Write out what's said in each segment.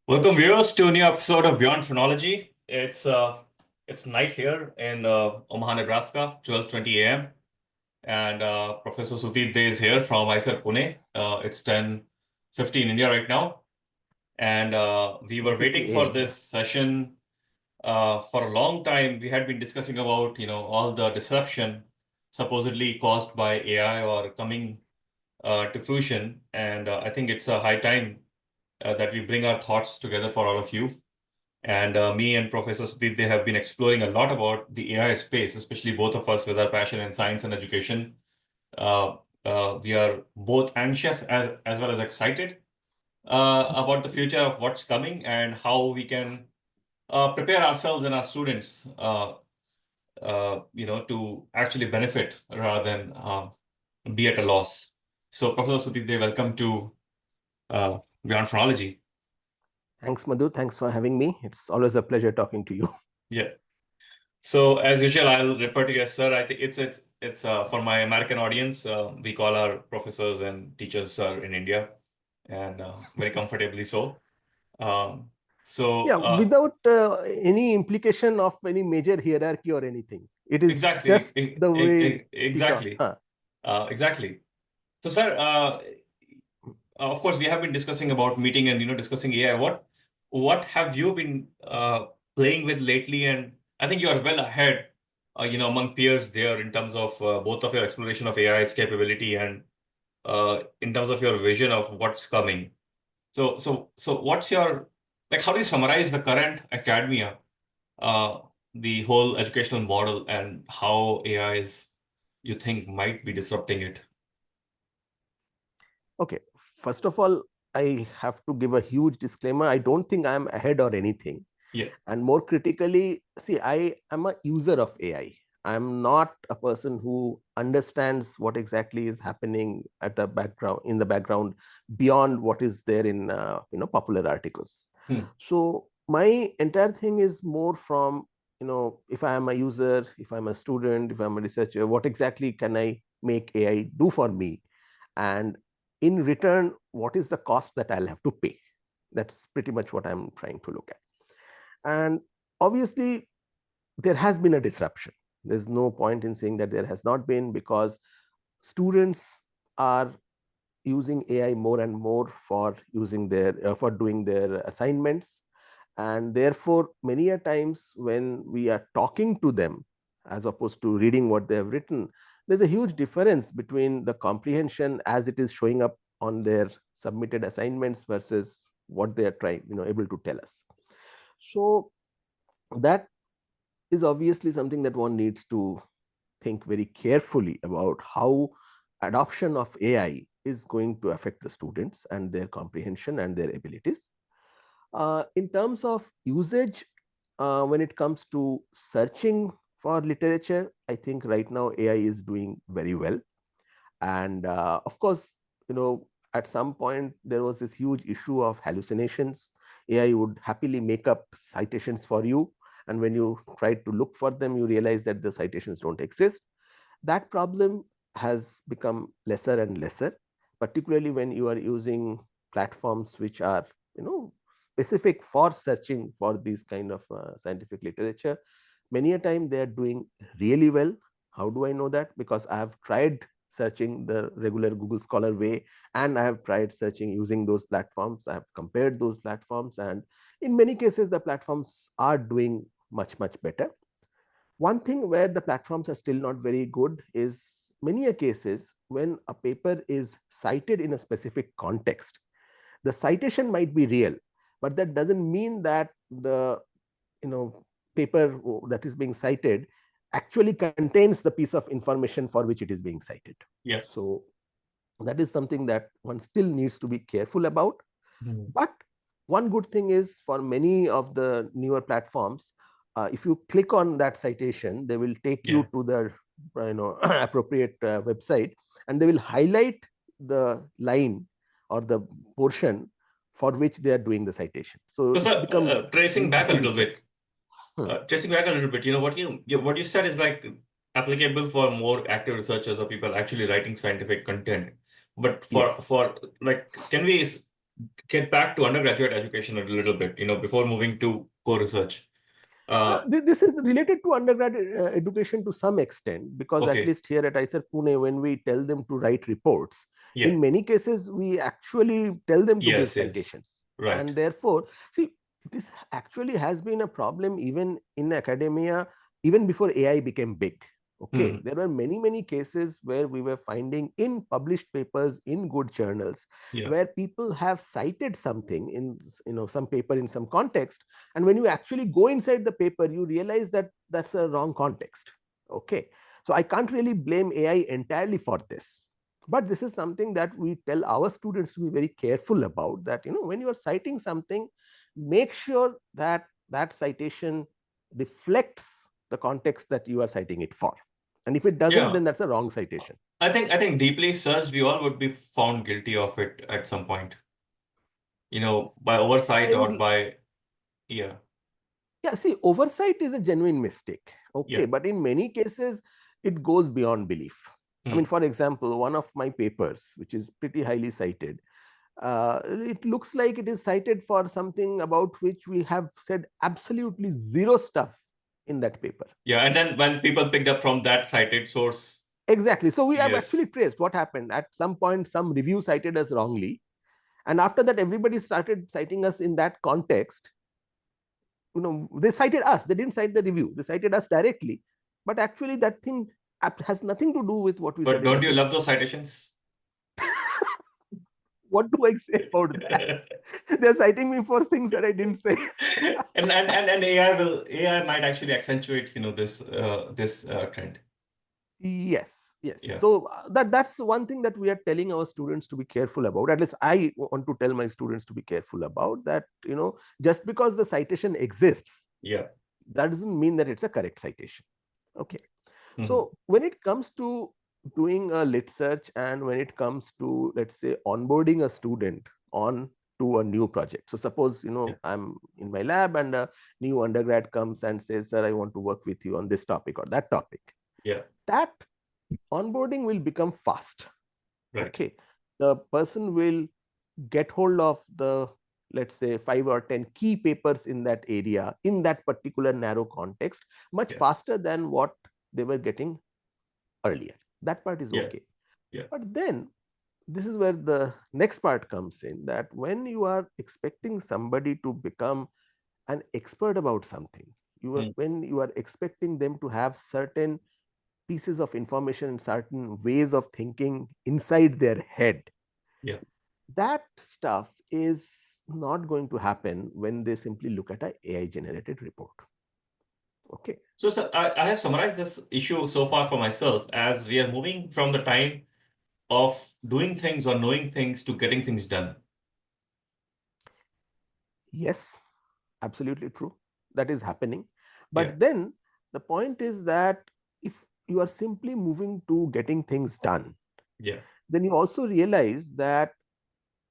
Welcome viewers to a new episode of BeyondPhrenology. It's night here in Omaha, Nebraska, 12:20 a.m. And Professor Sutrth Dey is here from ISER Pune. It's 10:50 in India right now. And we were waiting 50 for a.m. this session for a long time. We had been discussing about, all the disruption supposedly caused by AI or coming to fruition. And I think it's a high time that we bring our thoughts together for all of you. And me and Professor Sutirth, they have been exploring a lot about the AI space, especially both of us with our passion in science and education. We are both anxious as well as excited about the future of what's coming and how we can prepare ourselves and our students, to actually benefit rather than be at a loss. So, Professor Sutirth, welcome to Beyond Phrenology. Thanks, Madhu. Thanks for having me. It's always a pleasure talking to you. Yeah. So as usual, I'll refer to you as sir. I think it's for my American audience. We call our professors and teachers sir in India, and very comfortably so. Yeah, without any implication of any major hierarchy or anything. It is just the way exactly. Exactly. So, sir, of course, we have been discussing about meeting and discussing AI. What have you been playing with lately? And I think you are well ahead, among peers there in terms of both of your exploration of AI, its capability, and in terms of your vision of what's coming. So what's your how do you summarize the current academia, the whole educational model, and how AI you think might be disrupting it? Okay, first of all, I have to give a huge disclaimer. I don't think I'm ahead or anything. Yeah. And more critically, see, I am a user of AI. I'm not a person who understands what exactly is happening at the background, in the background, beyond what is there in popular articles. So my entire thing is more from, if I am a user, if I'm a student, if I'm a researcher, what exactly can I make AI do for me? And in return, what is the cost that I'll have to pay? That's pretty much what I'm trying to look at. And obviously, there has been a disruption. There's no point in saying that there has not been, because students are using AI more and more for doing their assignments. And therefore, many a times when we are talking to them, as opposed to reading what they have written, there's a huge difference between the comprehension as it is showing up on their submitted assignments versus what they are able to tell us. So that is obviously something that one needs to think very carefully about, how adoption of AI is going to affect the students and their comprehension and their abilities. In terms of usage, when it comes to searching for literature, I think right now AI is doing very well. And of course, at some point there was this huge issue of hallucinations. AI would happily make up citations for you, and when you try to look for them, you realize that the citations don't exist. That problem has become lesser and lesser, particularly when you are using platforms which are specific for searching for these kind of scientific literature. Many a time they are doing really well. How do I know that? Because I have tried searching the regular Google Scholar way, and I have tried searching using those platforms. I have compared those platforms, and in many cases the platforms are doing much better. One thing where the platforms are still not very good is many a cases when a paper is cited in a specific context. The citation might be real, but that doesn't mean that the paper that is being cited actually contains the piece of information for which it is being cited. Yeah. So that is something that one still needs to be careful about. But one good thing is, for many of the newer platforms, if you click on that citation, they will take you to the appropriate website, and they will highlight the line or the portion for which they are doing the citation. So sir, tracing back a little bit, what you said is like applicable for more active researchers or people actually writing scientific content. But for like, can we get back to undergraduate education a little bit, before moving to core research. This is related to undergraduate education to some extent, because at Okay. least here at IISER Pune, when we tell them to write reports, Yeah. in many cases, we actually tell them to give Yes, yes. citations. Right. And therefore, see, this actually has been a problem even in academia, even before AI became big. Okay, Hmm. there were many cases where we were finding in published papers in good journals Yeah. where people have cited something in some paper in some context, and when you actually go inside the paper you realize that that's a wrong context. Okay, so I can't really blame AI entirely for this, but this is something that we tell our students to be very careful about, that when you are citing something, make sure that that citation reflects the context that you are citing it for, and if it doesn't, Yeah. then that's a wrong citation. I think deeply searched, we all would be found guilty of it at some point, by I oversight or would by, yeah. Yeah, see, oversight is a genuine mistake. Yeah. Okay, but in many cases, it goes beyond belief. I mean, Hmm. for example, one of my papers, which is pretty highly cited, it looks like it is cited for something about which we have said absolutely zero stuff in that paper. Yeah. And then when people picked up from that cited source, Exactly. So we have actually yes. traced what happened. At some point, some review cited us wrongly. And after that, everybody started citing us in that context. They cited us, they didn't cite the review, they cited us directly, but actually that thing has nothing to do with what we But said in the don't you love paper. those citations? What do I say about that? They're citing me for things that I didn't say. And AI might actually accentuate, this trend. Yes, yes. Yeah. So that's one thing that we are telling our students to be careful about. At least I want to tell my students to be careful about that. Just because the citation exists, Yeah. that doesn't mean that it's a correct citation. Okay. Hmm. So when it comes to doing a lit search, and when it comes to, let's say, onboarding a student on to a new project. So suppose, Yeah. I'm in my lab and a new undergrad comes and says, sir, I want to work with you on this topic or that topic. Yeah. That onboarding will become fast. Right. Okay. The person will get hold of the, let's say, 5 or 10 key papers in that area, in that particular narrow context, much Yeah. faster than what they were getting earlier. That part is Yeah. okay. Yeah. But then this is where the next part comes in, that when you are expecting somebody to become an expert about something, Hmm. when you are expecting them to have certain pieces of information, certain ways of thinking inside their head, Yeah. that stuff is not going to happen when they simply look at a AI generated report. Okay. So I have summarized this issue so far for myself as we are moving from the time of doing things or knowing things to getting things done. Yes, absolutely true. That is happening. Yeah. But then the point is that if you are simply moving to getting things done, Yeah. then you also realize that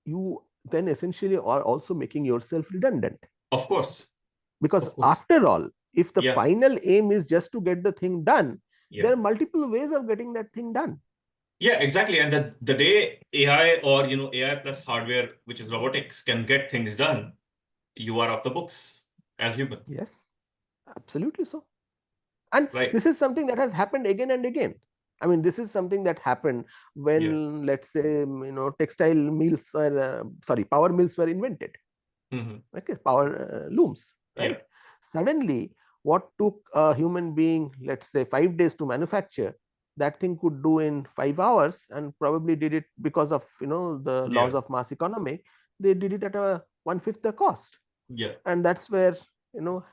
you then essentially are also making yourself redundant. Of course. Because Of course. after all, if the Yeah. final aim is just to get the thing done, Yeah. there are multiple ways of getting that thing done. Yeah, exactly. And the day AI or AI plus hardware, which is robotics, can get things done, you are off the books as human. Yes, absolutely so. And Right. this is something that has happened again and again. I mean, this is something that happened Yeah. when, let's say, textile mills or sorry, power mills were invented. Hmm. Okay, power looms, Yeah. right? Suddenly, what took a human being, let's say, 5 days to manufacture, that thing could do in 5 hours, and probably did it because of the laws Yeah. of mass economy. They did it at a 1/5 the cost, Yeah. and that's where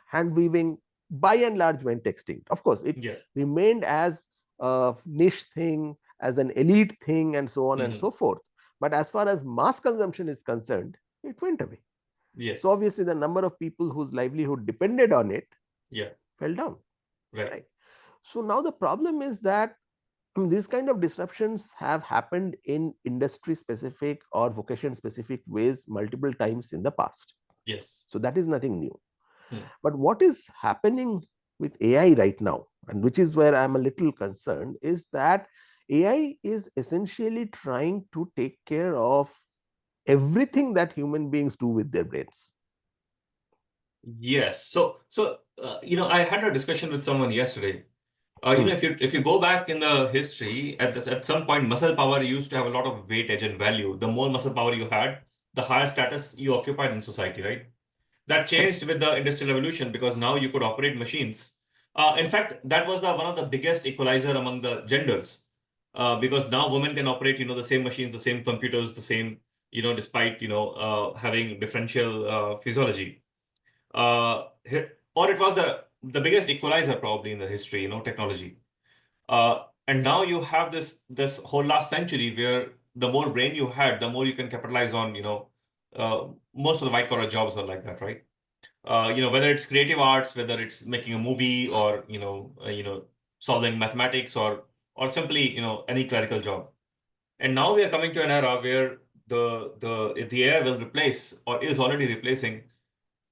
hand weaving by and large went extinct. Of course, it Yeah. remained as a niche thing, as an elite thing, and so on and Hmm. so forth. But as far as mass consumption is concerned, it went away. So Yes. obviously, the number of people whose livelihood depended on it Yeah. fell down, Right. right? So now the problem is that these kind of disruptions have happened in industry specific or vocation specific ways multiple times in the past. Yes. So that is nothing new. Hmm. But what is happening with AI right now, and which is where I'm a little concerned, is that AI is essentially trying to take care of everything that human beings do with their brains. Yes. I had a discussion with someone yesterday. Hmm. If you go back in the history, at some point, muscle power used to have a lot of weightage and value. The more muscle power you had, the higher status you occupied in society, right? That Correct. changed with the Industrial Revolution because now you could operate machines. In fact, that was one of the biggest equalizer among the genders, because now women can operate, the same machines, the same computers, the same, despite, having differential physiology. Or it was the biggest equalizer probably in the history, technology. And now you have this whole last century where the more brain you had, the more you can capitalize on, most of the white collar jobs are like that, right? Whether it's creative arts, whether it's making a movie or, solving mathematics or simply, any clerical job. And now we are coming to an era where the AI will replace or is already replacing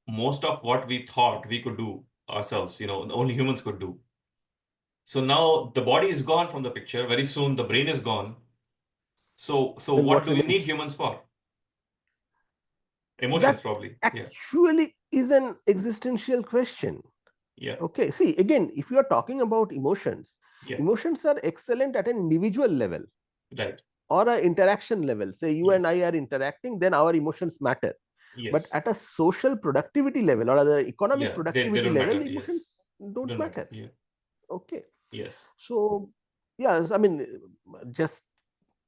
most of what we thought we could do ourselves, only humans could do. So now the body is gone from the picture. Very soon the brain is gone. So Then what what do we need remains? humans for? Emotions, That probably. Yeah. actually is an existential question. Yeah. Okay, see, again, if you are talking about emotions, Yeah. emotions are excellent at an individual level Right. or an interaction level. Say you and Yes. I are interacting, then our emotions matter. But Yes. at a social productivity level or at the economic Yeah. They productivity don't level, matter. Yes. emotions don't Don't matter. matter. Yeah. Okay. Yes. So, yeah, I mean, just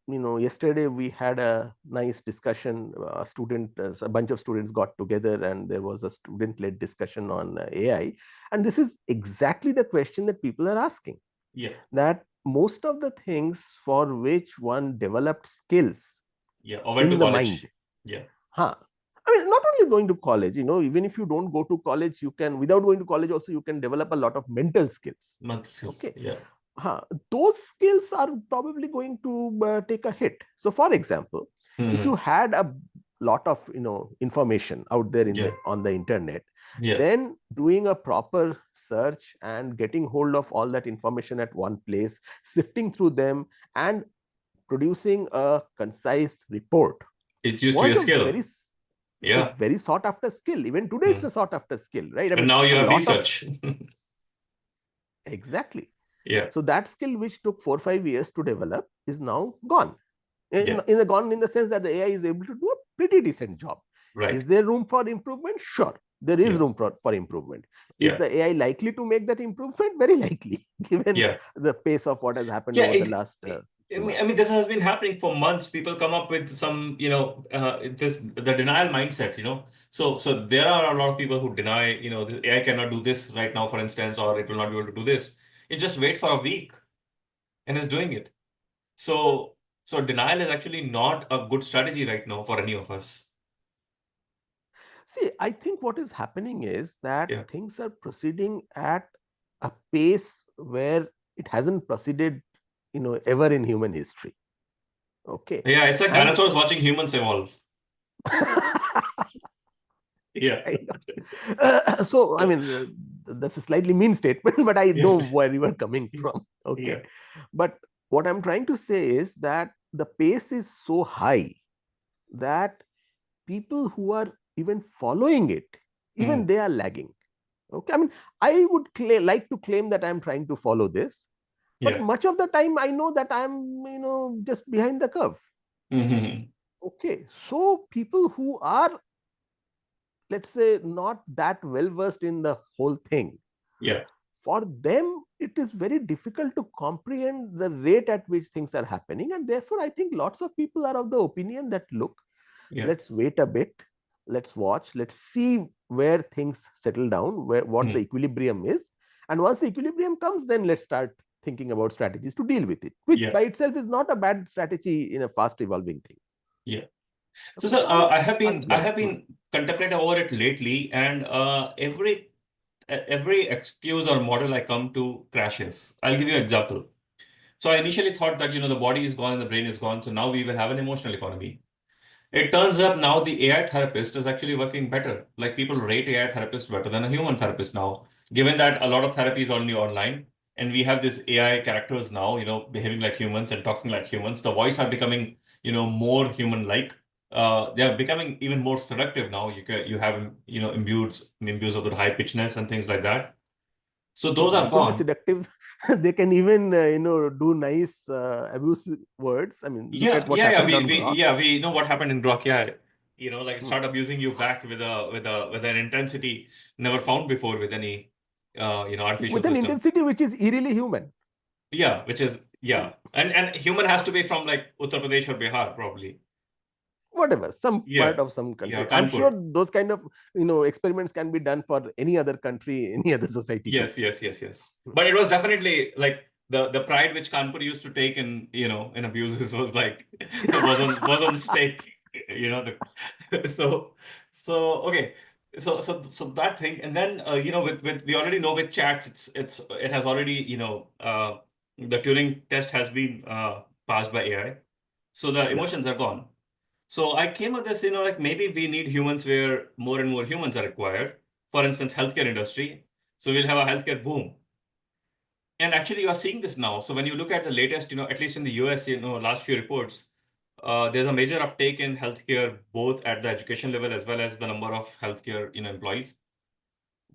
yesterday we had a nice discussion. A bunch of students got together, and there was a student-led discussion on AI. And this is exactly the question that people are asking. Yeah. That most of the things for which one developed skills Yeah. Or went to in the mind, college. Yeah. huh? I mean, not only going to college, even if you don't go to college, you can, without going to college, also you can develop a lot of mental skills. Month skills. Okay. Yeah. Those skills are probably going to take a hit. So, for example, if Hmm. you had a lot of information out there Yeah. on the internet, Yeah. then doing a proper search and getting hold of all that information at one place, sifting through them, and producing a concise report It used to be was a skill. it's a Yeah. very sought after skill. Even today, it's Hmm. a sought after skill, right? I And mean, now you a have lot of research. exactly. Yeah. So that skill which took 4 or 5 years to develop is now gone. Yeah. In the sense that the AI is able to do a pretty decent job. Right. Is there room for improvement? Sure, there is Yeah. room for improvement. Is Yeah. the AI likely to make that improvement? Very likely, given Yeah. the pace of what has happened Yeah. over the last I few mean, I mean, months. this has been happening for months. People come up with some, the denial mindset, So there are a lot of people who deny, this AI cannot do this right now, for instance, or it will not be able to do this. You just wait for a week and it's doing it. So, so denial is actually not a good strategy right now for any of us. See, I think what is happening is that Yeah. things are proceeding at a pace where it hasn't proceeded, ever in human history. Okay, Yeah. It's like and dinosaurs watching humans evolve. Yeah. kind of. So, I mean, that's a slightly mean statement, but I Yeah. know where you are coming from. Yeah. Okay, but what I'm trying to say is that the pace is so high that people who are even following it, even Mm. they are lagging. Okay, I mean, I would like to claim that I'm trying to follow this, but Yeah. much of the time I know that I'm, just behind the curve. Hmm. Okay, so people who are, let's say, not that well versed in the whole thing, Yeah. for them it is very difficult to comprehend the rate at which things are happening, and therefore I think lots of people are of the opinion that, look, Yeah. let's wait a bit, let's watch, let's see where things settle down, where what the Mm. equilibrium is, and once the equilibrium comes, then let's start thinking about strategies to deal with it, which Yeah. by itself is not a bad strategy in a fast evolving thing. Yeah. So, Okay, sir, so I'm I unblurred. have been contemplating over it lately, and every excuse or model I come to crashes. I'll give you an example. So I initially thought that the body is gone and the brain is gone, so now we will have an emotional economy. It turns up now the AI therapist is actually working better. Like people rate AI therapist better than a human therapist now, given that a lot of therapy is only online, and we have these AI characters now, behaving like humans and talking like humans. The voice are becoming, more human-like. they are becoming even more seductive now. You have imbues of the high pitchness and things like that. So those are Not only gone. seductive, they can even do nice abusive words. I mean, look at what happened on Grok. We know what happened in Grok. Yeah, like Hmm. start abusing you back with an intensity never found before with any artificial With an system. intensity which is eerily human. Yeah, which is and human has to be from like Uttar Pradesh or Bihar probably. Whatever, some part Yeah, of some yeah, country. I'm sure Kanpur. those kind of experiments can be done for any other country, any other society too. Yes. But it was definitely like the pride which Kanpur used to take in abuses was like was on stake. The so okay. So that thing, and then with we already know with chat it has already the Turing test has been passed by AI, so the Yeah, emotions are gone. So I came with this, like maybe we need humans where more and more humans are required. For instance, healthcare industry. So we'll have a healthcare boom. And actually, you are seeing this now. So when you look at the latest, at least in the US, last few reports, there's a major uptake in healthcare, both at the education level as well as the number of healthcare, employees.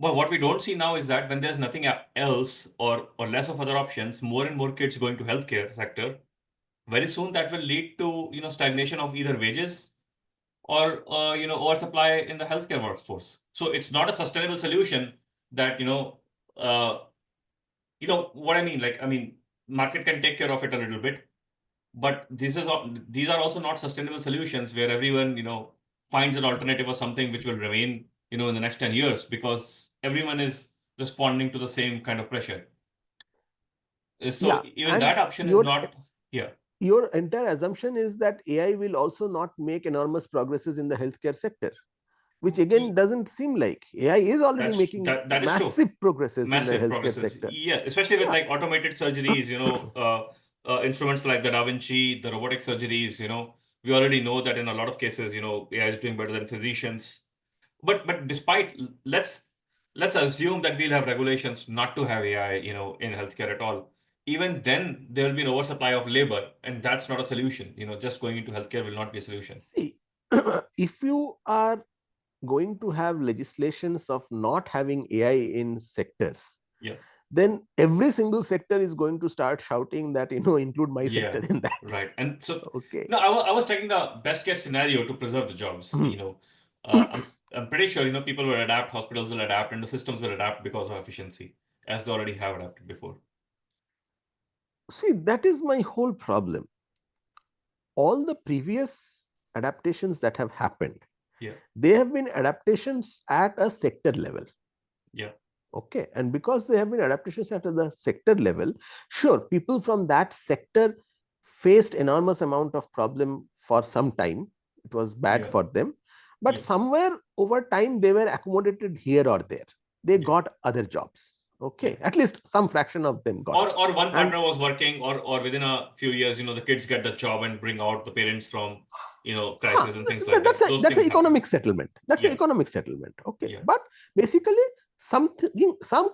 But what we don't see now is that when there's nothing else or less of other options, more and more kids going to healthcare sector, very soon that will lead to, stagnation of either wages or oversupply in the healthcare workforce. So it's not a sustainable solution that what I mean. Like, I mean, market can take care of it a little bit, but these are also not sustainable solutions where everyone finds an alternative or something which will remain in the next 10 years because everyone is responding to the same kind of pressure. So yeah. even And that option is your not. Yeah, your entire assumption is that AI will also not make enormous progresses in the healthcare sector, which again doesn't seem like. AI is already making that is true. massive progresses in the Massive healthcare progresses. sector. Yeah, especially with Yeah. like automated surgeries, instruments like the Da Vinci, the robotic surgeries, we already know that in a lot of cases, AI is doing better than physicians. But despite, let's assume that we'll have regulations not to have AI, in healthcare at all. Even then, there will be an oversupply of labor, and that's not a solution. Just going into healthcare will not be a solution. See, if you are going to have legislations of not having AI in sectors, Yeah. then every single sector is going to start shouting that, include my sector Yeah, in that. right. And so, Okay. no, I was taking the best case scenario to preserve the jobs. I'm pretty sure, people will adapt, hospitals will adapt, and the systems will adapt because of efficiency, as they already have adapted before. See, that is my whole problem. All the previous adaptations that have happened, Yeah, they have been adaptations at a sector level. yeah, Okay. And because they have been adaptations at the sector level, sure, people from that sector faced enormous amount of problem for some time. It was bad yeah, for them. But yeah, somewhere over time, they were accommodated here or there. They yeah, got other jobs. yeah. Okay. At least some fraction of them got. Or one And partner was working, or within a few years, the kids get the job and bring out the parents from, crisis and things like that. Those that's things an happen. economic settlement. That's an Yeah, economic settlement. Okay. yeah, But basically, some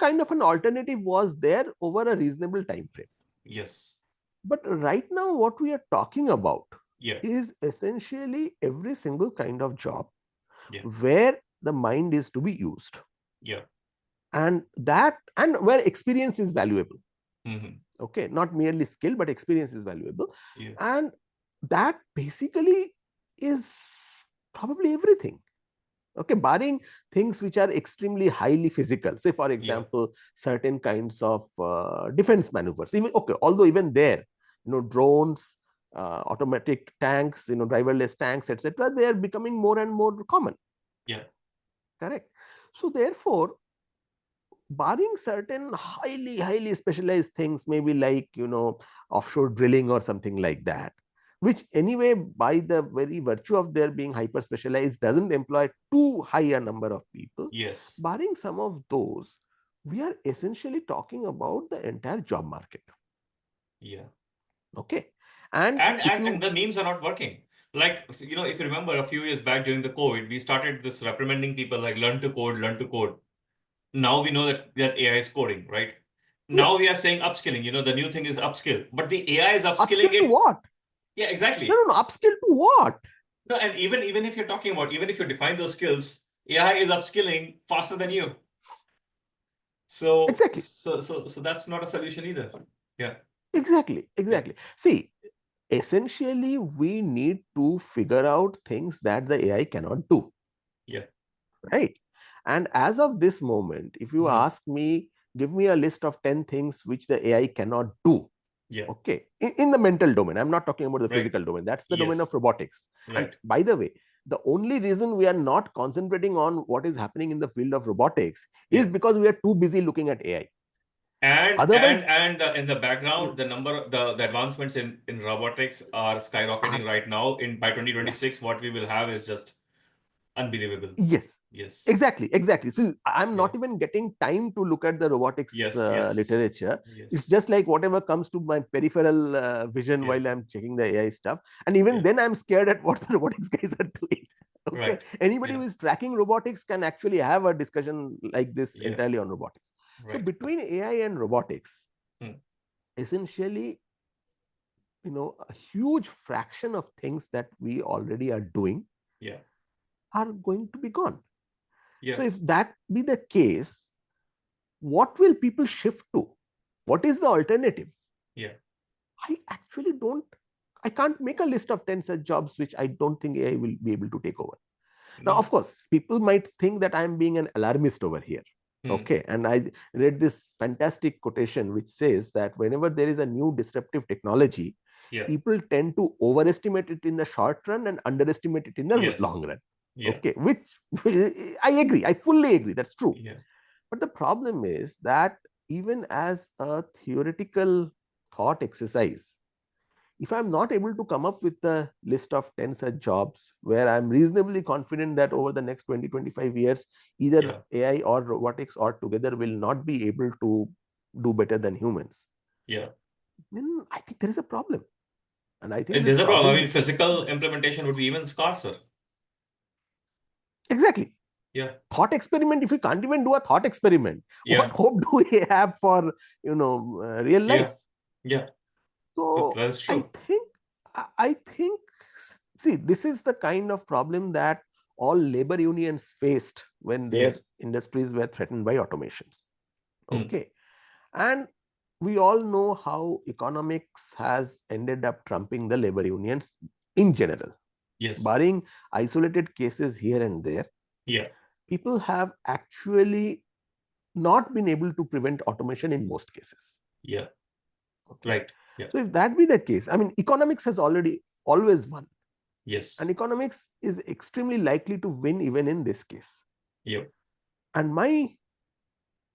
kind of an alternative was there over a reasonable time frame. yes, But right now, what we are talking about yeah, is essentially every single kind of job yeah, where the mind is to be used, yeah. and where experience is valuable. Hmm. Okay, not merely skill, but experience is valuable. Yeah, And that basically is probably everything. Okay, barring things which are extremely highly physical, say for yeah, example certain kinds of defense maneuvers. Even okay, although even there, drones, automatic tanks, driverless tanks, etc., they are becoming more and more common. yeah, Correct. So therefore, barring certain highly specialized things, maybe like offshore drilling or something like that, which anyway by the very virtue of their being hyper specialized doesn't employ too high a number of people. yes, Barring some of those, we are essentially talking about the entire job market. yeah. Okay. And And if and you and the memes are not working. Like, if you remember a few years back during the COVID, we started this reprimanding people like learn to code, learn to code. Now we know that AI is coding, right? Yeah, Now we are saying upskilling. The new thing is upskill, but the AI is upskilling upskill to it. what? Yeah, No, exactly. no, no, upskill to what? No, and even if you're talking about, even if you define those skills, AI is upskilling faster than you. So Exactly, that's not a solution either. Yeah, exactly, yeah, exactly. See, essentially, we need to figure out things that the AI cannot do, yeah. right? And as of this moment, if you Hmm. ask me, give me a list of 10 things which the AI cannot do. Yeah, Okay, in the mental domain, I'm not talking about the right. physical domain. That's the domain of Yes, robotics. And right. by the way, the only reason we are not concentrating on what is happening in the field of robotics is Yeah. because we are too busy looking at AI. Otherwise, In the background, the advancements in robotics are are skyrocketing right now. In by yes, 2026, what we will have is just unbelievable. yes, Yes. exactly, exactly. So I'm Yeah. not even getting time to look at the robotics Yes. Yes. literature. It's Yes. just like whatever comes to my peripheral vision while Yes. I'm checking the AI stuff. And even Yeah. then, I'm scared at what the robotics guys are doing. Okay, Right. anybody Yeah. who is tracking robotics can actually have a discussion like this Yeah. entirely on robotics. So Right. between AI and robotics, Hmm. essentially, a huge fraction of things that we already are doing Yeah. are going to be gone. Yeah. So if that be the case, what will people shift to? What is the alternative? Yeah. I actually don't, I can't make a list of 10 such jobs which I don't think AI will be able to take over. Now, of No. course, people might think that I'm being an alarmist over here. Hmm. Okay. And I read this fantastic quotation which says that whenever there is a new disruptive technology, Yeah. people tend to overestimate it in the short run and underestimate it in the Yes. long run. Yeah. Okay. Which I agree. I fully agree. That's true. Yeah. But the problem is that even as a theoretical thought exercise, if I'm not able to come up with a list of 10 such jobs where I'm reasonably confident that over the next 20, 25 years, either Yeah. AI or robotics or together will not be able to do better than humans, Yeah. then I think there is a problem. And I think And this there's a problem. I problem mean, needs to be physical addressed. implementation would be even scarcer. Exactly. Yeah. Thought experiment, if we can't even do a thought experiment, what Yeah. hope do we have for real life? Yeah. Yeah. So That's I true. think, I think, see, this is the kind of problem that all labor unions faced when Yeah. their industries were threatened by automations. Hmm. Okay. And we all know how economics has ended up trumping the labor unions in general. Yes. Barring isolated cases here and there, Yeah. people have actually not been able to prevent automation in most cases. Yeah. Okay. Right. Yeah. So if that be the case, I mean, economics has already always won, and Yes. economics is extremely likely to win even in this case. Yep. And my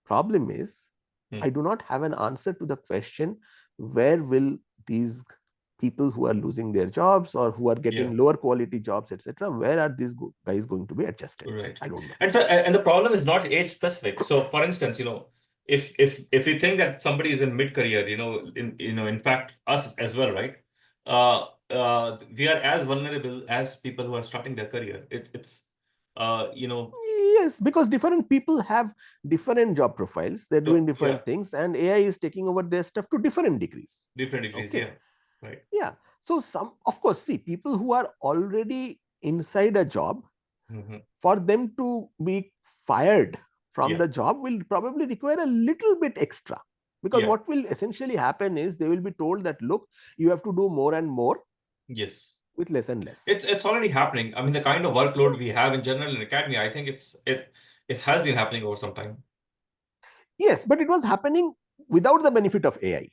problem is, Hmm. I do not have an answer to the question, where will these people who are losing their jobs or who are Yeah. getting lower quality jobs, etc., where are these guys going to be adjusted? Right. I don't know. And the problem is not age specific. So for instance, if you think that somebody is in mid-career, in fact, us as well, right? We are as vulnerable as people who are starting their career. It's you know, Yes, because different people have different job profiles, they're doing yeah, different things, and AI is taking over their stuff to different degrees. different degrees, Okay. yeah. Right. Yeah. So some, of course, see, people who are already inside a job, Hmm. for them to be fired from Yeah. the job will probably require a little bit extra, because Yeah. what will essentially happen is they will be told that, look, you have to do more and more Yes. with less and less. It's already happening. I mean, the kind of workload we have in general in academia, I think it has been happening over some time. Yes, but it was happening without the benefit of AI.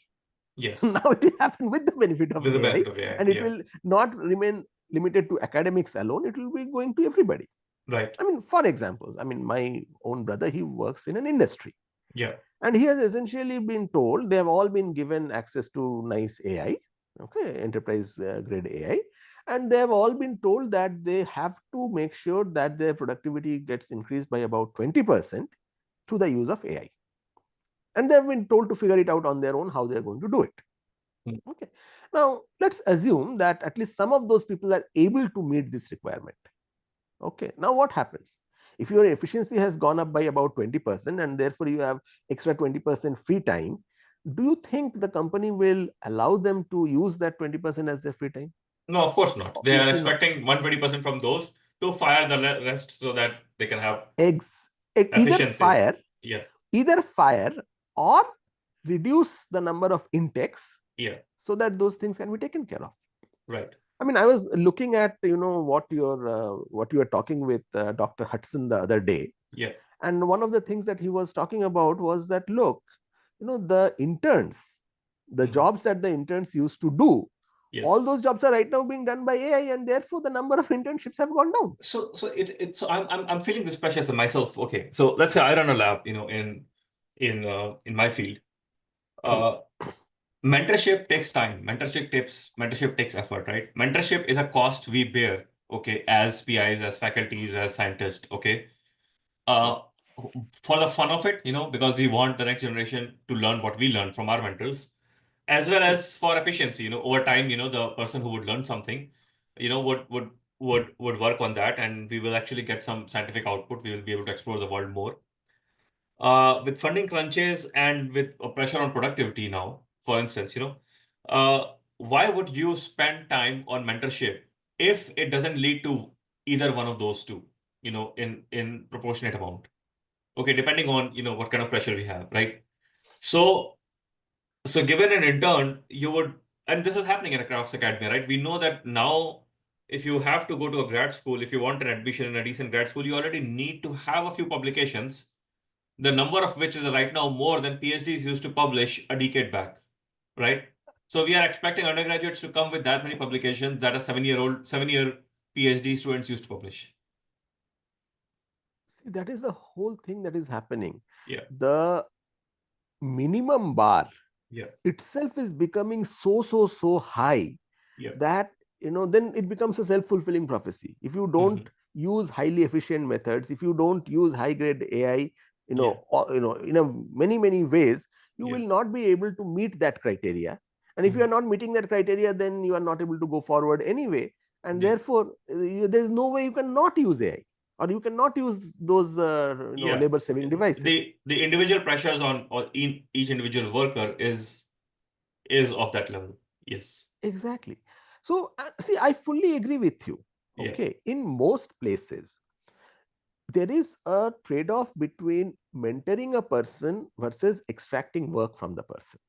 Yes. Now it will happen with the benefit of With the AI, benefit of AI. and it Yeah. will not remain limited to academics alone, it will be going to everybody. Right. I mean, for example, I mean, my own brother, he works in an industry, Yeah. and he has essentially been told, they have all been given access to nice AI, okay, enterprise grade AI, and they have all been told that they have to make sure that their productivity gets increased by about 20% through the use of AI. And they have been told to figure it out on their own how they are going to do it. Mm. Okay. Now, let's assume that at least some of those people are able to meet this requirement. Okay. Now, what happens? If your efficiency has gone up by about 20% and therefore you have extra 20% free time, do you think the company will allow them to use that 20% as their free time? No, of course not. They are Obviously not. expecting 120% from those to fire the rest so that they can have Eggs, either efficiency. fire, Yeah, either fire or reduce the number of intakes yeah, so that those things can be taken care of. right. I mean, I was looking at what you were talking with Dr. Hudson the other day, Yeah. and one of the things that he was talking about was that, look, the interns, the Mhm. jobs that the interns used to do, all Yes. those jobs are right now being done by AI, and therefore the number of internships have gone down. So I'm feeling this pressure as myself. Okay, so let's say I run a lab, in my field. Hmm. Uh, Mentorship takes time. Mentorship takes effort, right? Mentorship is a cost we bear, okay, as PIs, as faculties, as scientists, okay. Hmm. Uh, for the fun of it, because we want the next generation to learn what we learned from our mentors, as well Hmm. as for efficiency. Over time, the person who would learn something, would work on that, and we will actually get some scientific output. We will be able to explore the world more. With funding crunches and with a pressure on productivity now, for instance, why would you spend time on mentorship if it doesn't lead to either one of those two, in proportionate amount? Okay, depending on, what kind of pressure we have, right? So, so given an intern, you would, and this is happening across academia, right? We know that now, if you have to go to a grad school, if you want an admission in a decent grad school, you already need to have a few publications, the number of which is right now more than PhDs used to publish a decade back, right? So we are expecting undergraduates to come with that many publications that a 7-year PhD students used to publish. See, that is the whole thing that is happening. Yeah, The minimum bar yeah, itself is becoming so high yeah. that, then it becomes a self-fulfilling prophecy. If you don't Hmm. use highly efficient methods, if you don't use high grade AI, Yeah, in a many ways, you yeah, will not be able to meet that criteria. And if you mhm, are not meeting that criteria, then you are not able to go forward anyway, and yeah, therefore there is no way you cannot use AI, or you cannot use those yeah. labor saving devices. The individual pressures on each individual worker is of that level. Yes. Exactly. So see, I fully agree with you. Yeah. Okay, in most places there is a trade-off between mentoring a person versus extracting work from the person,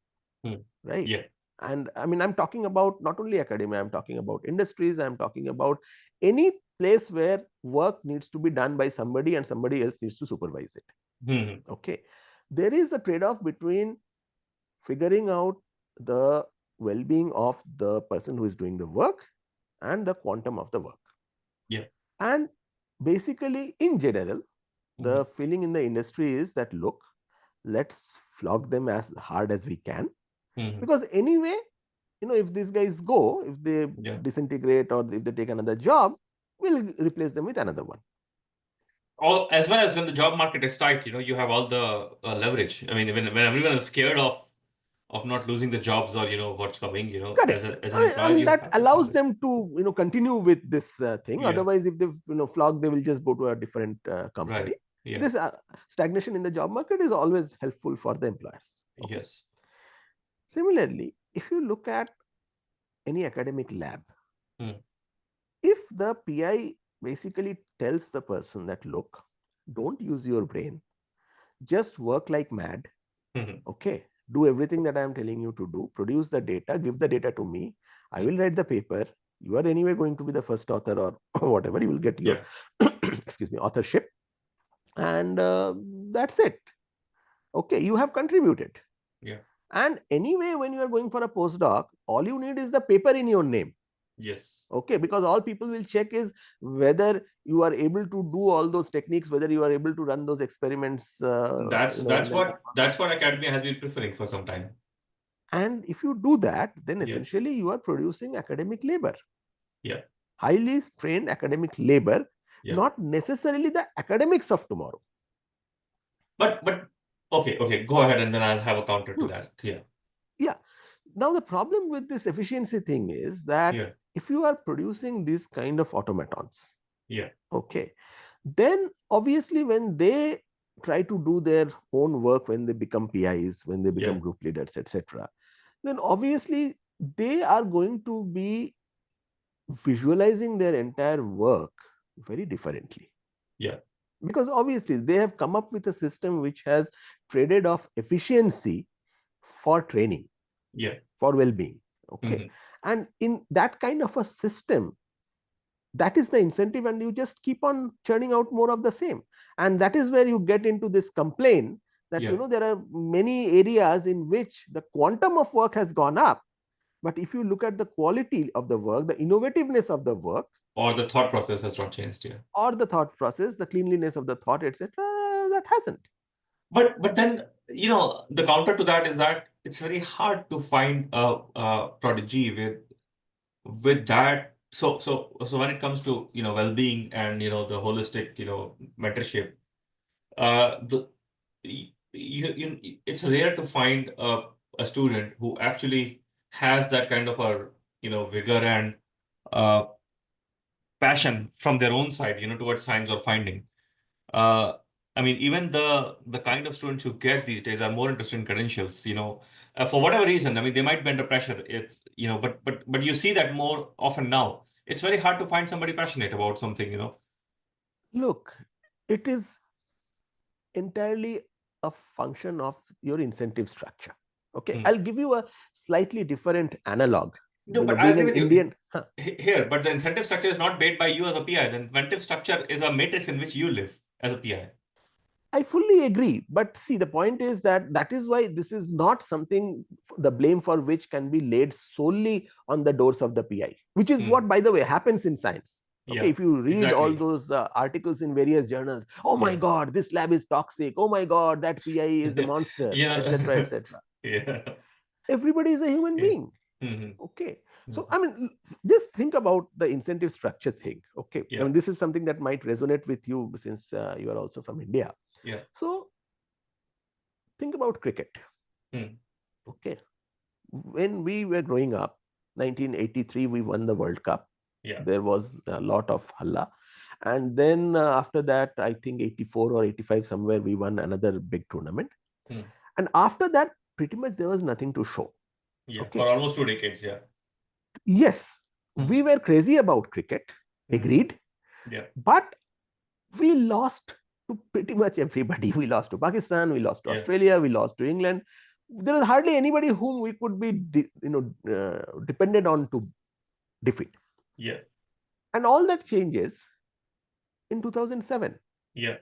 Hmm. right? Yeah. And I mean, I'm talking about not only academia, I'm talking about industries, I'm talking about any place where work needs to be done by somebody and somebody else needs to supervise it. Hmm. Okay, there is a trade-off between figuring out the well-being of the person who is doing the work and the quantum of the work. Yeah. And basically, in general, Hmm. the feeling in the industry is that, look, let's flog them as hard as we can, Hmm. because anyway, if these guys go, if they Yeah. disintegrate or if they take another job, we'll replace them with another one. As well as when the job market is tight, you have all the leverage. I mean, when everyone is scared of not losing the jobs or what's coming, as Correct. as an I employer, mean, you that have that allows leverage. them to continue with this thing. Yeah. Otherwise, if they flog, they will just go to a different company. Right. Yeah. This stagnation in the job market is always helpful for the employers. Okay. Yes. Similarly, if you look at any academic lab, Hmm. if the PI basically tells the person that, look, don't use your brain, just work like mad, Hmm. okay, do everything that I am telling you to do, produce the data, give the data to me, I will write the paper, you are anyway going to be the first author or whatever, you will get your Yeah. excuse me, authorship, and that's it. Okay, you have contributed. Yeah. And anyway, when you are going for a postdoc, all you need is the paper in your name. Yes. Okay, because all people will check is whether you are able to do all those techniques, whether you are able to run those experiments That's in that's an what that's what academia has been preferring for some time. and if you do that, then Yeah. essentially you are producing academic labor, Yeah. highly trained academic labor, Yeah. not necessarily the academics of tomorrow. But okay, go ahead and then I'll have a counter to Hmm. that. Yeah. Yeah. Now the problem with this efficiency thing is that Yeah. if you are producing these kind of automatons, Yeah. okay, then obviously when they try to do their own work, when they become PIs, when they become Yeah. group leaders, etc., then obviously they are going to be visualizing their entire work very differently. Yeah. Because obviously they have come up with a system which has traded off efficiency for training, Yeah. for well-being. Okay. Hmm. And in that kind of a system, that is the incentive, and you just keep on churning out more of the same. And that is where you get into this complaint that Yeah. there are many areas in which the quantum of work has gone up, but if you look at the quality of the work, the innovativeness of the work, Or the thought process has not changed. Yeah. or the thought process, the cleanliness of the thought, etc., that hasn't. But then, the counter to that is that it's very hard to find a prodigy with that. So when it comes to well-being and the holistic mentorship, the it's rare to find a student who actually has that kind of a vigor and uh, passion from their own side towards science or finding. uh, I mean, even the kind of students you get these days are more interested in credentials, for whatever reason. I mean, they might be under pressure. It's, but you see that more often now. It's very hard to find somebody passionate about something. Look, it is entirely a function of your incentive structure. Okay, Hmm. I'll give you a slightly different analog. No, but I Being agree an with you Indian, here. But the incentive structure is not made by you as a PI. The incentive structure is a matrix in which you live as a PI. I fully agree. But see, the point is that that is why this is not something, the blame for which can be laid solely on the doors of the PI, which is Hmm. what, by the way, happens in science. Okay, Yeah, if you read all exactly. those articles in various journals, oh my Yeah. God, this lab is toxic. Oh my God, that PI is a monster, etc., Yeah. etc. Yeah. Everybody is a human Yeah. being. Hmm. Okay, Hmm. so I mean, just think about the incentive structure thing. Okay, I Yeah. mean, this is something that might resonate with you since you are also from India. Yeah. So think about cricket. Hmm. Okay, when we were growing up, 1983, we won the World Cup. Yeah. There was a lot of halla, and then after that, I think 84 or 85 somewhere, we won another big tournament. Hmm. And after that, pretty much there was nothing to show. Yeah. For Okay, almost 2 decades. Yeah. yes, Hmm. we were crazy about cricket, Hmm. agreed, Yeah. but we lost to pretty much everybody. We lost to Pakistan, we lost to Yeah. Australia, we lost to England. There was hardly anybody whom we could be dependent on to defeat. Yeah. And all that changes in 2007, Yeah.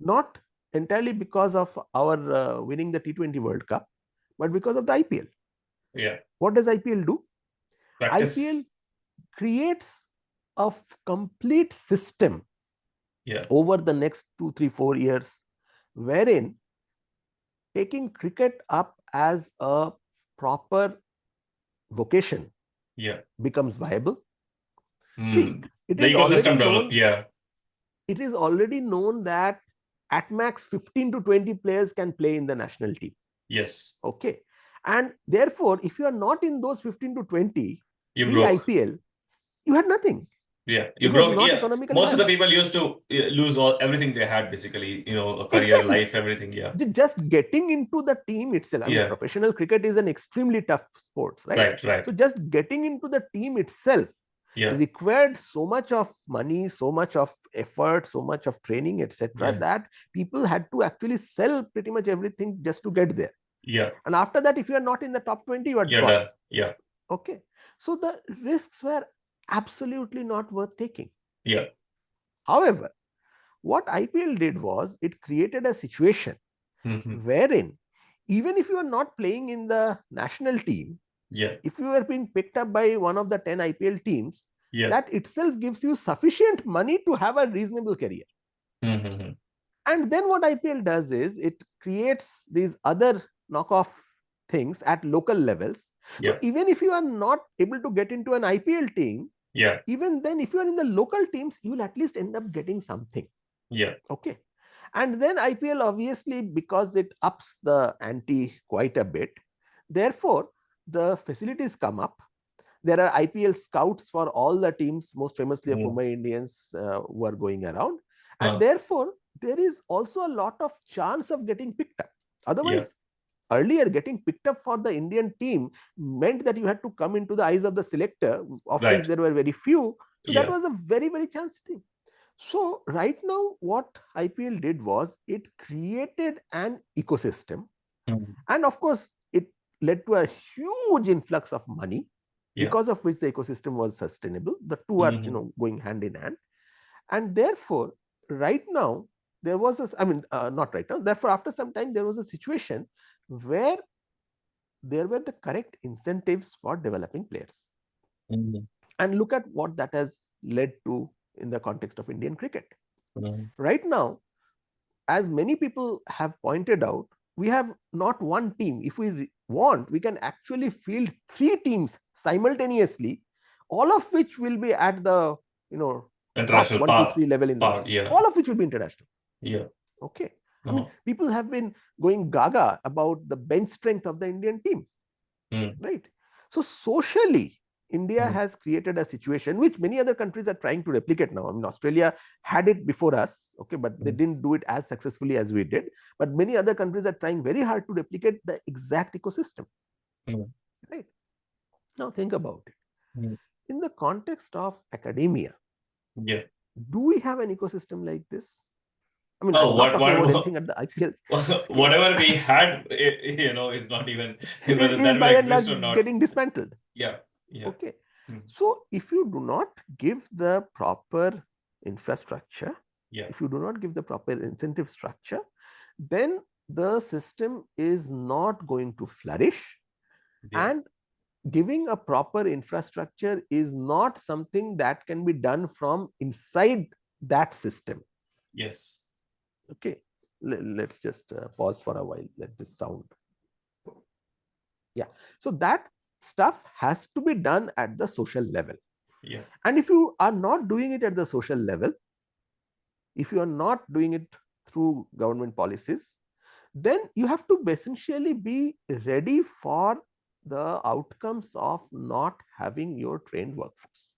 not entirely because of our winning the T20 World Cup, but because of the IPL. Yeah. What does IPL do? IPL Practice. creates a complete system Yeah. over the next 2, 3, 4 years, wherein taking cricket up as a proper vocation Yeah. becomes viable. See, Hmm. it The is ecosystem already develop. known, Yeah. it is already known that at max 15 to 20 players can play in the national team. Yes. Okay. And therefore, if you are not in those 15 to 20 You broke. pre-IPL, you had nothing. Yeah. You It was broke. not Yeah. economically Most of the viable. people used to lose everything they had, basically, a career, Exactly. life, everything. Yeah. Just getting into the team itself, I mean, Yeah. professional cricket is an extremely tough sport, right? Right. Right. So just getting into the team itself Yeah. required so much of money, so much of effort, so much of training, etc., Yeah. that people had to actually sell pretty much everything just to get there. Yeah. And after that, if you are not in the top 20, you are You're gone. done. Yeah. Okay. So the risks were absolutely not worth taking. Yeah. However, what IPL did was it created a situation Hmm. wherein even if you are not playing in the national team, Yeah. if you are being picked up by one of the 10 IPL teams, Yeah. that itself gives you sufficient money to have a reasonable career. Hmm. And then what IPL does is it creates these other knockoff things at local levels. So Yeah. even if you are not able to get into an IPL team, Yeah. even then, if you are in the local teams, you will at least end up getting something. Yeah. Okay. And then IPL, obviously, because it ups the ante quite a bit, therefore, the facilities come up. There are IPL scouts for all the teams, most famously of Mm. Mumbai Indians, who are going around. And Uh, therefore, there is also a lot of chance of getting picked up. Otherwise, yeah. earlier getting picked up for the Indian team meant that you had to come into the eyes of the selector, of which Right. there were very few. So that Yeah. was a very, very chance thing. So right now, what IPL did was it created an ecosystem, Mhm. and of course, it led to a huge influx of money, Yeah. because of which the ecosystem was sustainable. The two are, going hand in hand, and therefore, right now there was a, I mean, not right now. Therefore, after some time, there was a situation where there were the correct incentives for developing players. Mhm. And look at what that has led to in the context of Indian cricket. Mhm. Right now, as many people have pointed out, we have not one team. If we want, we can actually field 3 teams simultaneously, all of which will be at the, top International 1 to 3 level in the world. yeah. All of which will be international. Yeah. Okay. I mean, Uh-huh. people have been going gaga about the bench strength of the Indian team, Mm. right? So socially, India Mm. has created a situation which many other countries are trying to replicate now. I mean, Australia had it before us, okay, but they Mm. didn't do it as successfully as we did. But many other countries are trying very hard to replicate the exact ecosystem, Mm. right? Now, think about it. Mm. In the context of academia, Yeah. do we have an ecosystem like this? I mean, Oh, I'm not talking about anything at the IPL scale. whatever we had, is not even whether Is that will by and large exist or not. getting dismantled. Yeah. Yeah. Okay. Mm. So if you do not give the proper infrastructure, Yeah. if you do not give the proper incentive structure, then the system is not going to flourish. Yeah. And giving a proper infrastructure is not something that can be done from inside that system. Yes. Okay. Let's just pause for a while. Let this sound. Yeah. So that stuff has to be done at the social level. Yeah. And if you are not doing it at the social level, if you are not doing it through government policies, then you have to essentially be ready for the outcomes of not having your trained workforce.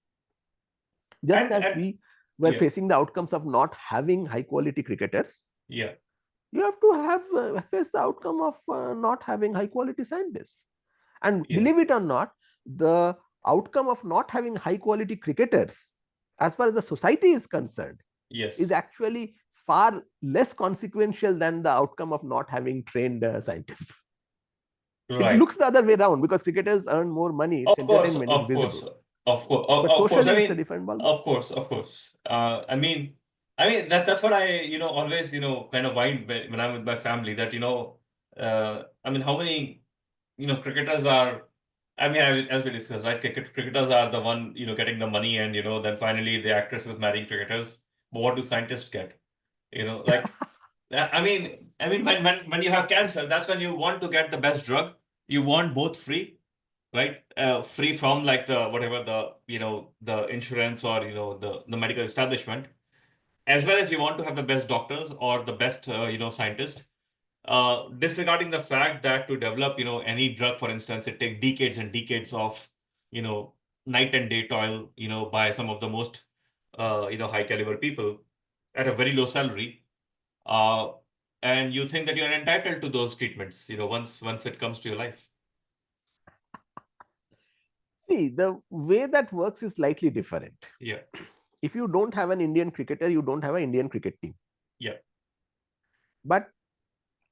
Just as And we were yeah. facing the outcomes of not having high quality cricketers, Yeah. you have to have face the outcome of not having high quality scientists. And Yeah. believe it or not, the outcome of not having high quality cricketers, as far as the society is concerned, is Yes. actually far less consequential than the outcome of not having trained scientists. It Right. looks the other way around because cricketers earn more money, it's Of course. entertainment, it's Of course. visible. Of course. But Of course. I socially, it's a mean, different ballgame. of course. Of course. That's what I, always, kind of wind when I'm with my family that, how many, cricketers are, as we discussed, right? Cricketers are the one, getting the money and, then finally the actress is marrying cricketers. But what do scientists get? Like, when you have cancer, that's when you want to get the best drug. You want both free, right? Free from like the whatever the the insurance or the medical establishment, as well as you want to have the best doctors or the best scientist. Disregarding the fact that to develop any drug, for instance, it takes decades and decades of you know night and day toil by some of the most high caliber people at a very low salary. Uh, and you think that you're entitled to those treatments once it comes to your life. See, the way that works is slightly different. Yeah. If you don't have an Indian cricketer, you don't have an Indian cricket team. Yeah. But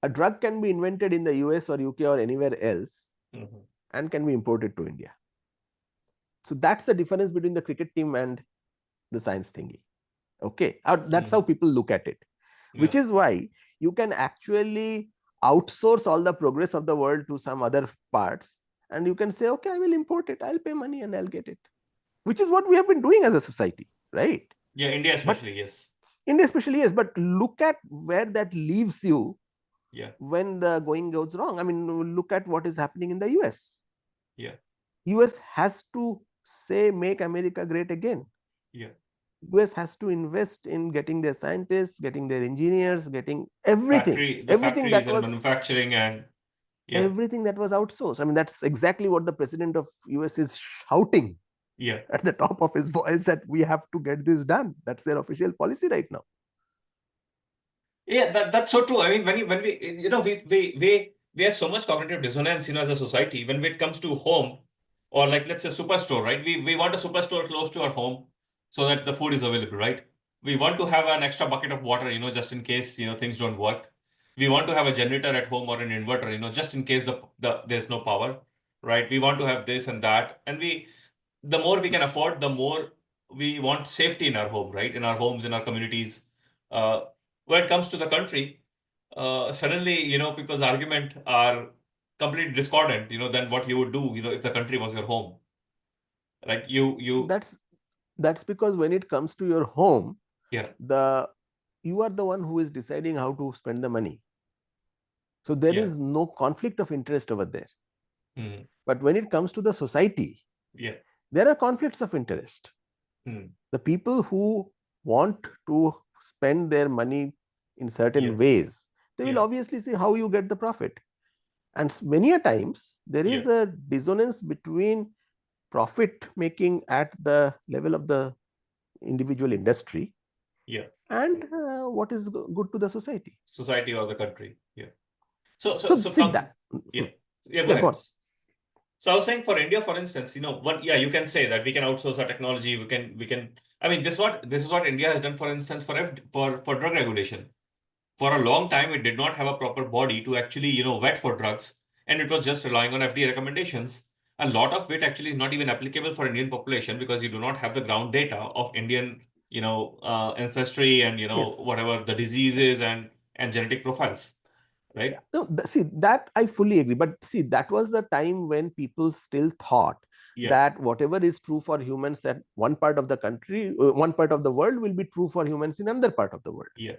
a drug can be invented in the US or UK or anywhere else Mm-hmm. and can be imported to India. So that's the difference between the cricket team and the science thingy. Okay, that's how people look at it, which Yeah. is why you can actually outsource all the progress of the world to some other parts, and you can say, okay, I will import it, I'll pay money and I'll get it, which is what we have been doing as a society, right? Yeah, India But especially, yes. India especially, yes, but look at where that leaves you Yeah. when the going goes wrong. I mean, look at what is happening in the US. Yeah. US has to say, make America great again. Yeah. US has to invest in getting their scientists, getting their engineers, getting everything, The everything factories that and was manufacturing and yeah. everything that was outsourced. I mean, that's exactly what the president of US is shouting Yeah. at the top of his voice, that we have to get this done. That's their official policy right now. Yeah, that's so true. I mean, when we we have so much cognitive dissonance, as a society when it comes to home, or like let's say superstore, right? We want a superstore close to our home so that the food is available, right? We want to have an extra bucket of water, just in case things don't work. We want to have a generator at home or an inverter, just in case there's no power, right? We want to have this and that, and the more we can afford, the more we want safety in our home, right? In our homes, in our communities. Uh, when it comes to the country, suddenly, people's argument are completely discordant, than what you would do, if the country was your home, right? That's because when it comes to your home, Yeah, you are the one who is deciding how to spend the money. So there yeah, is no conflict of interest over there. mm, But when it comes to the society, yeah, there are conflicts of interest. mm, The people who want to spend their money in yeah, certain ways, they will yeah, obviously see how you get the profit. And many a times there yeah, is a dissonance between profit making at the level of the individual industry yeah. and what is good to the society. Society or the country. Yeah. So, so, So so see from, that. yeah, yeah, go Yeah, go ahead. on. So I was saying for India, for instance, yeah, you can say that we can outsource our technology. I mean, this is what India has done, for instance, for drug regulation. For a long time, it did not have a proper body to actually, vet for drugs, and it was just relying on FDA recommendations. A lot of it actually is not even applicable for Indian population because you do not have the ground data of Indian, ancestry and Yes. whatever the diseases and genetic profiles, Yeah. right? No, see, that I fully agree. But see, that was the time when people still thought Yeah, that whatever is true for humans at one part of the country, one part of the world will be true for humans in another part of the world. yeah.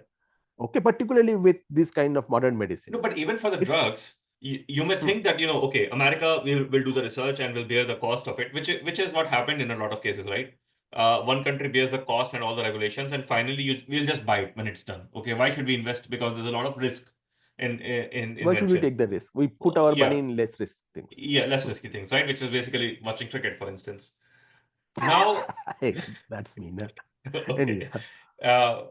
Okay, particularly with this kind of modern No, medicines. but even for the It, drugs, you may hmm, think that, okay, America will do the research and will bear the cost of it, which is what happened in a lot of cases, right? One country bears the cost and all the regulations, and finally we'll just buy it when it's done. Okay, why should we invest? Because there's a lot of risk in why should we invention. take the risk? We put our money Yeah, in less risk things. yeah, less Hmm. risky things, right? Which is basically watching cricket, for instance. Now, Hey, that's mean. okay. Anyway, Uh,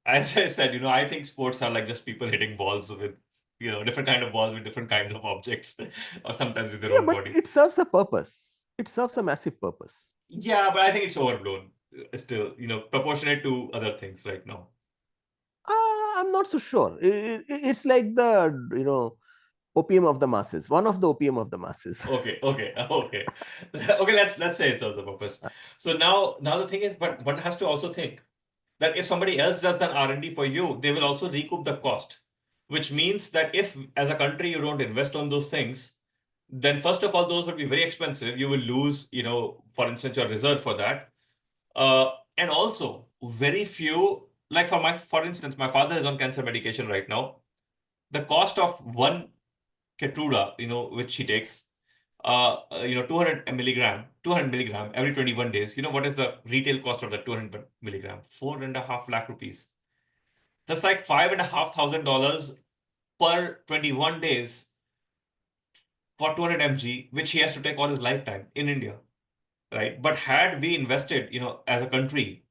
as I said, I think sports are like just people hitting balls with, different kind of balls with different kinds of objects, or sometimes with their yeah, own but body. it serves a purpose. It serves a massive purpose. Yeah, but I think it's overblown still, proportionate to other things right now. I'm not so sure. It's like the opium of the masses. One of the opium of the masses. Okay, okay, okay. Okay, let's say it serves the purpose. So now the thing is, but one has to also think that if somebody else does that R&D for you, they will also recoup the cost, which means that if as a country you don't invest on those things, then first of all, those would be very expensive. You will lose, for instance, your reserve for that. And also very few, like for instance, my father is on cancer medication right now. The cost of one Keytruda, which he takes, 200 milligram every 21 days. You know what is the retail cost of that 200 milligram? 4.5 lakh rupees. That's like $5,500 per 21 days for 200 mg, which he has to take all his lifetime in India, right? But had we invested, as a country,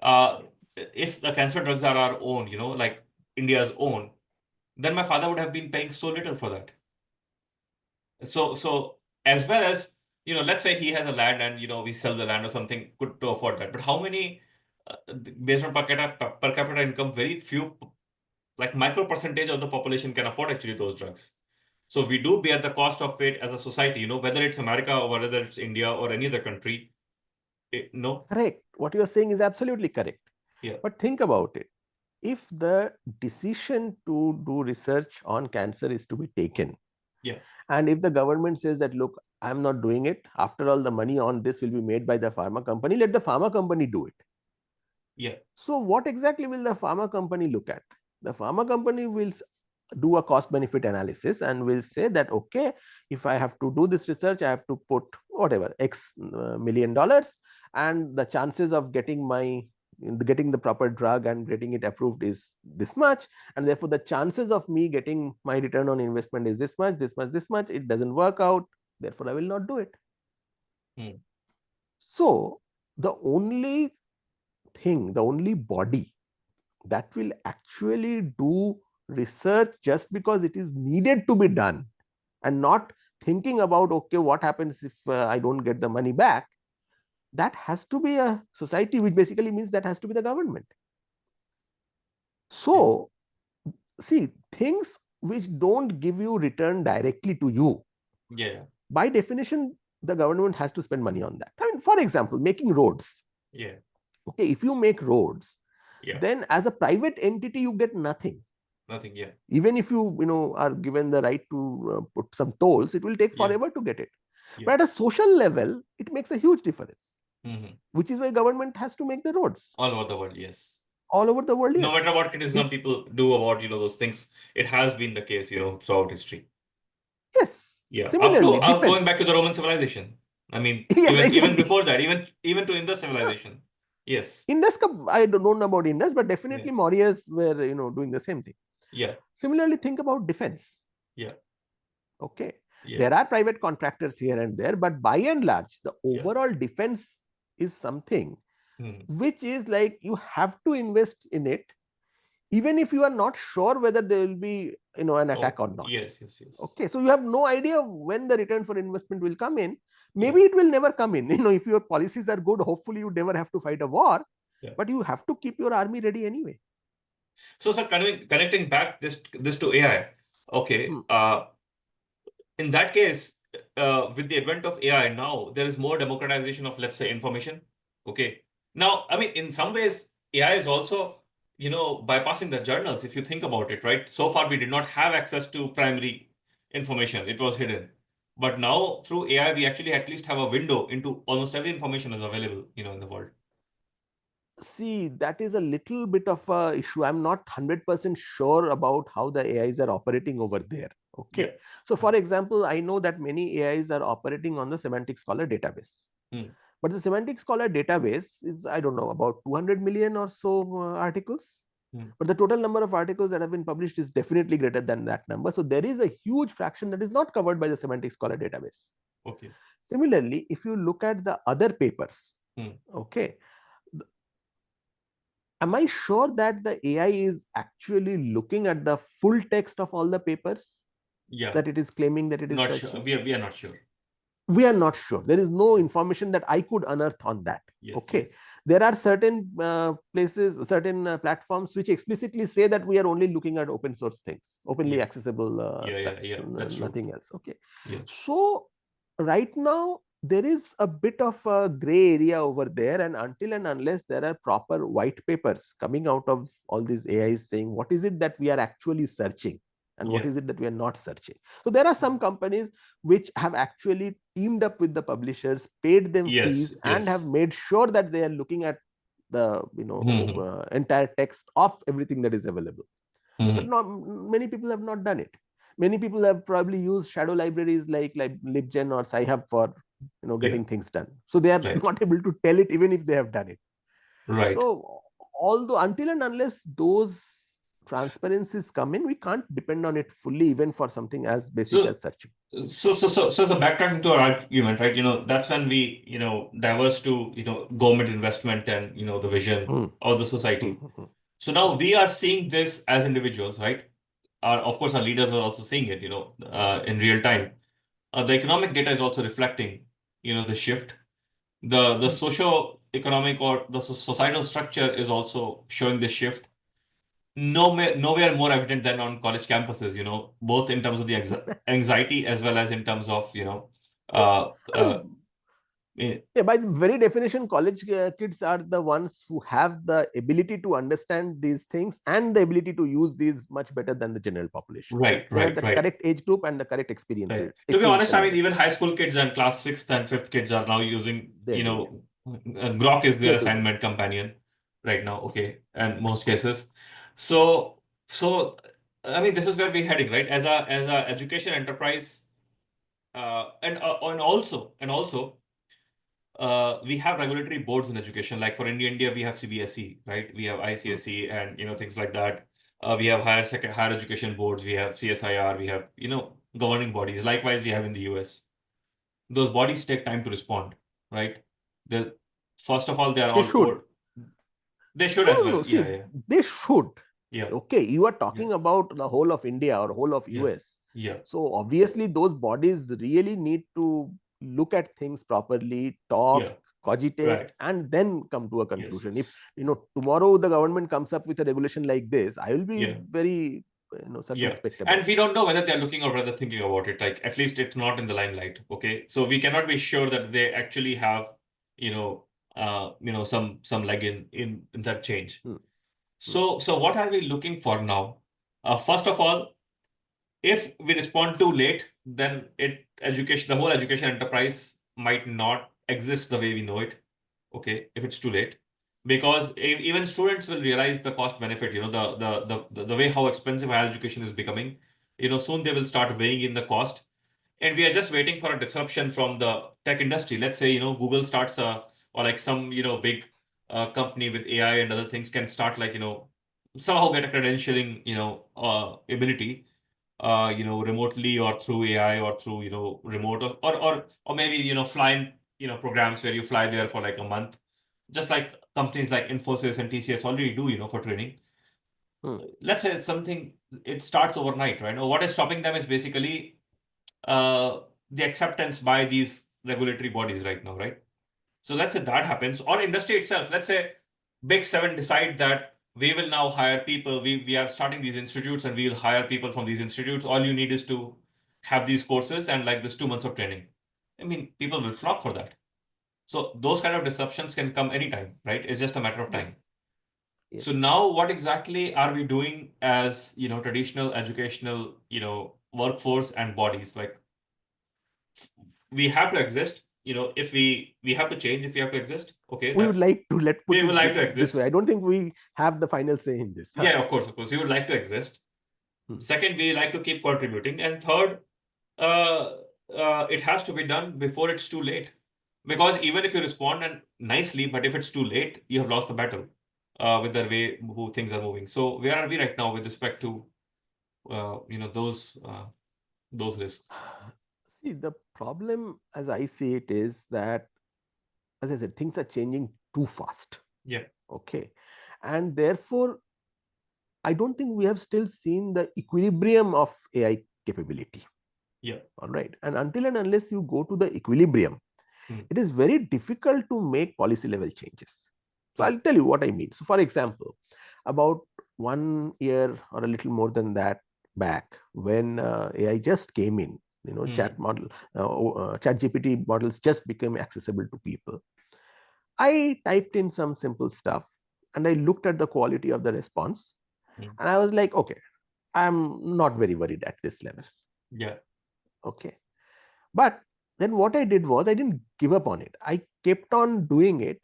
uh, if the cancer drugs are our own, like India's own, then my father would have been paying so little for that. So as well as, let's say he has a land and, we sell the land or something good to afford that. But how many, based on per capita income, very few, like micro percentage of the population can afford actually those drugs. So we do bear the cost of it as a society, whether it's America or whether it's India or any other country. No, Correct. What you are saying is absolutely correct. yeah, But think about it. If the decision to do research on cancer is to be taken, yeah, and if the government says that, look, I'm not doing it, after all, the money on this will be made by the pharma company, let the pharma company do it. yeah, So, what exactly will the pharma company look at? The pharma company will do a cost benefit analysis and will say that, okay, if I have to do this research, I have to put whatever X million dollars, and the chances of getting the proper drug and getting it approved is this much, and therefore the chances of me getting my return on investment is this much, this much, this much. It doesn't work out, therefore I will not do it. hmm, So the only thing, the only body that will actually do research just because it is needed to be done and not thinking about, okay, what happens if I don't get the money back, that has to be a society, which basically means that has to be the government. So, see, things which don't give you return directly to you, Yeah. by definition, the government has to spend money on that. I mean, for example, making roads. Yeah. Okay, if you make roads, Yeah. then as a private entity, you get nothing. Nothing. Yeah. Even if you are given the right to put some tolls, it will take Yeah. forever to get it. Yeah. But at a social level, it makes a huge difference, Mm-hmm. which is why government has to make the roads All over the world. Yes. all over the world. No Yes, matter what criticism people do about, those things, it has been the case, throughout history. yes. Yeah. Similarly, Up going defense. back to the Roman civilization. I mean, Yes, even exactly. before that, even to Indus civilization. Yes. Indus, I don't know about Indus, but Yeah. definitely Mauryas were doing the same thing. Yeah. Similarly, think about defense. Yeah. Okay, Yeah. there are private contractors here and there, but by and large, the Yeah. overall defense is something Mm-hmm. which is like you have to invest in it, even if you are not sure whether there will be an attack Oh, or not. yes, yes, yes. Okay, so you have no idea when the return for investment will come in. Yeah. Maybe it will never come in. If your policies are good, hopefully you never have to fight a war, Yeah. but you have to keep your army ready anyway. So, sir, connecting back this to AI. Okay. Hmm. In that case, with the advent of AI, now there is more democratization of, let's say, information. Okay. Now, I mean, in some ways, AI is also, bypassing the journals, if you think about it, right? So far, we did not have access to primary information. It was hidden. But now, through AI, we actually at least have a window into almost every information is available, in the world. See, that is a little bit of a issue. I'm not 100% sure about how the AIs are operating over there. Yeah. Okay. So, for example, I know that many AIs are operating on the semantic scholar database. Hmm. But the semantic scholar database is, I don't know, about 200 million or so articles. Hmm. But the total number of articles that have been published is definitely greater than that number. So there is a huge fraction that is not covered by the semantic scholar database. Okay. Similarly, if you look at the other papers, okay, am I sure that the AI is actually looking at the full text of all the papers Yeah. that it is claiming that it is Not searching? sure. We are not sure. We are not sure. There is no information that I could unearth on that. Yes. Okay. Yes. There are certain places, certain platforms which explicitly say that we are only looking at open source things, openly Yeah. accessible stuff, Yeah. That's nothing true. else. Okay. Yeah. So right now there is a bit of a gray area over there, and until and unless there are proper white papers coming out of all these AIs saying what is it that we are actually searching and what Yeah. is it that we are not searching. So there are some companies which have actually teamed up with the publishers, paid them Yes. fees, and have Yes. made sure that they are looking at the Mhm. entire text of everything that is available. But Mhm. not many people have not done it. Many people have probably used shadow libraries like libgen or sci-hub for Yeah. getting things done. So they are Right. not able to tell it even if they have done it. Right. So although until and unless those transparencies come in, we can't depend on it fully, even for something as basic So, as searching. so backtracking to our argument, right? That's when we, diverse to, government investment and, the vision Hmm. of the society. Hmm. So now we are seeing this as individuals, right? Of course, our leaders are also seeing it, in real time. The economic data is also reflecting, the shift. The socio-economic or the societal structure is also showing the shift. Nowhere more evident than on college campuses, both in terms of the anxiety as well as in terms of, uh, I uh, mean, eh, yeah, by the very definition, college kids are the ones who have the ability to understand these things and the ability to use these much better than the general population. right, They are right, the right, correct age group and the correct right. To be honest, experiential I mean, even understanding. high school kids and class sixth and fifth kids are now using, They're doing it. Grok is their They're doing it. assignment companion right now. Okay, and most cases. So, so I mean, this is where we're heading, right? As a education enterprise, and also, we have regulatory boards in education. Like for India, we have CBSE, right? We have Hmm. ICSE and things like that. We have higher education boards. We have CSIR. We have governing bodies. Likewise, we have in the US. Those bodies take time to respond, right? The First of all, they are They all should. old. They should No, as no, well. no. Yeah, See, yeah, they should. Yeah. Okay, you are Yeah. talking about the whole of India or whole of Yeah. US. Yeah. So obviously those bodies really need to look at things properly, talk, Yeah. cogitate, Right. and then come to a Yes. conclusion. If tomorrow the government comes up with a regulation like this, I will be Yeah. very Yeah. circumspect And about we it. don't know whether they're looking or whether thinking about it. Like, at least it's not in the limelight. Okay. So we cannot be sure that they actually have, you know, some leg in that change. Hmm, hmm, So what are we looking for now? First of all, if we respond too late, then the whole education enterprise might not exist the way we know it. Okay, if it's too late, because even students will realize the cost benefit. The way how expensive higher education is becoming. Soon they will start weighing in the cost, and we are just waiting for a disruption from the tech industry. Let's say Google starts or like some big company with AI and other things can start, like somehow get a credentialing ability, remotely or through AI or through remote, or maybe flying programs where you fly there for like a month, just like companies like Infosys and TCS already do for training. hmm. Let's say it's something, it starts overnight, right? Now what is stopping them is basically uh, the acceptance by these regulatory bodies right now, right? So let's say that happens, or industry itself. Let's say Big Seven decide that we will now hire people. We are starting these institutes and we will hire people from these institutes. All you need is to have these courses and like this 2 months of training. I mean, people will flock for that. So those kind of disruptions can come anytime, right? It's just a matter of time. Yes, yes. So now what exactly are we doing as, traditional educational, workforce and bodies? Like, we have to exist, if we have to change, if we have to exist, okay, We would that's, like to let we put would it like to this way. exist. I don't think we have the final say in this. Huh? Yeah, of course, we would like to exist. Hmm. Second, we like to keep contributing. And third, uh, it has to be done before it's too late. Because even if you respond and nicely, but if it's too late, you have lost the battle with the way who things are moving. So where are we right now with respect to those risks? See, the problem as I see it is that, as I said, things are changing too fast. Yeah. Okay. And therefore, I don't think we have still seen the equilibrium of AI capability. Yeah. All right. And until and unless you go to the equilibrium, Hmm. it is very difficult to make policy level changes. So Yeah. I'll tell you what I mean. So, for example, about 1 year or a little more than that back, when AI just came in, Hmm. chat GPT models just became accessible to people. I typed in some simple stuff and I looked at the quality of the response Hmm. and I was like, okay, I'm not very worried at this level. Yeah. Okay. But then what I did was I didn't give up on it. I kept on doing it.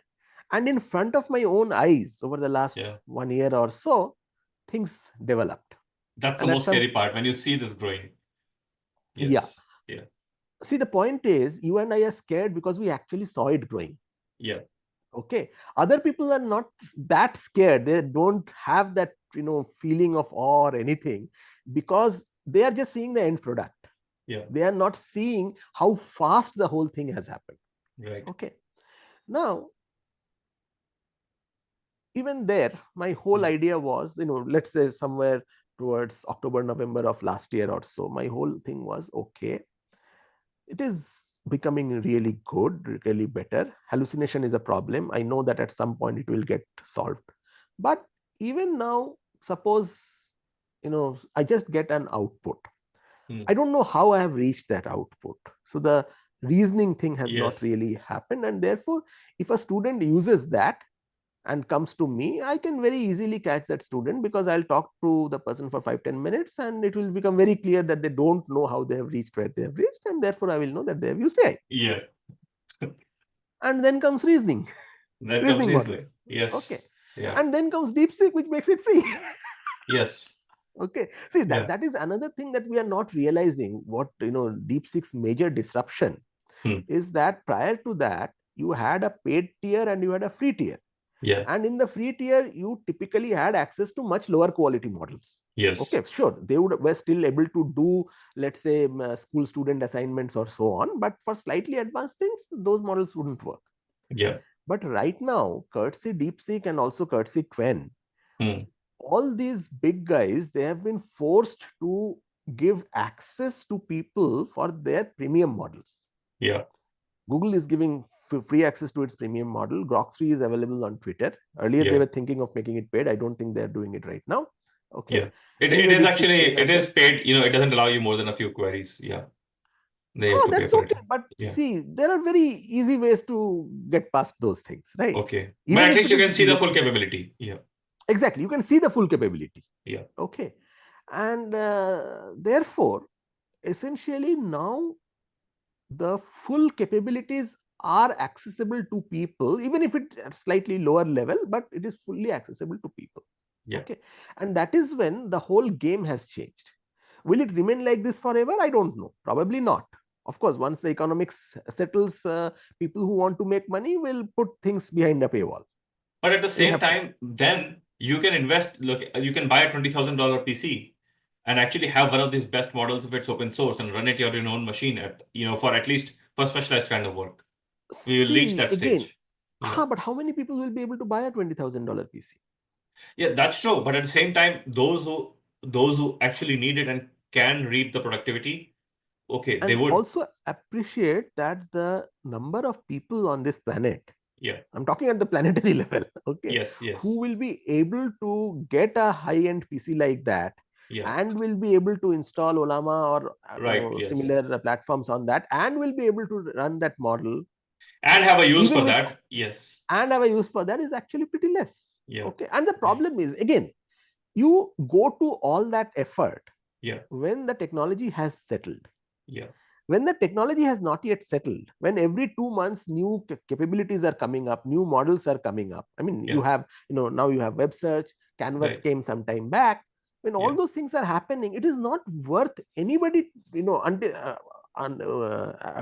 And in front of my own eyes over the last Yeah. 1 year or so, things developed. That's the And at most some, scary part when you see this growing. yeah. Yes. Yeah. See, the point is, you and I are scared because we actually saw it growing. Yeah. Okay. Other people are not that scared. They don't have that, feeling of awe or anything because they are just seeing the end product. Yeah. They are not seeing how fast the whole thing has happened. Right. Okay. Now, even there, my whole Hmm. idea was, let's say somewhere towards October, November of last year or so, my whole thing was, okay, it is becoming really good, really better. Hallucination is a problem. I know that at some point it will get solved. But even now, suppose, I just get an output. Hmm. I don't know how I have reached that output. So the reasoning thing has not Yes. really happened. And therefore, if a student uses that and comes to me, I can very easily catch that student because I'll talk to the person for 5-10 minutes and it will become very clear that they don't know how they have reached where they have reached. And therefore, I will know that they have used AI. Yeah. And then comes reasoning, That comes reasoning models. easily. Okay. Yes. Yeah. And then comes DeepSeek, which makes it free. Yes. Okay. See, that, Yeah. that is another thing that we are not realizing. What, DeepSeek's major disruption Hmm. is that prior to that, you had a paid tier and you had a free tier. Yeah. And in the free tier, you typically had access to much lower quality models. Okay, Yes. sure, they were still able to do, let's say, school student assignments or so on, but for slightly advanced things, those models wouldn't work. Yeah. But right now, courtesy DeepSeek and also courtesy Quen, Hmm. all these big guys, they have been forced to give access to people for their premium models. Yeah. Google is giving free access to its premium model. Grok 3 is available on Twitter. Earlier, they Yeah. were thinking of making it paid. I don't think they're doing it right now. Okay. Yeah. It is Remedic actually, 6 is it another. is paid, it doesn't allow you more than a few queries. Yeah. They have Oh, to pay that's for it. okay. But Yeah. see, there are very easy ways to get past those things, right? Okay. But Even at if least it you is can see the full capability. Yeah. exactly, you can see the full capability. Yeah. Okay. And therefore, essentially now the full capabilities are accessible to people, even if it at slightly lower level, but it is fully accessible to people. Yeah. Okay. And that is when the whole game has changed. Will it remain like this forever? I don't know. Probably not. Of course, once the economics settles, people who want to make money will put things behind a paywall. But at the They same have to. time, then you can invest, look, you can buy a $20,000 PC and actually have one of these best models if it's open source and run it on your own machine at, for at least for specialized kind of work. We will reach See, that again, stage. Yeah. but how many people will be able to buy a $20,000 PC? Yeah, that's true. But at the same time, those who actually need it and can reap the productivity, okay, they And would. also appreciate that the number of people on this planet, Yeah. I'm talking at the planetary level, okay, Yes, who yes. will be able to get a high-end PC like that Yeah. and will be able to install Olama or Right, yes. similar platforms on that and will be able to run that model And have a use even for with that. Yes. and have a use for that is actually pretty less. Yeah. Okay, and the Yeah. problem is again, you go to all that effort Yeah. when the technology has settled. Yeah. When the technology has not yet settled, when every 2 months new capabilities are coming up, new models are coming up. I mean, you Yeah. have, now you have web search, Canvas Right. came some time back. When all Yeah. those things are happening, it is not worth anybody, until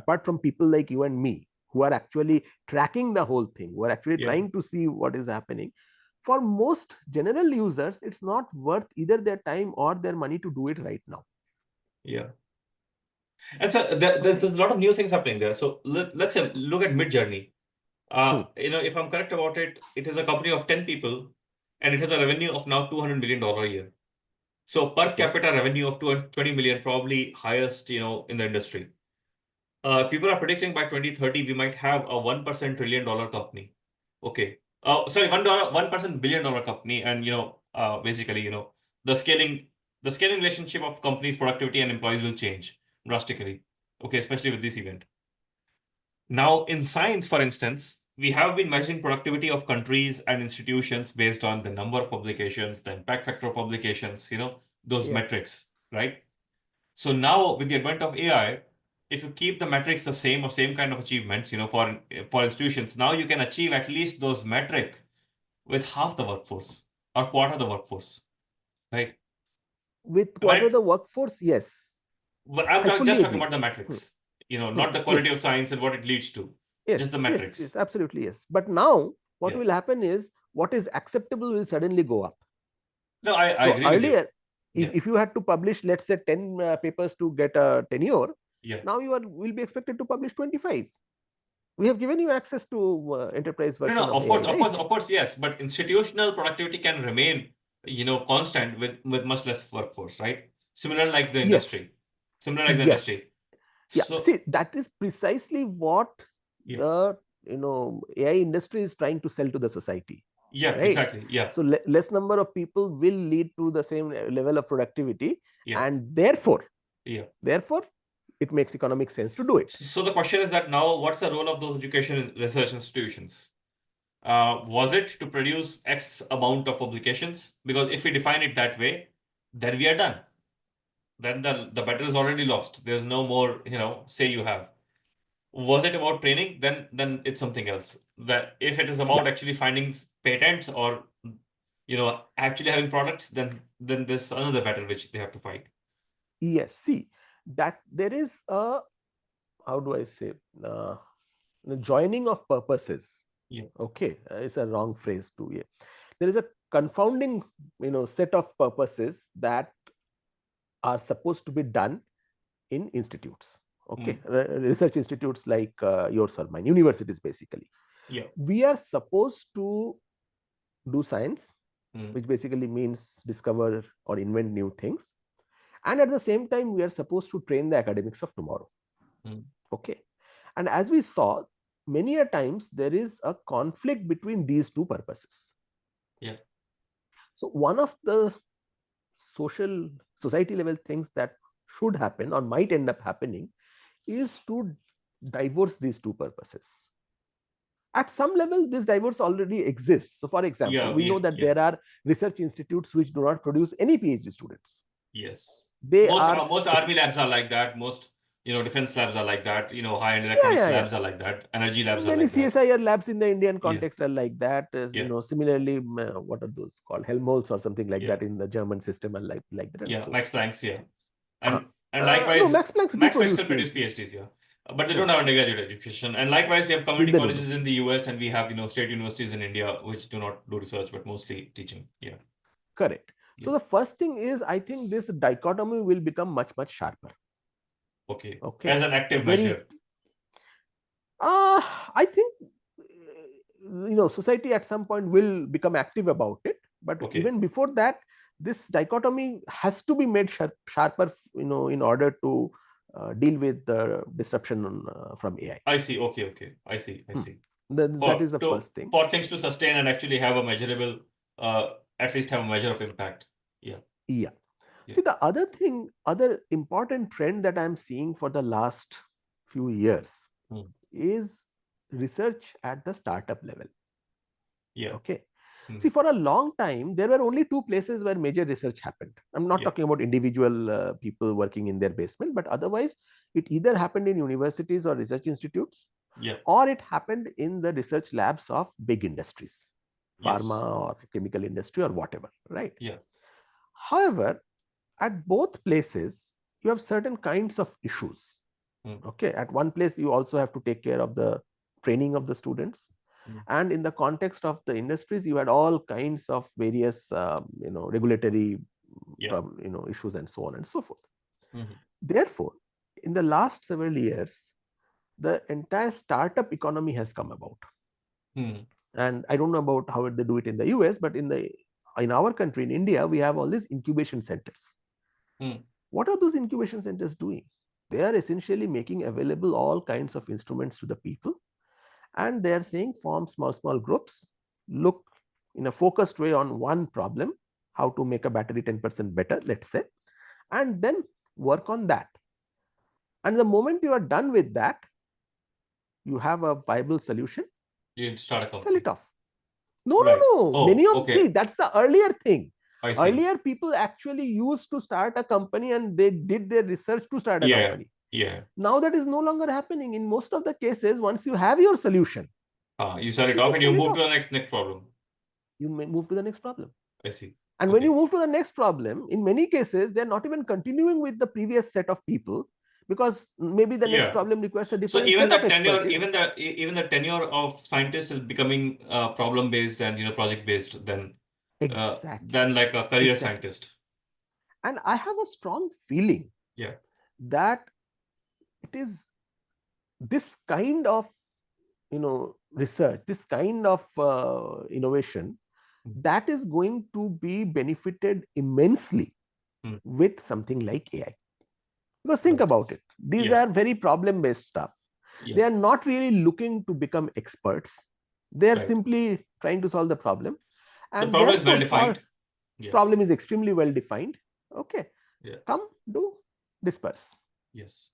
apart from people like you and me, who are actually tracking the whole thing, who are actually Yeah. trying to see what is happening. For most general users, it's not worth either their time or their money to do it right now. Yeah. And so there's Okay. a lot of new things happening there. So let's say look at Midjourney. Hmm. If I'm correct about it, it is a company of 10 people and it has a revenue of now $200 million a year. So per Okay. capita revenue of 20 million, probably highest, in the industry. People are predicting by 2030 we might have a 1% trillion dollar company. Okay. Sorry, $1 billion dollar company, and basically, the scaling the scaling relationship of companies' productivity and employees will change drastically. Okay, especially with this event. Now, in science, for instance, we have been measuring productivity of countries and institutions based on the number of publications, the impact factor of publications, those Yeah. metrics, right? So now with the advent of AI, if you keep the metrics the same or same kind of achievements, for institutions, now you can achieve at least those metric with half the workforce or quarter the workforce, right? With Am I quarter right? the workforce, yes, Well, I'm I fully just talking agree. about the Hmm, metrics, hmm. not the Yes, quality of science and what it leads to, yes, just the yes, metrics. yes, absolutely, yes. But now what Yeah. will happen is what is acceptable will suddenly go up. No, I So agree with you. earlier, Yeah. if you had to publish, let's say, 10 papers to get a tenure, Yeah. now you will be expected to publish 25. We have given you access to enterprise No, no, version of AI, right? of course, yes. But institutional productivity can remain, constant with much less workforce, right? Similar like the Yes, industry. Similar like the yes. industry. Yeah, So, see, that is precisely what yeah. the AI industry is trying to sell to the society, Yeah, right? exactly. Yeah. So less number of people will lead to the same level of productivity, Yeah. and Yeah. therefore it makes economic sense to do it. So the question is that now what's the role of those education and research institutions? Was it to produce X amount of publications? Because if we define it that way, then we are done. Then the battle is already lost. There's no more, say you have. Was it about training? Then it's something else. That if it is Yeah, about actually finding patents or actually having products, then there's another battle which they have to fight. yes, see, that there is a, how do I say, uh, the joining of purposes. Yeah. Okay, it's a wrong phrase to, yeah. There is a confounding set of purposes that are supposed to be done in institutes. Okay, Mm. research institutes like yours or mine, universities basically. Yeah. We are supposed to do science, which basically means discover or invent new things. And at the same time, we are supposed to train the academics of tomorrow. Okay. And as we saw, many a times there is a conflict between these two purposes. Yeah. So one of the society level things that should happen or might end up happening is to divorce these two purposes. At some level, this divorce already exists. So for example, we know that there are research institutes which do not produce any PhD students. Yes. They Most army labs are like that. Most defense labs are like that. High-end electronics labs are like that. Energy labs are many like that. CSIR labs in the Indian context are like that. Similarly, what are those called? Helmholtz or something like that in the German system are like that. Yeah, so, Max Planck's, and likewise, no, Max Planck still produce PhDs. PhDs, but they don't have undergraduate education. And likewise, we have community colleges in the US, and we have state universities in India which do not do research but mostly teaching. Yeah, correct. So the first thing is, I think this dichotomy will become much sharper. Okay. As an active measure. I think society at some point will become active about it, but even before that, this dichotomy has to be made sharper, in order to deal with the disruption from AI. I see. Okay. I see. That is the first thing. For things to sustain and actually have a measurable, at least have a measure of impact. Yeah. See, the other important trend that I'm seeing for the last few years is research at the startup level. Okay. See, for a long time, there were only two places where major research happened. I'm not talking about individual people working in their basement, but otherwise, it either happened in universities or research institutes, or it happened in the research labs of big industries, pharma or chemical industry or whatever, right? However, at both places, you have certain kinds of issues. Okay. At one place, you also have to take care of the training of the students. And in the context of the industries, you had all kinds of various, regulatory, issues and so on and so forth. Therefore, in the last several years, the entire startup economy has come about. And I don't know about how they do it in the US, but in our country, in India, we have all these incubation centers. What are those incubation centers doing? They are essentially making available all kinds of instruments to the people, and they are saying form small groups, look in a focused way on one problem, how to make a battery 10% better, let's say, and then work on that. And the moment you are done with that, you have a viable solution, you start a company. Sell it off. No. Many of see, that's the earlier thing. Earlier, people actually used to start a company and they did their research to start a company. Now that is no longer happening. In most of the cases, once you have your solution, you sell it off and you move to the next problem. You may move to the next problem. I see. And when you move to the next problem, in many cases, they're not even continuing with the previous set of people, because maybe the next problem requires a different set of expertise. Even the tenure of scientists is becoming problem based and project based than like a career scientist. And I have a strong feeling that it is this kind of research, this kind of innovation that is going to be benefited immensely with something like AI. Because think about it, these are very problem based stuff. They are not really looking to become experts. They are simply trying to solve the problem. And the problem is well defined. Problem is extremely well defined. Okay. Come, do, disperse. Yes.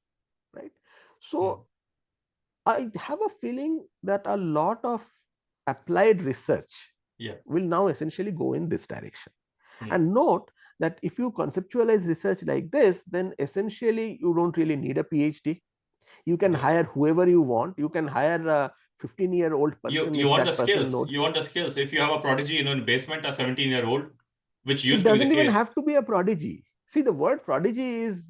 Right. So I have a feeling that a lot of applied research will now essentially go in this direction. And note that if you conceptualize research like this, then essentially you don't really need a PhD. You can hire whoever you want. You can hire a 15-year-old person. You want the skills. You want the skills. If you have a prodigy, in basement, a 17-year-old, which used to be the case. It doesn't even have to be a prodigy. See, the word prodigy is,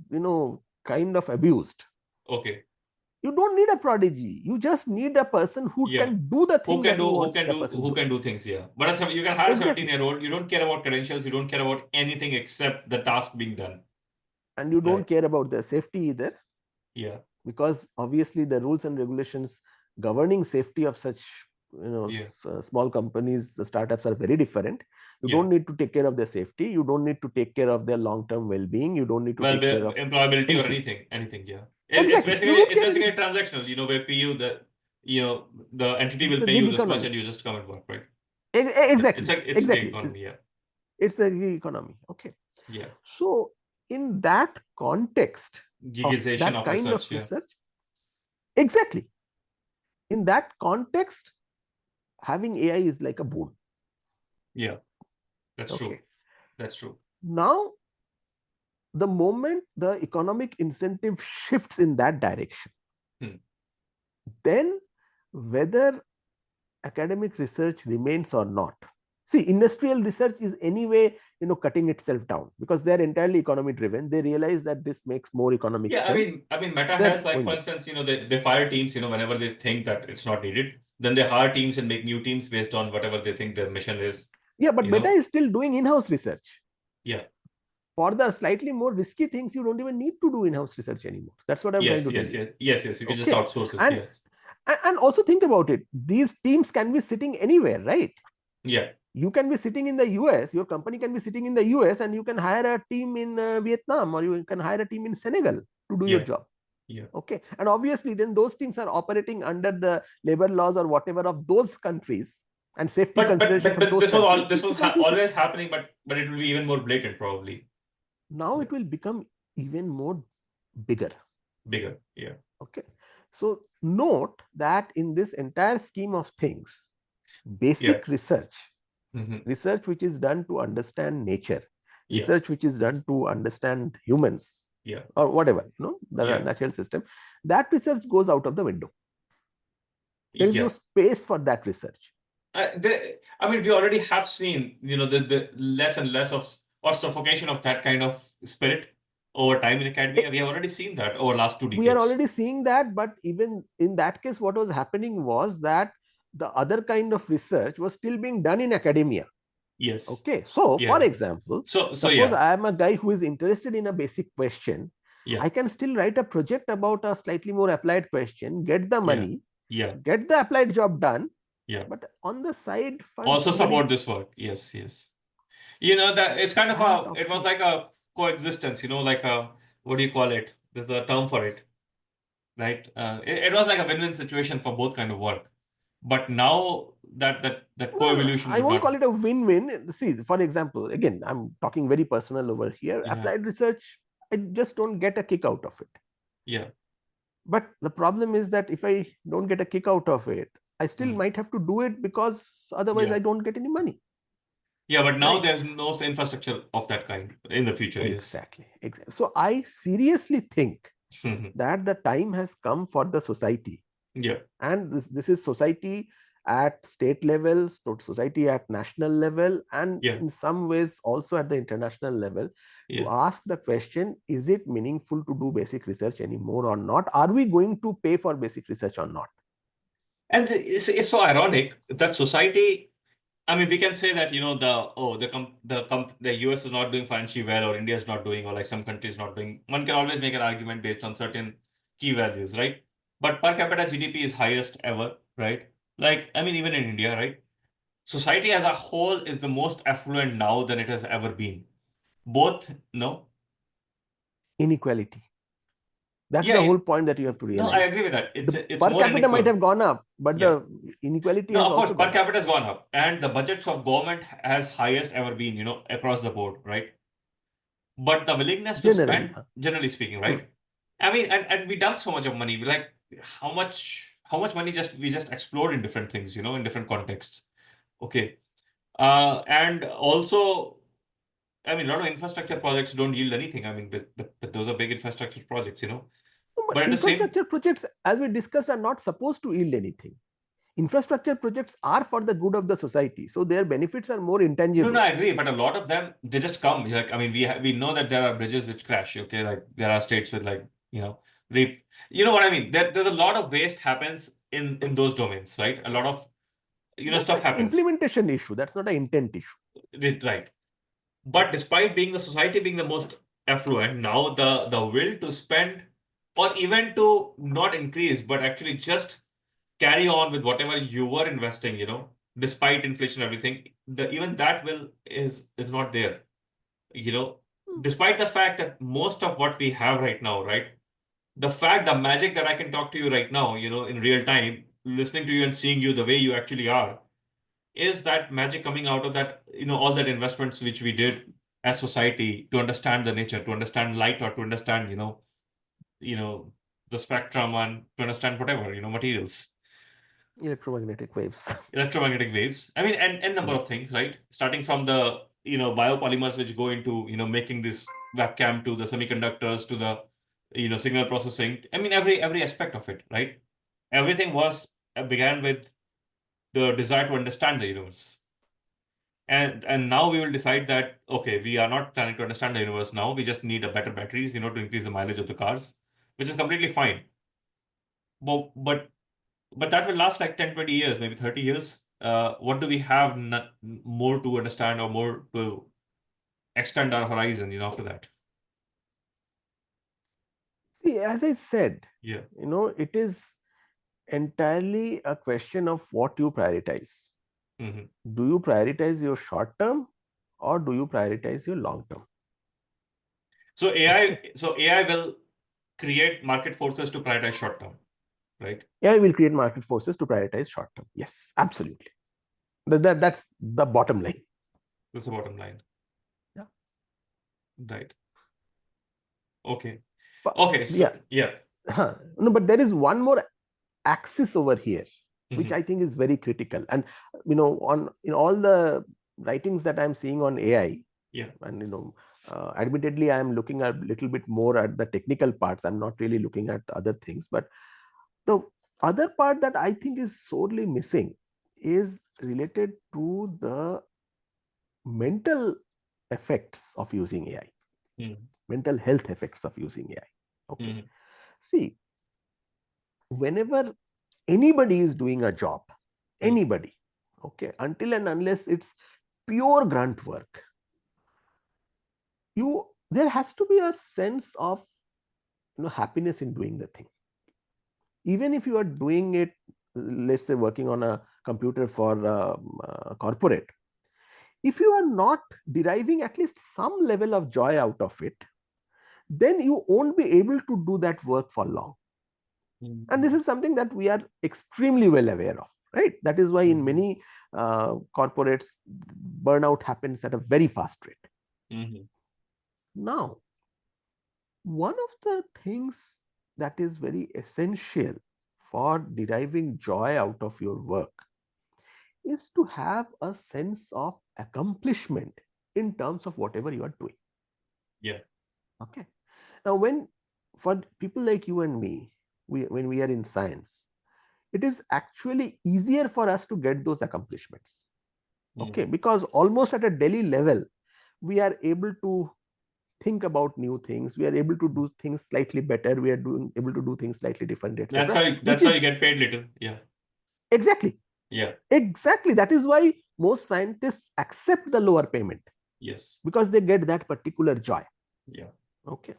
kind of abused. Okay. You don't need a prodigy. You just need a person who can do the thing who can do things. But you can hire a 17-year-old. You don't care about credentials. You don't care about anything except the task being done. And you don't care about the safety either. Yeah. Because obviously the rules and regulations governing safety of such small companies, the startups, are very different. You Yeah. don't need to take care of their safety. You don't need to take care of their long-term well-being. You don't need to Well, take care of employability or anything. anything. Yeah. Exactly. You don't It's care basically anything. transactional, where PU, the entity It's will a pay gig you this much economy. and you just come and work, right? Exactly. It's a gig Exactly. economy. Yeah. It's a gig economy. Okay. Yeah. So in that context of Gigization that of kind of research. Yeah. research, exactly. In that context, having AI is like a boon. Yeah. That's true. Okay. That's true. Now, the moment the economic incentive shifts in that direction, then whether academic research remains or not. See, industrial research is anyway, cutting itself down because they're entirely economy driven. They realize that this makes more economic Yeah, sense. I mean, Meta They're has, like, going for there. instance, they fire teams, whenever they think that it's not needed. Then they hire teams and make new teams based on whatever they think their mission is, Yeah, but Meta is still doing in-house research. Yeah. For the slightly more risky things, you don't even need to do in-house research anymore. That's what I'm trying to tell you. Yes. You can just Okay. outsource it. And Yes. and also think about it. These teams can be sitting anywhere, right? Yeah. You can be sitting in the US, your company can be sitting in the US, and you can hire a team in Vietnam, or you can hire a team in Senegal to do your job. Yeah. Okay. And obviously, then those teams are operating under the labor laws or whatever of those countries and safety considerations of those countries. This was always happening, but it will be even more blatant probably. Now it will become even more bigger. Yeah. Okay. So note that in this entire scheme of things, basic research, research which is done to understand nature, research which is done to understand humans, or whatever, the natural system, that research goes out of the window. There is no space for that research. I mean, we already have seen, the less and less of or suffocation of that kind of spirit over time in academia. We have already seen that over the last 2 decades. We are already seeing that, but even in that case, what was happening was that the other kind of research was still being done in academia. Yes. Okay. So, for example, suppose I am a guy who is interested in a basic question. I can still write a project about a slightly more applied question, get the money, get the applied job done. But on the side, also support this work. Yes. That it's kind of it was like a coexistence, like a, what do you call it? There's a term for it, right? It was like a win-win situation for both kind of work. But now that co-evolution I won't call it a win-win. See, for example, again, I'm talking very personal over here. Applied research, I just don't get a kick out of it. Yeah. But the problem is that if I don't get a kick out of it, I still might have to do it because otherwise I don't get any money. Yeah, but now there's no infrastructure of that kind in the future. Exactly. So I seriously think that the time has come for the society. Yeah. And this is society at state level, society at national level, and in some ways also at the international level, to ask the question, is it meaningful to do basic research anymore or not? Are we going to pay for basic research or not? And it's so ironic that society, I mean, we can say that, the US is not doing financially well, or India is not doing, or like some countries not doing. One can always make an argument based on certain key values, right? But per capita GDP is highest ever, right? Like, I mean, even in India, right? Society as a whole is the most affluent now than it has ever been. Both, no? Inequality. That's the whole point that you have to realize. No, I agree with that. It's per more capita unequal. might have gone up, but the inequality has also per capita has gone up, and the budgets of government has highest ever been, across the board, right? But the willingness to spend, generally speaking, right? I mean, and we dump so much of money. We like how much money we just explode in different things, in different contexts. Okay. And also, I mean, a lot of infrastructure projects don't yield anything. I mean, but those are big infrastructure projects, But infrastructure projects, as we discussed, are not supposed to yield anything. Infrastructure projects are for the good of the society, so their benefits are more intangible. No, I agree, but a lot of them, they just come. Like, I mean, we know that there are bridges which crash. Okay, like there are states with, like, rape. You know what I mean? There's a lot of waste happens in those domains, right? A lot of stuff happens. Implementation issue. That's not an intent issue. Right. But despite being the society being the most affluent, now the will to spend, or even to not increase, but actually just carry on with whatever you were investing, despite inflation and everything, even that will is not there. Despite the fact that most of what we have right now, right? The magic that I can talk to you right now, in real time, listening to you and seeing you the way you actually are, is that magic coming out of that, all that investments which we did as society to understand the nature, to understand light, or to understand, you know, the spectrum, and to understand whatever, materials, Electromagnetic waves. electromagnetic waves. I mean, and number Mm. of things, right? Starting from the, biopolymers which go into, making this webcam, to the semiconductors, to the, signal processing. I mean, every aspect of it, right? Everything began with the desire to understand the universe. And now we will decide that, okay, we are not planning to understand the universe now. We just need a better batteries, to increase the mileage of the cars, which is completely fine. But that will last like 10, 20 years, maybe 30 years. What do we have more to understand, or more to extend our horizon, after that? See, as I said, Yeah. it is entirely a question of what you prioritize. Hmm. Do you prioritize your short term or do you prioritize your long term? So Okay. AI will create market forces to prioritize short term, right? AI will create market forces to prioritize short term. Yes, absolutely. That's the bottom line. That's the bottom line. Yeah. Right. Okay. But, Okay. So yeah. yeah. No, but there is one more axis over here, which Hmm. I think is very critical. And on in all the writings that I'm seeing on AI, Yeah. and admittedly, I'm looking a little bit more at the technical parts. I'm not really looking at other things. But the other part that I think is sorely missing is related to the mental effects of using AI, Hmm. mental health effects of using AI. Okay. Hmm. See, whenever anybody is doing a job, Hmm. anybody, okay, until and unless it's pure grunt work, there has to be a sense of happiness in doing the thing. Even if you are doing it, let's say working on a computer for corporate, if you are not deriving at least some level of joy out of it, then you won't be able to do that work for long. And this Hmm. is something that we are extremely well aware of, right? That is why in Hmm. many corporates, burnout happens at a very fast rate. Hmm. Now, one of the things that is very essential for deriving joy out of your work is to have a sense of accomplishment in terms of whatever you are doing. Yeah. Okay. Now, when for people like you and me, when we are in science, it is actually easier for us to get those accomplishments. Okay, Hmm. because almost at a daily level, we are able to think about new things. We are able to do things slightly better. We are able to do things slightly different, That's etc. how you, Which that's how is you get paid little. Yeah. exactly, Yeah. exactly. That is why most scientists accept the lower payment, Yes. because they get that particular joy. Yeah. Okay.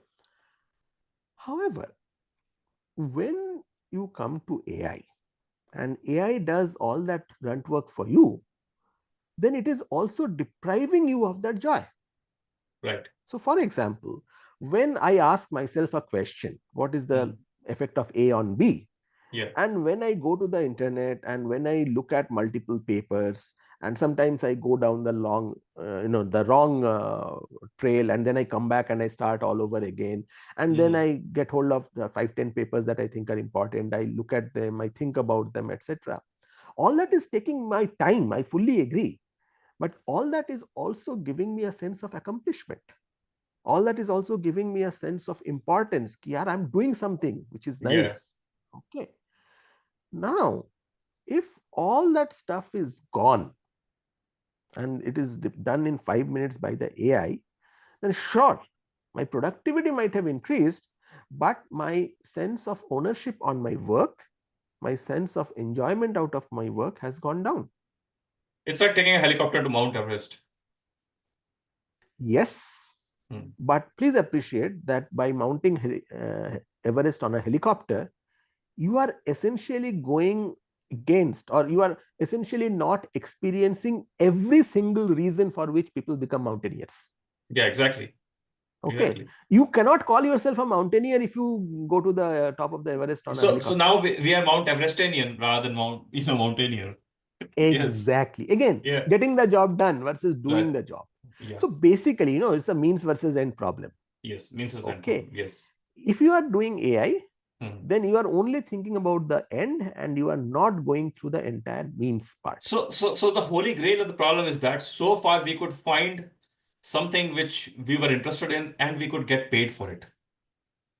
However, when you come to AI and AI does all that grunt work for you, then it is also depriving you of that joy. Right. So, for example, when I ask myself a question, what is the Hmm. effect of A on B? Yeah. And when I go to the internet and when I look at multiple papers, and sometimes I go down the the wrong trail, and then I come back and I start all over again. And then Hmm. I get hold of the 5, 10 papers that I think are important. I look at them, I think about them, etc. All that is taking my time. I fully agree. But all that is also giving me a sense of accomplishment. All that is also giving me a sense of importance. Yeah, I'm doing something which is Yeah. nice. Okay. Now, if all that stuff is gone and it is done in 5 minutes by the AI, then sure, my productivity might have increased, but my sense of ownership on my work, my sense of enjoyment out of my work has gone down. It's like taking a helicopter to Mount Everest. Yes, Hmm. but please appreciate that by mounting Everest on a helicopter, you are essentially going against, or you are essentially not experiencing every single reason for which people become mountaineers. Yeah, exactly. Okay, Exactly. you cannot call yourself a mountaineer if you go to the top of the Everest on a So helicopter. now we are Mount Everestanian rather than mountaineer. Yes. Exactly. Again, Yeah. getting the job done versus doing Right. the job. Yeah. So basically, it's a means versus end problem. Yes. Means a end Okay, problem. Yes. if you are doing AI, Hmm. then you are only thinking about the end and you are not going through the entire means part. So the holy grail of the problem is that so far we could find something which we were interested in and we could get paid for it.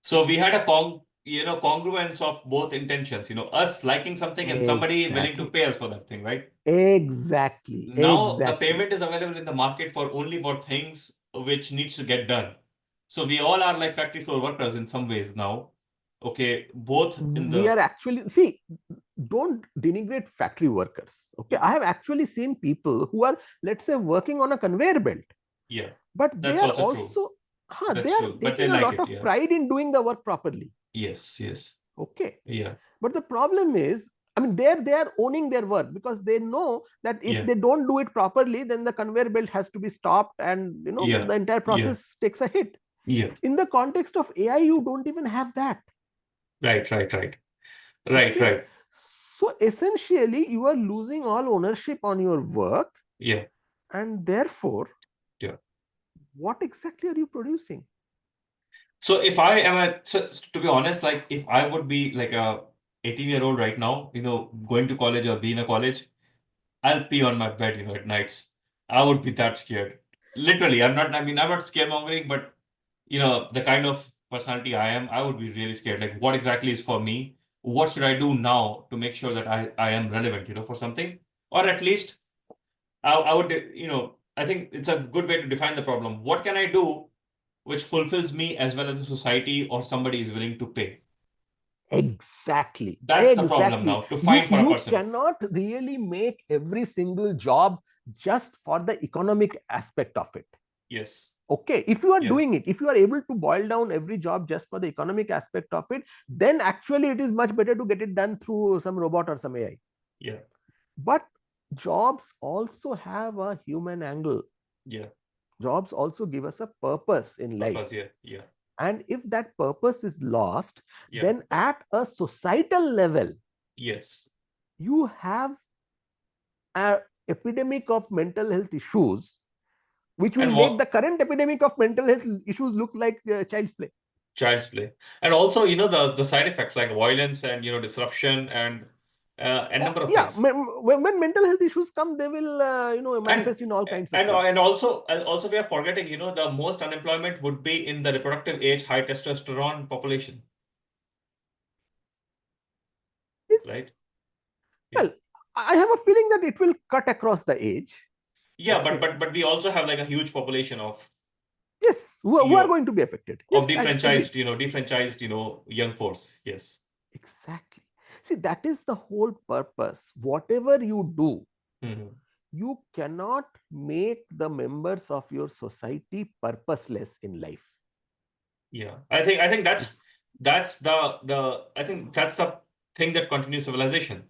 So we had a congruence of both intentions, us liking something and somebody willing to Exactly. pay us for that thing, right? Exactly. Now the Exactly. payment is available in the market for only for things which needs to get done. So we all are like factory floor workers in some ways now. Okay, both in We the are actually, see, don't denigrate factory workers. Okay, I have actually seen people who are, let's say, working on a conveyor belt, yeah, but they that's are also true. also, they That's are true. But they taking a like lot it, of yeah. pride in doing the work properly. Yes, yes. Okay, Yeah, but the problem is, I mean, they are owning their work because they know that if yeah, they don't do it properly, then the conveyor belt has to be stopped, and yeah, the entire yeah, process takes a hit. yeah. In the context of AI, you don't even have that. Right, right, right. Right, Okay, right. so essentially you are losing all ownership on your work, Yeah, and therefore yeah. what exactly are you producing? So if I am to be honest, like if I would be like a 18-year-old right now, going to college or be in a college, I'll pee on my bed, at nights. I would be that scared. Literally, I'm not scaremongering, but the kind of personality I am, I would be really scared. Like, what exactly is for me? What should I do now to make sure that I am relevant, for something? Or at least I would, I think it's a good way to define the problem. What can I do which fulfills me as well as the society or somebody is willing to pay? Exactly, That's the problem exactly. now to you find for a you person. cannot really make every single job just for the economic aspect of it. Yes. Okay, if you are Yeah. doing it, if you are able to boil down every job just for the economic aspect of it, then actually it is much better to get it done through some robot or some AI. Yeah. But jobs also have a human angle. Yeah. Jobs also give us a purpose in life. Purpose. Yeah. Yeah. And if that purpose is lost, Yeah. then at a societal level, Yes. you have an epidemic of mental health issues, which will And make the current epidemic of mental health issues look like child's play. child's play. And also, the side effects like violence and disruption and Oh, number of yeah, things. when mental health issues come, they will And manifest in all kinds of and stuff. and also we are forgetting, the most unemployment would be in the reproductive age, high testosterone population, It's, right? Yeah. well, I have a feeling that it will cut across the age. Yeah, but Okay. but but we also have like a huge population of Yes, who are you going to be affected. Yes, of I agree. defranchised young force. Yes. Exactly. See, that is the whole purpose. Whatever you do, Mhm. you cannot make the members of your society purposeless in life. Yeah. I think that's the I think that's the thing that continues civilization.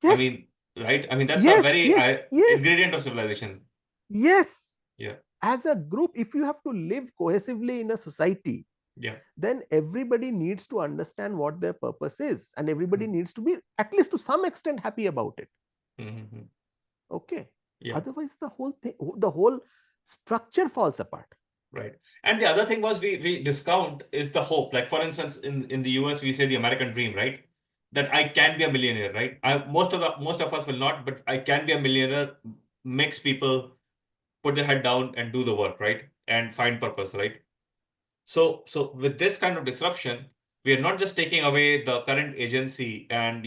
I Yes, mean, right? I mean, that's a yes, very yes, yes, ingredient of civilization. yes. Yeah. As a group, if you have to live cohesively in a society, Yeah. then everybody needs to understand what their purpose is, and everybody Mm. needs to be, at least to some extent, happy about it. Mhm. Okay. Yeah. Otherwise, the whole thing, the whole structure falls apart. Right. And the other thing was we discount is the hope. Like for instance, in the US, we say the American dream, right? That I can be a millionaire, right? Most of us will not, but I can be a millionaire makes people put their head down and do the work, right? And find purpose, right? So with this kind of disruption, we are not just taking away the current agency and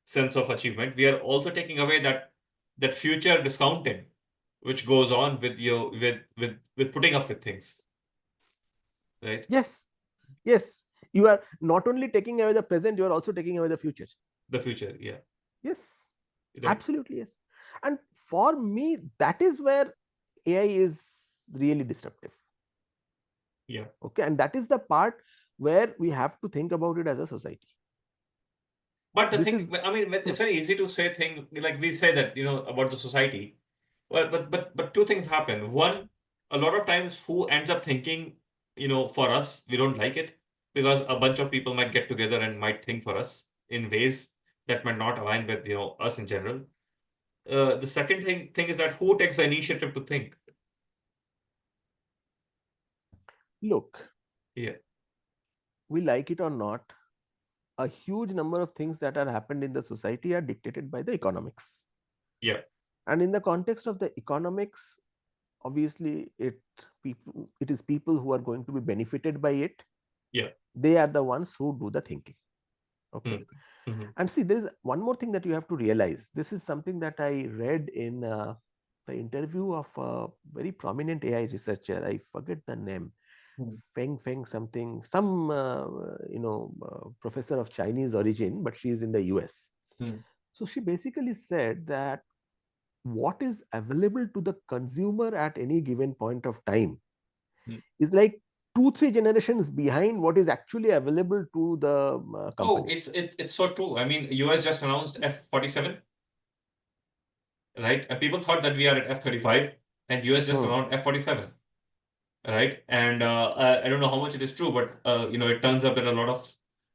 sense of achievement. We are also taking away that future discounting, which goes on with you with putting up with things, right? Yes, yes. You are not only taking away the present, you are also taking away the future. The future, yeah, Yes, right, absolutely, yes. And for me, that is where AI is really disruptive. yeah. Okay, and that is the part where we have to think about it as a society. But the This thing, is I mean, it's very easy to say thing like we say that, about the society. But two things happen. One, a lot of times who ends up thinking, for us, we don't like it because a bunch of people might get together and might think for us in ways that might not align with, us in general. The second thing is that who takes the initiative to think? look, Yeah, we like it or not, a huge number of things that are happened in the society are dictated by the economics. yeah, And in the context of the economics, obviously it is people who are going to be benefited by it. yeah. They are the ones who do the thinking. Okay. Mm, mhm, And see, there is one more thing that you have to realize. This is something that I read in the interview of a very prominent AI researcher. I forget the name. mm, Feng something, some professor of Chinese origin, but she is in the US. mm, So she basically said that what is available to the consumer at any given point of time mm. is like 2-3 generations behind what is actually available to the Oh, companies. it's so true. I mean, US just announced F-47, right? And people thought that we are at F-35, and US just Hmm. announced F-47, right? And I don't know how much it is true, but it turns out that a lot of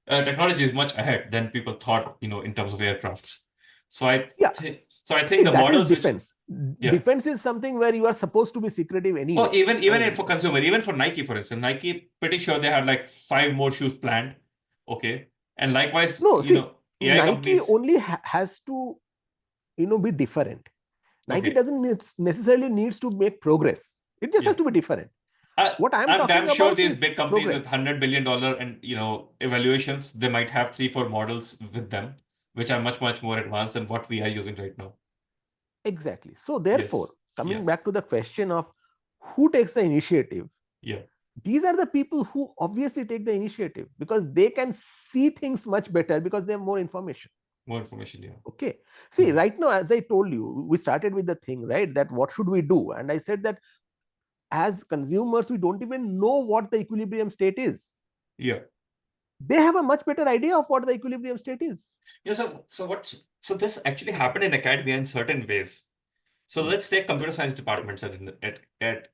technology is much ahead than people thought, in terms of aircrafts. So I Yeah, think so. I see, think the that is models which, defense. yeah. Defense is something where you are supposed to be secretive Oh, anyway. even for consumer, even for Nike, for instance, Nike pretty sure they had like 5 more shoes planned. Okay, and likewise, No, see, AI Nike companies. only has to be different. Nike Okay, doesn't necessarily needs to make progress. It just has yeah. to be different. What I'm I'm damn talking sure about these is big companies with progress. $100 billion and evaluations, they might have 3 4 models with them, which are much much more advanced than what we are using right now. Exactly. So therefore, Yes. Yeah. coming back to the question of who takes the initiative, Yeah. these are the people who obviously take the initiative because they can see things much better because they have more information. More information. Yeah. Okay. See, Mhm. right now, as I told you, we started with the thing, right? That what should we do? And I said that as consumers, we don't even know what the equilibrium state is. Yeah. They have a much better idea of what the equilibrium state is. Yeah. So this actually happened in academia in certain ways. So Hmm. let's take computer science departments at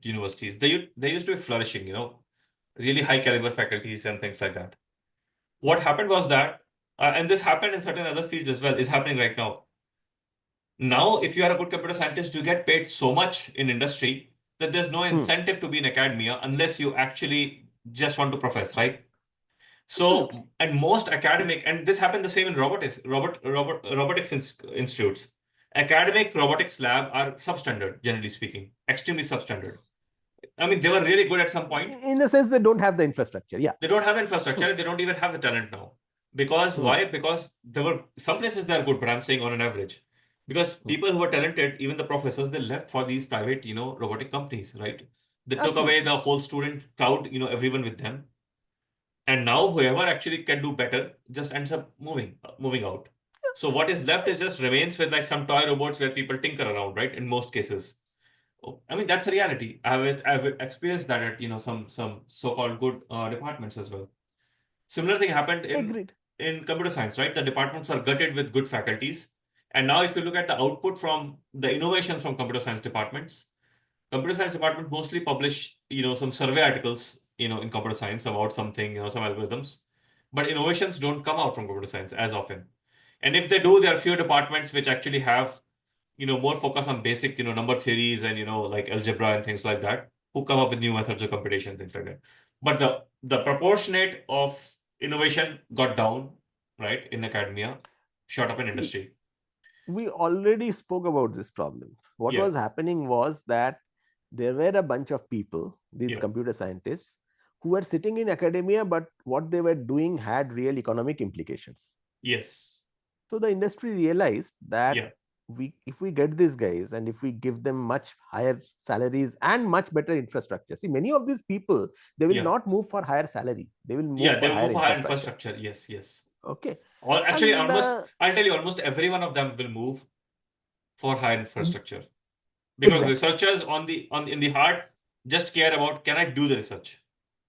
universities. They used to be flourishing, really high caliber faculties and things like that. What happened was that, and this happened in certain other fields as well, is happening right now. Now, if you are a good computer scientist, you get paid so much in industry that there's no Hmm. incentive to be in academia unless you actually just want to profess, right? Absolutely. So, and most academic, and this happened the same in robotics institutes. Academic robotics lab are substandard, generally speaking, extremely substandard. I mean, they were really good at some point. In a sense, they don't have the infrastructure. Yeah. They don't have the Hmm. infrastructure. They don't even have the talent now. Because Hmm. why? Because there were some places they are good, but I'm saying on an average. Because Hmm. people who are talented, even the professors, they left for these private, robotic companies, right? They took away Absolutely. the whole student crowd, everyone with them. And now whoever actually can do better just ends up moving out. So what is left is just remains with like some toy robots where people tinker around, right? In most cases. Oh, I mean, that's a reality. I've experienced that at, some so-called good departments as well. Similar thing happened Agreed. in computer science, right? The departments were gutted with good faculties. And now if you look at the output from the innovations from computer science department mostly publish, some survey articles, in computer science about something, some algorithms. But innovations don't come out from computer science as often. And if they do, there are few departments which actually have, more focus on basic, number theories and, like algebra and things like that, who come up with new methods of computation, things like that. But the proportionate of innovation got down, right, in academia, shot up in See, industry. we already spoke about this problem. What Yeah, was happening was that there were a bunch of people, these yeah, computer scientists, who were sitting in academia, but what they were doing had real economic implications. yes, So the industry realized that yeah, if we get these guys and if we give them much higher salaries and much better infrastructure, see, many of these people, they will yeah, not move for higher salary, they will move yeah. They for will higher move for higher infrastructure. infrastructure. Yes, yes. Okay. Or actually, And I'll tell you, almost every one of them will move for higher infrastructure because exactly. researchers in the heart just care about, can I do the research?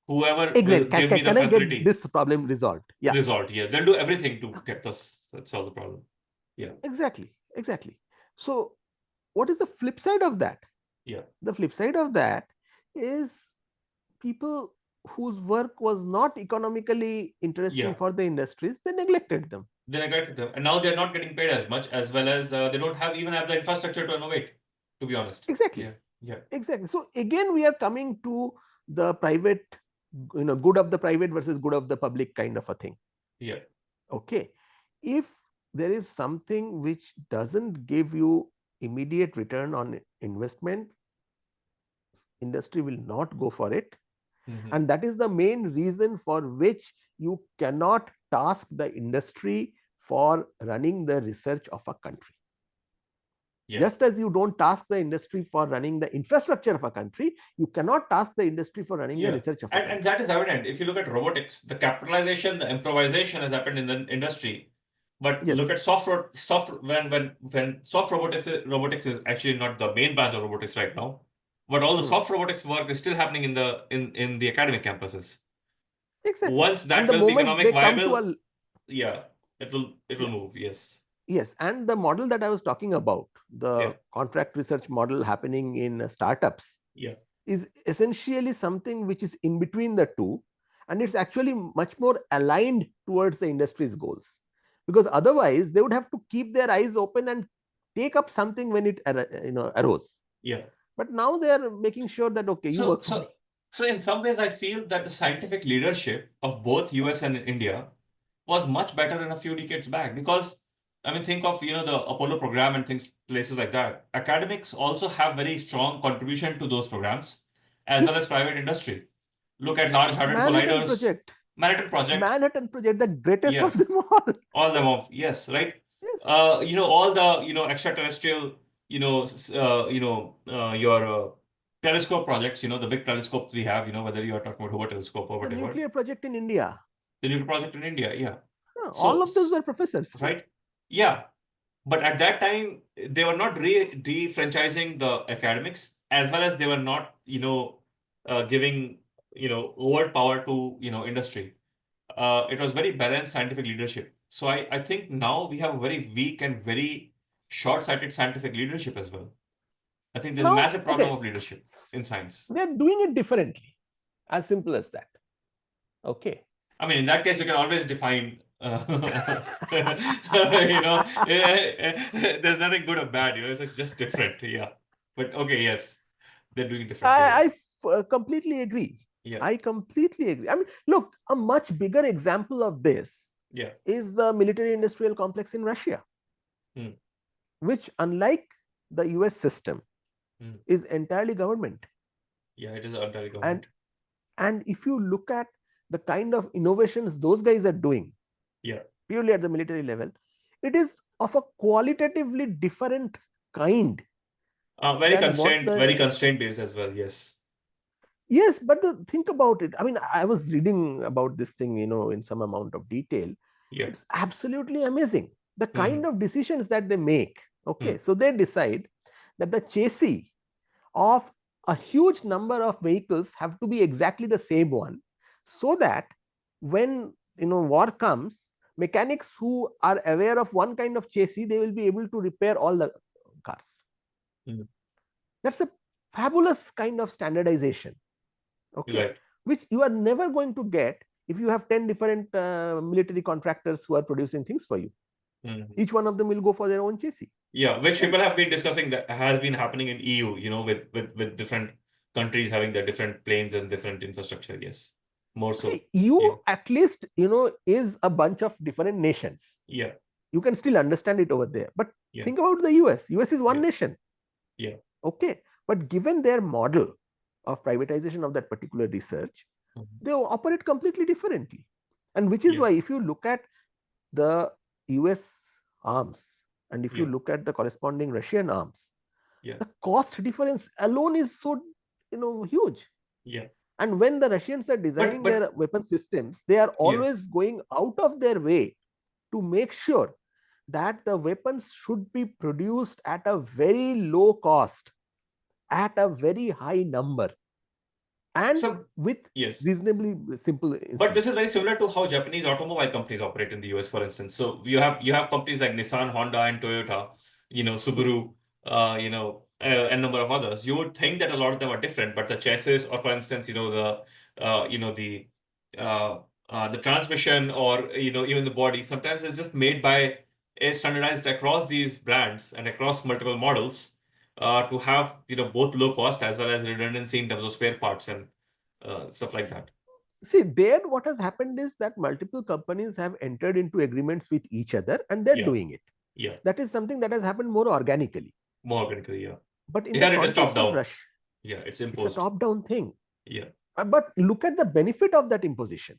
whoever will Exactly. give me the Can I get facility this problem resolved? Yeah. resolved. Yeah, they'll do everything to get this solve the problem. Yeah. Exactly. Exactly. So, what is the flip side of that? Yeah. The flip side of that is people whose work was not economically interesting Yeah. for the industries, they neglected them. They neglected them, and now they're not getting paid as much, as well as they don't even have the infrastructure to innovate. To be honest. Exactly. Yeah. Yeah. Exactly. So again, we are coming to the private, good of the private versus good of the public kind of a thing. Yeah. Okay. If there is something which doesn't give you immediate return on investment, industry will not go for it. Mhm. And that is the main reason for which you cannot task the industry for running the research of a country. Yeah. Just as you don't task the industry for running the infrastructure of a country, you cannot task the industry for running the Yeah. research of a And country. that is evident. If you look at robotics, the capitalization, the improvisation has happened in the industry. But Yes. look at when soft robotics is actually not the main branch of robotics right now, but all the soft robotics work is still happening in the academic campuses. Exactly. Once And that the will be moment economic they come to viable, a, yeah, it will yeah, move. Yes. yes, and the model that I was talking about, Yeah. the contract research model happening in startups, Yeah. is essentially something which is in between the two, and it's actually much more aligned towards the industry's goals, because otherwise they would have to keep their eyes open and take up something when it arose. Yeah. But now they are making sure that, okay, you So, work for me. so in some ways, I feel that the scientific leadership of both US and India was much better in a few decades back, because I mean, think of the Apollo program and things, places like that. Academics also have very strong contribution to those programs, as well Yes, as private industry. Look at Large Hadron Manhattan Colliders, Project, Manhattan Project, Manhattan Project, the greatest yeah, of them all. all them off, yes, right. Yes, All the extraterrestrial, your telescope projects, the big telescopes we have, whether you are talking about Hubble telescope or the whatever, nuclear project in India. the new project in India, yeah. All So, of those were professors. right, yeah. But at that time, they were not de-franchising the academics, as well as they were not, giving, overt power to, industry. It was very balanced scientific leadership. So I think now we have a very weak and very short-sighted scientific leadership as well. I think there's a Now, massive problem okay, of leadership in science. they are doing it differently. As simple as that. Okay. I mean, in that case, you can always define, there's nothing good or bad, it's just different. Yeah. But okay, yes, they're doing it differently. Yeah. I completely agree. Yeah. I completely agree. I mean, look, a much bigger example of this Yeah. is the military industrial complex in Russia, Hmm. which, unlike the US system, Hmm. is entirely government. Yeah, it is entirely And government. if you look at the kind of innovations those guys are doing, Yeah. purely at the military level, it is of a qualitatively different kind than what Very the. constraint based as well. Yes. Yes, but think about it. I mean, I was reading about this thing, in some amount of detail. Yeah. It's absolutely amazing. The Hmm. kind of decisions that they make. Hmm. Okay, so they decide that the chassis of a huge number of vehicles have to be exactly the same one, so that when war comes, mechanics who are aware of one kind of chassis, they will be able to repair all the cars. Hmm. That's a fabulous kind of standardization. Okay, Right. which you are never going to get if you have 10 different military contractors who are producing things for you. Hmm. Each one of them will go for their own chassis. Yeah, which Right? people have been discussing that has been happening in EU, with different countries having their different planes and different infrastructure. Yes, more so. See, you Yeah, at least is a bunch of different nations. yeah, You can still understand it over there, but yeah, think about the US is one yeah, nation. yeah. Okay, but given their model of privatization of that particular research, Mhm. they operate completely differently. And which is Yeah, why, if you look at the US arms, and if you yeah, look at the corresponding Russian arms, yeah, the cost difference alone is so huge. yeah. And when the Russians are But designing their weapon systems, they are yeah, always going out of their way to make sure that the weapons should be produced at a very low cost, at a very high number. and So, with yes. reasonably simple But this instruments. is very similar to how Japanese automobile companies operate in the US, for instance. So you have companies like Nissan, Honda, and Toyota, Hmm. Subaru, and number of others. You would think that a lot of them are different, but the chassis, or for instance, uh, the transmission, or even the body, sometimes it's just made by standardized across these brands and across multiple models, to have both low cost as well as redundancy in terms of spare parts and stuff like that. See, there what has happened is that multiple companies have entered into agreements with each other and they're Yeah. doing it. Yeah. That is something that has happened more organically. More organically, yeah. But in the Here it is top context of down. Russia, Yeah, it's it's a imposed. top down thing. Yeah, But look at the benefit of that imposition.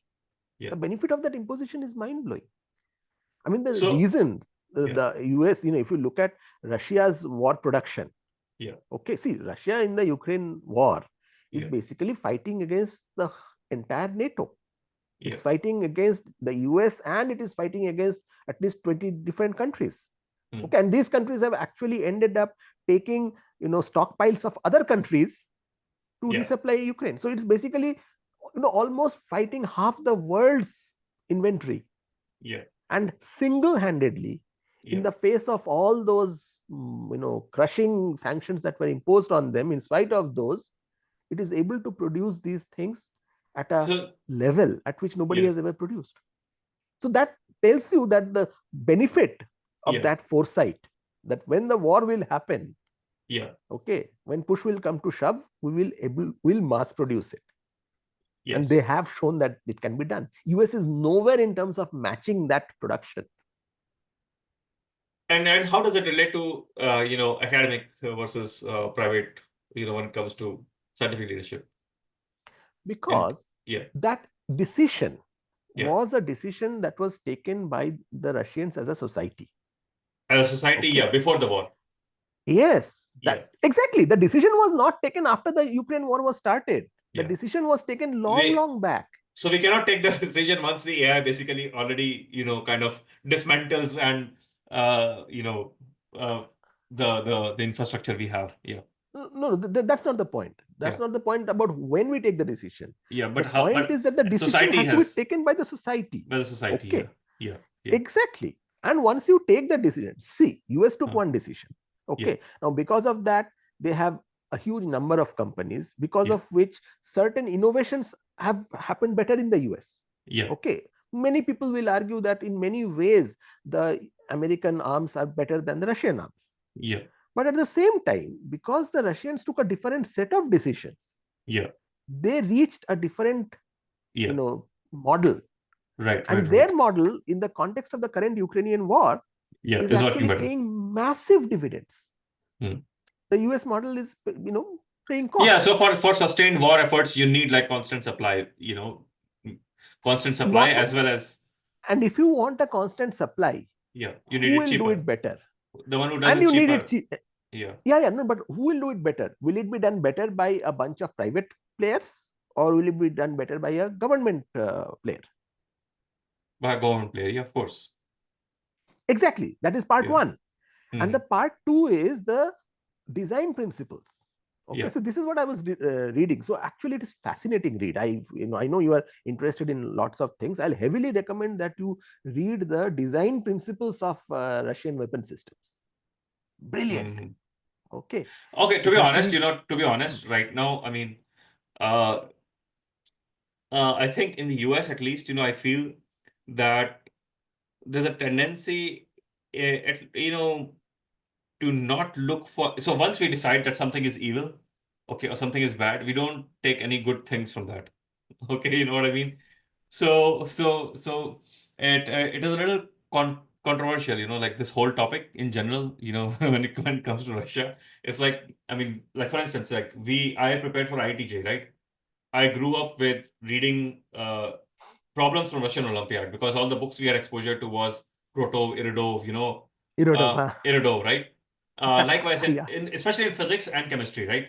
yeah. The benefit of that imposition is mind blowing. I mean, the So, reason yeah, the US, if you look at Russia's war production, yeah, okay, see, Russia in the Ukraine war is yeah, basically fighting against the entire NATO. yeah. It's fighting against the US and it is fighting against at least 20 different countries. Hmm. Okay, and these countries have actually ended up taking stockpiles of other countries to Yeah, resupply Ukraine. So it's basically almost fighting half the world's inventory, yeah, and single-handedly, in yeah. the face of all those crushing sanctions that were imposed on them, in spite of those, it is able to produce these things at a So, level at which nobody yeah, has ever produced. So that tells you that the benefit of yeah, that foresight, that when the war will happen, yeah, okay, when push will come to shove, will mass produce it. And they yes. have shown that it can be done. US is nowhere in terms of matching that production. And how does it relate to academic versus private, when it comes to scientific leadership? And Because yeah, that decision yeah. was a decision that was taken by the Russians as a society. As a society, Okay. yeah, before the war. Yes, Yeah, that exactly. The decision was not taken after the Ukraine war was started. The yeah. decision was taken long, We long back. So we cannot take the decision once the AI basically already, kind of dismantles and uh, the infrastructure we have. Yeah, No, that's not the point. That's yeah, not the point about when we take the decision. yeah. The But how? point But is that the decision society has to be has, taken by the society. by the society. Yeah, Okay. yeah, yeah. Exactly. And once you take the decision, see, US took Huh. one decision. Yeah, Okay. Now, because of that, they have a huge number of companies, because yeah, of which certain innovations have happened better in the US. yeah, Okay. Many people will argue that in many ways, the American arms are better than the Russian arms. yeah, But at the same time, because the Russians took a different set of decisions, yeah, they reached a different, yeah. model. Right, right, And their right. model, in the context of the current Ukrainian war, Yeah, is is working actually better. paying massive dividends. Hmm. The US model is, paying Yeah. So costs. for sustained war efforts, you need like constant supply. Constant supply Not, as well as, and if you want a constant supply, yeah, you who need it will do cheaper. it better? The one who does And it you need it cheaper. cheap. Yeah. Yeah, no, but who will do it better? Will it be done better by a bunch of private players, or will it be done better by a government player? By a government player, yeah, of course. Exactly. That is part Yeah. one. And Hmm. the part two is the design principles. Okay, Yeah. so this is what I was reading. So actually, it is fascinating read. I know you are interested in lots of things. I'll heavily recommend that you read the design principles of Russian weapon systems. Brilliant. Hmm. Okay, Okay, to it be has honest, these. to be honest, right now, I mean, uh, I think in the US at least, I feel that there's a tendency, to not look for. So once we decide that something is evil, okay, or something is bad, we don't take any good things from that. Okay, you know what I mean? So it is a little controversial, like this whole topic in general, when it comes to Russia. It's like, I mean, like for instance, like I prepared for ITJ, right? I grew up with reading problems from Russian Olympiad because all the books we had exposure to was Krotov, Iridov, Irodova. Iridov, right? Likewise, Yeah. especially in physics and chemistry, right?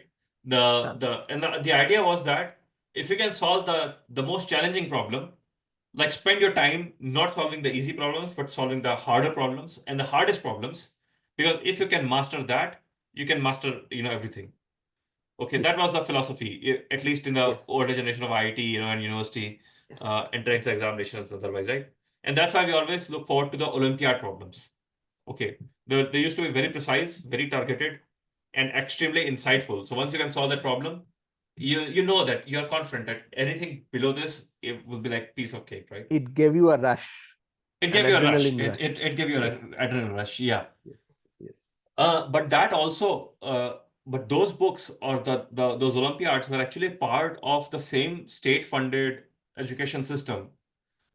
Uh, The idea was that if you can solve the most challenging problem, like spend your time not solving the easy problems, but solving the harder problems and the hardest problems, because if you can master that, you can master everything. Okay, Yes. that was the philosophy, at least in the Yes. older generation of IIT, and university Yes. entrance examinations otherwise, right? And that's why we always look forward to the Olympiad problems. Okay, they used to be very precise, very targeted, and extremely insightful. So once you can solve that problem, you know that you're confident that anything below this, it will be like piece of cake, right? It gave you a rush, It an gave you a rush. adrenaline rush. It gave you Yes. an adrenaline rush. Yeah. Yes. Yes. But that also, but those books or those Olympiads were actually part of the same state-funded education system,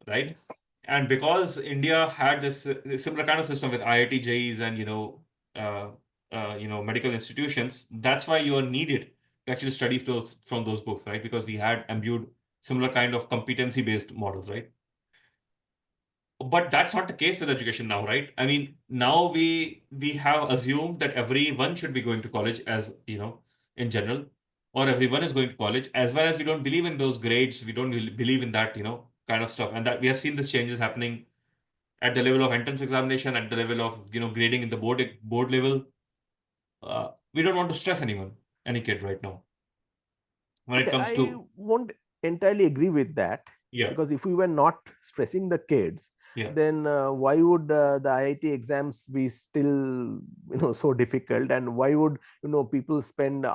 right? Yes. And because India had this similar kind of system with IIT, JEEs, and medical institutions, that's why you are needed to actually study from those books, right? Because we had imbued similar kind of competency-based models, right? But that's not the case with education now, right? I mean, now we have assumed that everyone should be going to college, as in general, or everyone is going to college, as well as we don't believe in those grades. We don't really believe in that, kind of stuff. And that we have seen these changes happening at the level of entrance examination, at the level of grading in the board level. We don't want to stress any kid right now when it Okay, comes I to. won't entirely agree with that, Yeah, because if we were not stressing the kids, yeah. then why would the IIT exams be still so difficult, and why would people spend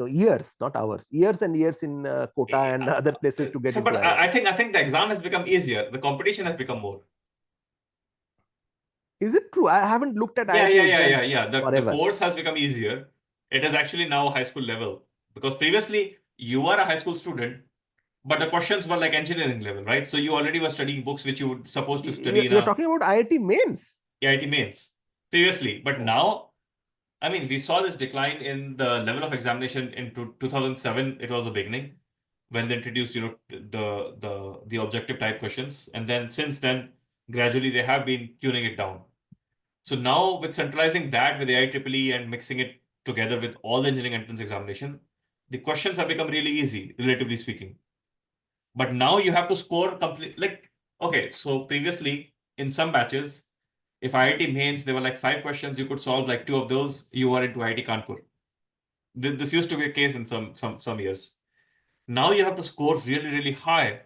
years, not hours, years and years in Kota and other places to get So, into but I IIT? think I think the exam has become easier. The competition has become more. Is it true? I haven't looked at Yeah, IIT yeah, yeah, yeah, exams yeah. The forever. course has become easier. It is actually now high school level, because previously you were a high school student, but the questions were like engineering level, right? So you already were studying books which you were supposed to study in You're a talking about IIT mains. AIT mains previously. But Oh, now, I mean, we saw this decline in the level of examination in 2007. It was the beginning when they introduced, the objective type questions, and then since then, gradually they have been tuning it down. So now with centralizing that with AIEEE and mixing it together with all the engineering entrance examination, the questions have become really easy, relatively speaking. But now you have to score complete, like, okay, so previously in some batches, if IIT mains, there were like 5 questions, you could solve like 2 of those, you were into IIT Kanpur. This used to be a case in some years. Now you have to score really, really high,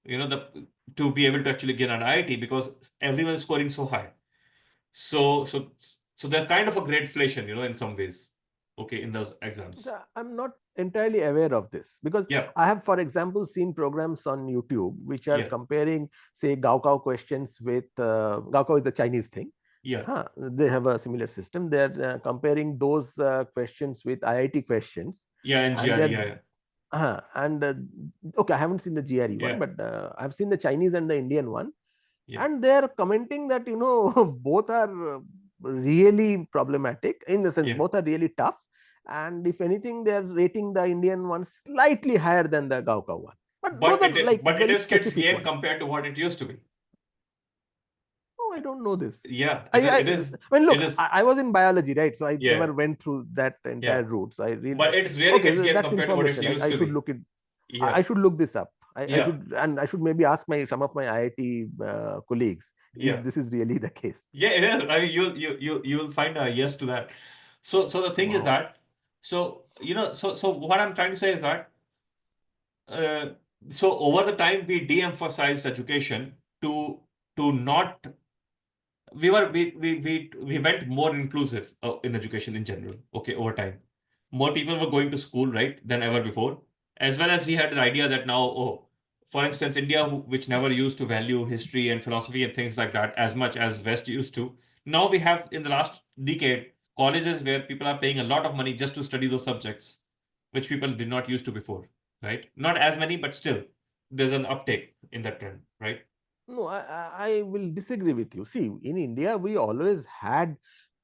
to be able to actually get an IIT, because everyone is scoring so high. So so so there's kind of a gradeflation, in some ways. Okay, in those exams. I'm not entirely aware of this, because Yeah, I have, for example, seen programs on YouTube which are yeah, comparing, say, Gaokao questions with Gaokao is the Chinese thing. yeah, Huh, they have a similar system. They're comparing those questions with IIT questions, yeah, and and GRE, they're yeah, and okay, I haven't seen the GRE one, yeah, but I've seen the Chinese and the Indian one, yeah. and they're commenting that both are really problematic, in the sense Yeah. both are really tough, and if anything they're rating the Indian one slightly higher than the Gaokao one, but those But are like it very is kids' specific game ones. compared to what it used to be. Oh, I don't know this. Yeah, I, I, it is, I mean, it look, is, I was in biology, right? So I yeah, never went through that yeah. entire route. So I really, But it's really okay, kids' game that's compared to what it information. used I to should be. look it. Yeah, I should look this up. I yeah, should, and I should maybe ask some of my IIT colleagues yeah. if this is really the case. Yeah, it is. I mean, you'll find a yes to that. So the thing is Wow. that, so what I'm trying to say is that, uh, so over the time we de-emphasized education to not we went more inclusive in education in general. Okay, over time, more people were going to school, right, than ever before, as well as we had the idea that now, oh, for instance, India, which never used to value history and philosophy and things like that as much as West used to, now we have in the last decade colleges where people are paying a lot of money just to study those subjects, which people did not used to before, right? Not as many, but still, there's an uptake in that trend, right? No, I will disagree with you. See, in India, we always had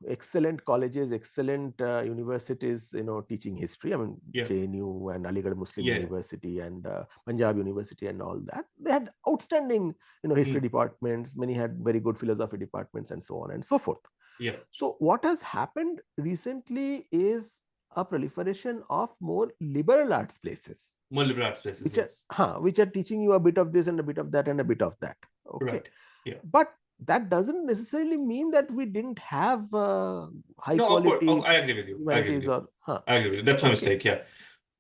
excellent colleges, excellent universities, teaching history. I mean, Yeah, JNU and Aligarh Muslim yeah, University and Punjab University and all that. They had outstanding, history mm, departments. Many had very good philosophy departments and so on and so forth. yeah. So what has happened recently is a proliferation of more liberal arts places, More liberal arts places, yes. which are teaching you a bit of this and a bit of that and a bit of that. Okay, Right. Yeah. but that doesn't necessarily mean that we didn't have high No, of course. Oh, quality I agree with you. I agree with humanities you. or I agree with you. That's my okay. mistake. Yeah.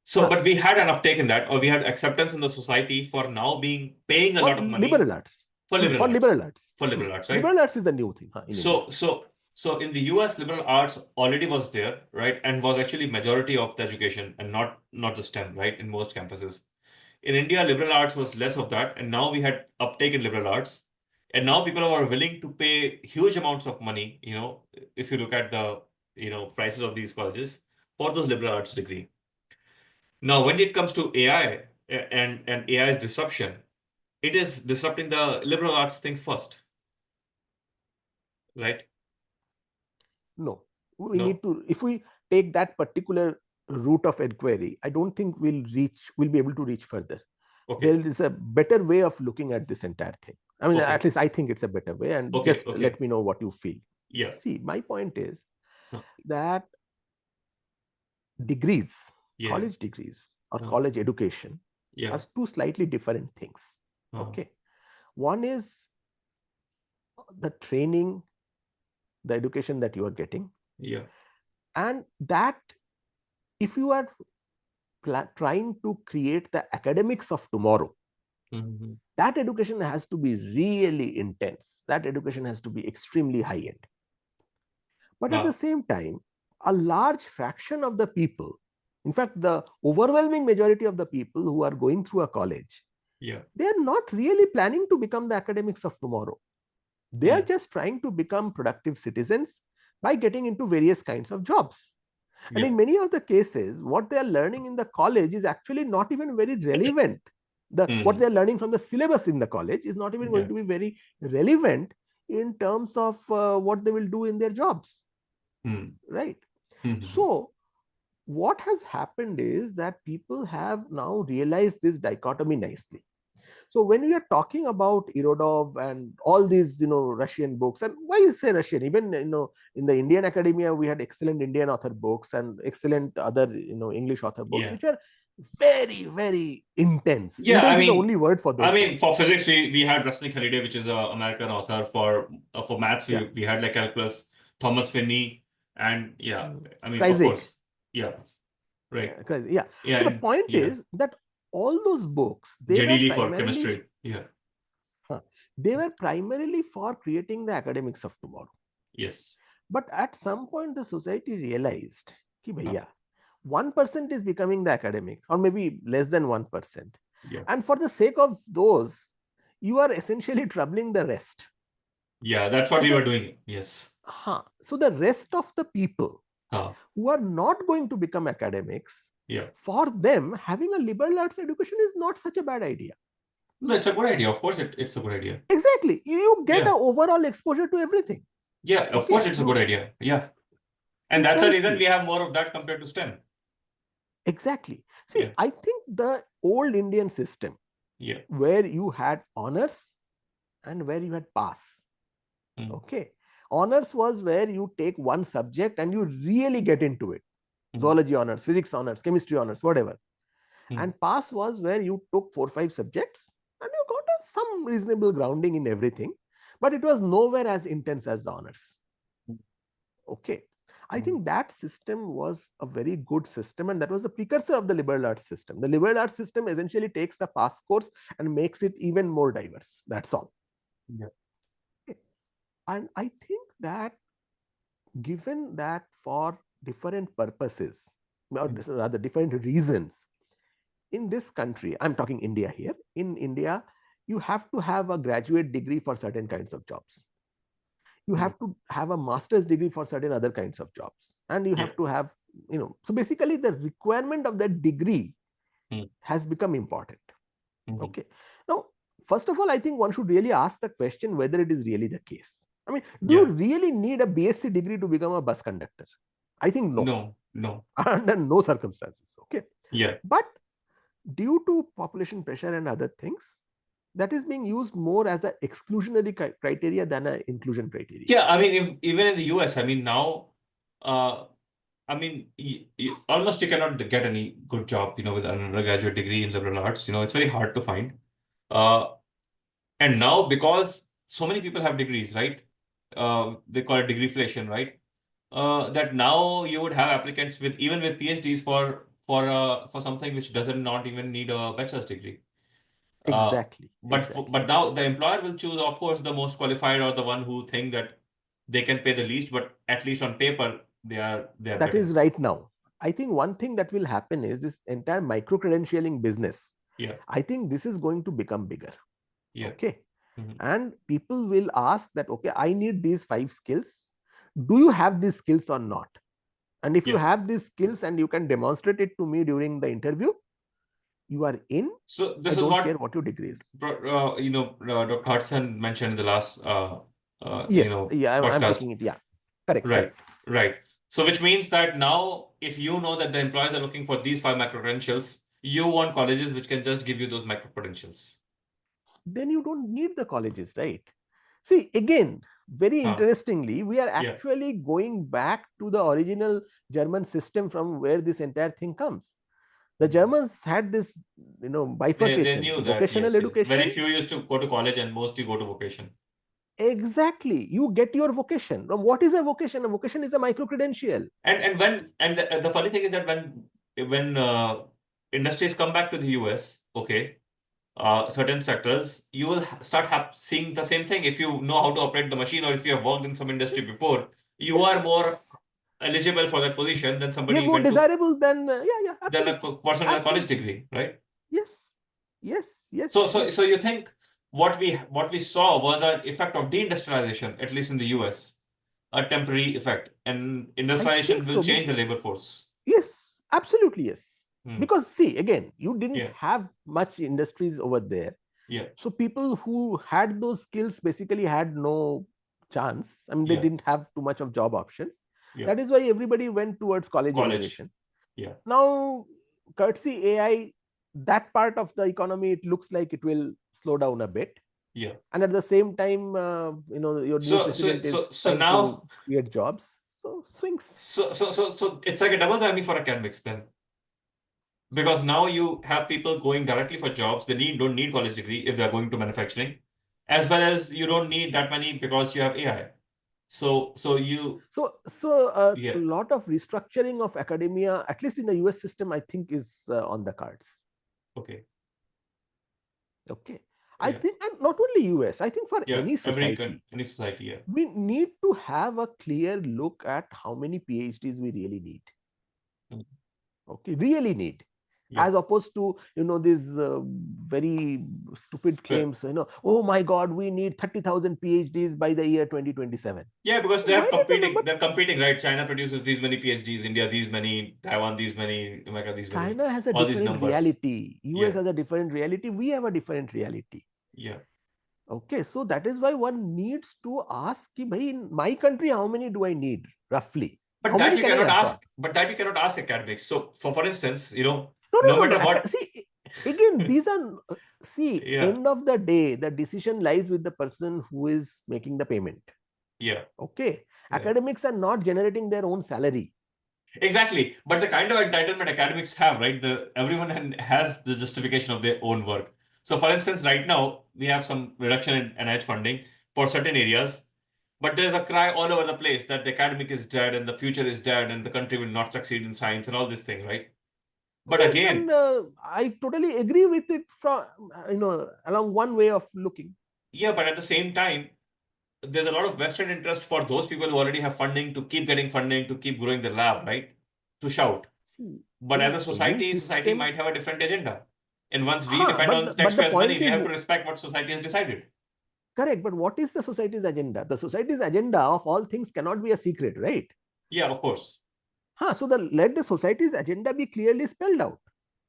So, Huh. but we had an uptake in that, or we had acceptance in the society for now paying a For lot of money liberal arts. for liberal For arts. liberal arts. For liberal arts, right? Liberal arts is a new thing in India. So in the US, liberal arts already was there, right? And was actually majority of the education and not the STEM, right? In most campuses. In India, liberal arts was less of that, and now we had uptake in liberal arts. And now people are willing to pay huge amounts of money, if you look at the, prices of these colleges for those liberal arts degree. Now, when it comes to AI and AI's disruption, it is disrupting the liberal arts thing first, right? No, we need No? to, if we take that particular route of inquiry, I don't think we'll be able to reach further. Okay. There is a better way of looking at this entire thing. I mean, Okay. at least I think it's a better way, and Okay. just Okay. let me know what you feel. Yeah. See, my point is Huh. that degrees, Yeah. college degrees or Huh. college education Yeah. are two slightly different things. Huh. Okay. One is the training, the education that you are getting, Yeah. and that if you are trying to create the academics of tomorrow, Mm-hmm. that education has to be really intense. That education has to be extremely high end. But at the Ah. same time, a large fraction of the people, in fact, the overwhelming majority of the people who are going through a college, Yeah. they are not really planning to become the academics of tomorrow. They are Mm. just trying to become productive citizens by getting into various kinds of jobs. And Yeah. in many of the cases, what they are learning in the college is actually not even very relevant. What Mm. they are learning from the syllabus in the college is not even going Yeah. to be very relevant in terms of what they will do in their jobs. Mm. Right. Mm-hmm. So, what has happened is that people have now realized this dichotomy nicely. So when we are talking about Irodov and all these, Russian books, and why you say Russian? Even in the Indian academia, we had excellent Indian author books and excellent other, English author books, Yeah. which are very, very intense. Yeah. Intense is the only word for those books. For physics, we had Rusnik Halide, which is an American author. For maths, Yeah, we had like calculus, Thomas Finney, and yeah, of Kreisig. course, yeah, right, Yeah. yeah, So the and point yeah, is that all those books JD Lee for chemistry, yeah, they were primarily for creating the academics of tomorrow. yes, But at some point, the society realized, ki uh, bhaiya, 1% is becoming the academic, or maybe less than 1%. yeah, And for the sake of those, you are essentially troubling the rest. yeah. That's what So we were the doing. Yes, so the rest of the people uh, who are not going to become academics, yeah. for them, having a liberal arts education is not such a bad idea. No, it's a good idea. Of course, it's a good idea. Exactly. You get Yeah, an overall exposure to everything. yeah. Of course, Okay. it's a good You idea. Yeah, and that's the reason we precisely. have more of that compared to STEM. Exactly. See, Yeah, I think the old Indian system yeah, where you had honors and where you had pass. mm, Okay. Honors was where you take one subject and you really get into it. mm, Zoology honors, physics honors, chemistry honors, whatever. mm, And pass was where you took 4 or 5 subjects and you got some reasonable grounding in everything, but it was nowhere as intense as the honors. Okay. I mm. think that system was a very good system, and that was the precursor of the liberal arts system. The liberal arts system essentially takes the pass course and makes it even more diverse. That's all. Yeah, Okay. And I think that given that for different purposes, or mm, rather different reasons, in this country, I'm talking India here, in India, you have to have a graduate degree for certain kinds of jobs. You yeah, have to have a master's degree for certain other kinds of jobs, and you yeah. have to have, so basically the requirement of that degree Mm, has become important. mhm. Okay. Now, first of all, I think one should really ask the question whether it is really the case. I mean, do you Yeah, really need a BSc degree to become a bus conductor? I think no. no, no, Under no circumstances. Okay. yeah. But due to population pressure and other things, that is being used more as an exclusionary criteria than an inclusion criteria. Yeah, if even in the US, now, uh, almost you cannot get any good job, with an undergraduate degree in liberal arts. It's very hard to find. Uh, and now because so many people have degrees, right? They call it degreeflation, right? That now you would have applicants with even with PhDs for something which doesn't not even need a bachelor's degree. Uh, Exactly, but exactly. now the employer will choose, of course, the most qualified or the one who think that they can pay the least, but at least on paper they are That better. is right now. I think one thing that will happen is this entire micro credentialing business. Yeah, I think this is going to become bigger. yeah. Okay. Mhm. And people will ask that, okay, I need these 5 skills. Do you have these skills or not? And if you Yeah. have these skills and you can demonstrate it to me during the interview, you are in. So I this is don't care what what your degree is. Dr. Hudson mentioned in the last Yes, yeah, I'm podcast. picking it. Yeah, correct, Right, correct. right. So which means that now, if you know that the employers are looking for these 5 micro credentials, you want colleges which can just give you those micro credentials. Then you don't need the colleges, right? See, again, very Huh. interestingly, we are Yeah. actually going back to the original German system from where this entire thing comes. The Mhm. Germans had this, They bifurcation, knew that, vocational yes, yes. Very education. few used to go to college and most you go to vocation. Exactly, you get your vocation. Now, what is a vocation? A vocation is a micro credential. And the funny thing is that when industries come back to the US, okay, certain sectors, you will start seeing the same thing. If you know how to operate the machine or if you have worked in some industry Yes, before, you are yes, more yes. eligible for that position than They are somebody more went to desirable than yeah, than a absolutely, person with a college absolutely. degree, right? Yes, yes, yes, So yes. you think what we saw was an effect of deindustrialization, at least in the US, a temporary effect, and I think industrialization will so. change the labor force. Yes, absolutely, yes. Hmm. Because see, again, you didn't Yeah, have much industries over there. yeah, So people who had those skills basically had no chance. I mean, they yeah, didn't have too much of job options. yeah. That is why everybody went towards college College. education. Yeah, Now, courtesy AI, that part of the economy, it looks like it will slow down a bit. yeah. And at the same time, your new So so president so is so trying to now create jobs. So swings. so it's like a double whammy for academics then. Because now you have people going directly for jobs. They don't need college degree if they're going to manufacturing, as well as you don't need that many because you have AI. So you So a yeah, lot of restructuring of academia, at least in the US system, I think is on the cards. okay, Okay. I yeah, think, and not only US, I think for yeah. any society, Any society, yeah. we need to have a clear look at how many PhDs we really need. Mm. Okay, really need, Yeah. as opposed to these very stupid Well, claims. Oh my God, we need 30,000 PhDs by the year 2027. yeah, because Why did the number? they're competing, right? China produces these many PhDs, India these many, Taiwan these many, America these many, China has a all these different numbers. reality. US Yeah, has a different reality. We have a different reality. yeah. Okay, so that is why one needs to ask, ki, bhai, in my country, how many do I need roughly? But How that many you can I cannot afford? ask. But that you cannot ask academics. So, for instance, No, no, no no, no. matter what, See, again, these are, see, yeah, end of the day, the decision lies with the person who is making the payment. yeah, Okay, yeah, academics are not generating their own salary. exactly. But the kind of entitlement academics have, right? The everyone has the justification of their own work. So, for instance, right now we have some reduction in NIH funding for certain areas, but there's a cry all over the place that the academic is dead and the future is dead and the country will not succeed in science and all this thing, right? But Yes, and again, I totally agree with it from, along one way of looking. yeah, but at the same time, there's a lot of vested interest for those people who already have funding to keep getting funding to keep growing the lab, right? To shout. See, But as in a any society system, might have a different agenda. And once we huh, depend on the but the taxpayers' money, point we is, have to respect what society has decided. correct, but what is the society's agenda? The society's agenda of all things cannot be a secret, right? Yeah, of course. Huh, so let the society's agenda be clearly spelled out,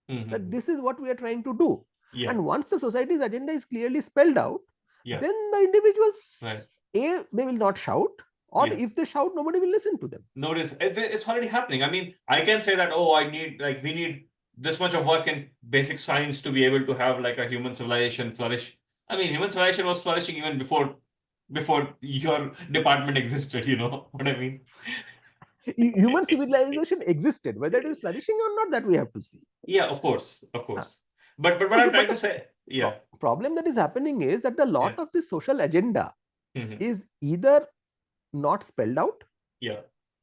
that Mm-hmm. this is what we are trying to do. Yeah, And once the society's agenda is clearly spelled out, yeah, then the individuals, right. they will not shout, or Yeah. if they shout, nobody will listen to them. Notice it's already happening. I mean, I can say that, oh, we need this much of work in basic science to be able to have like a human civilization flourish. I mean, human civilization was flourishing even before your department existed, you know what I mean? Human civilization existed, whether it is flourishing or not, that we have to see. Yeah, of course, of Huh. course. But what Okay, I'm but trying the to say, Yeah. Problem that is happening is that the lot Yeah. of this social agenda Mhm. is either not spelled out, Yeah.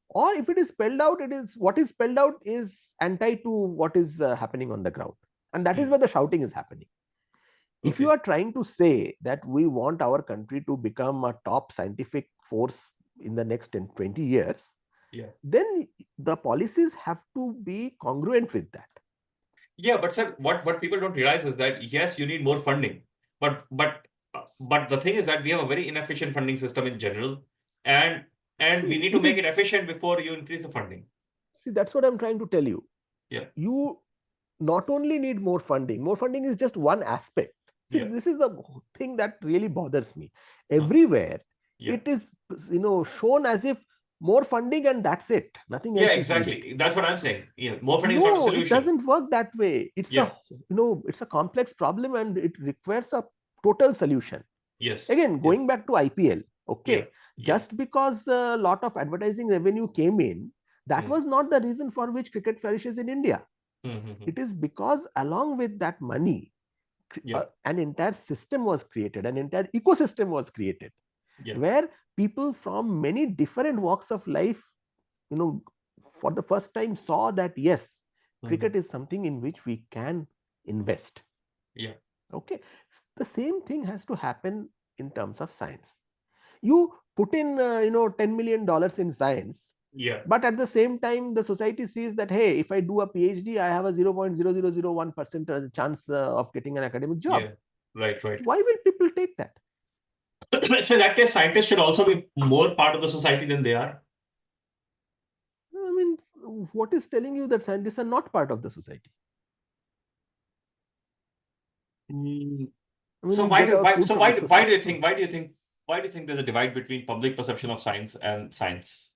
or if it is spelled out, it is what is spelled out is anti to what is happening on the ground, and that is where the shouting is happening. If you Okay. are trying to say that we want our country to become a top scientific force in the next 10, 20 years, Yeah. then the policies have to be congruent with that. Yeah, but sir, what people don't realize is that yes, you need more funding, but the thing is that we have a very inefficient funding system in general, and See, we need to it make is, it efficient before you increase the funding. see, that's what I'm trying to tell you. Yeah. You not only need more funding is just one aspect. See, Yeah. this is the thing that really bothers me. Uh, Everywhere yeah. it is, shown as if more funding and that's it, nothing Yeah, else is needed. exactly. That's what I'm saying. Yeah, more funding is not a No, it solution. doesn't work that way. It's Yeah. a, it's a complex problem and it requires a total solution. Yes. Again, Yes. going back to IPL, Yeah. okay, Yeah. just because a lot of advertising revenue came in, that Mm. was not the reason for which cricket flourishes in India. Mm-hmm. It is because along with that money, Yeah. an entire system was created, an entire ecosystem was created, Yeah. where people from many different walks of life, you know, for the first time saw that yes, Mm-hmm. cricket is something in which we can invest. Yeah. Okay, the same thing has to happen in terms of science. You put in, $10 million in science, Yeah. but at the same time the society sees that, hey, if I do a PhD, I have a 0.0001% chance of getting an academic job. Yeah. Right. Right. Why will people take that? So in that case, scientists should also be more part of the society than they are. I mean, what is telling you that scientists are not part of the society? Mm. I mean, So we get our food from why do you think there's a divide between public perception of science and science?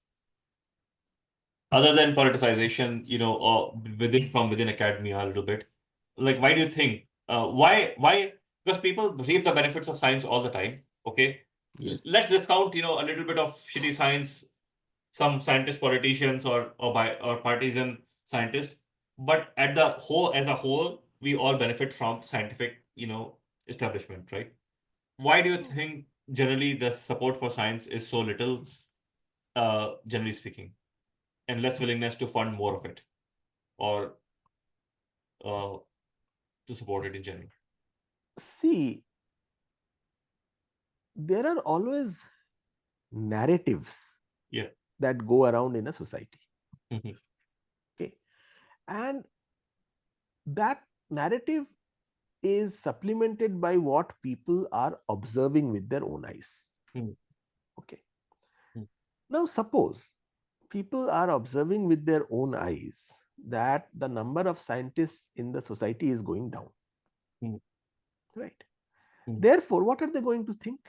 Other than politicization, or within academia a little bit. Like, why do you think? Why? Because people reap the benefits of science all the time. Okay, Yes. let's discount, a little bit of shitty science, some scientist politicians or partisan scientists, but as a whole, we all benefit from scientific, establishment, right? Why do you think generally the support for science is so little, generally speaking, and less willingness to fund more of it or uh, to support it in general? See, there are always narratives Yeah. that go around in a society. Mhm. Okay, and that narrative is supplemented by what people are observing with their own eyes. Mm. Okay, Mm. now suppose people are observing with their own eyes that the number of scientists in the society is going down. Mm. Right. Mm. Therefore, what are they going to think?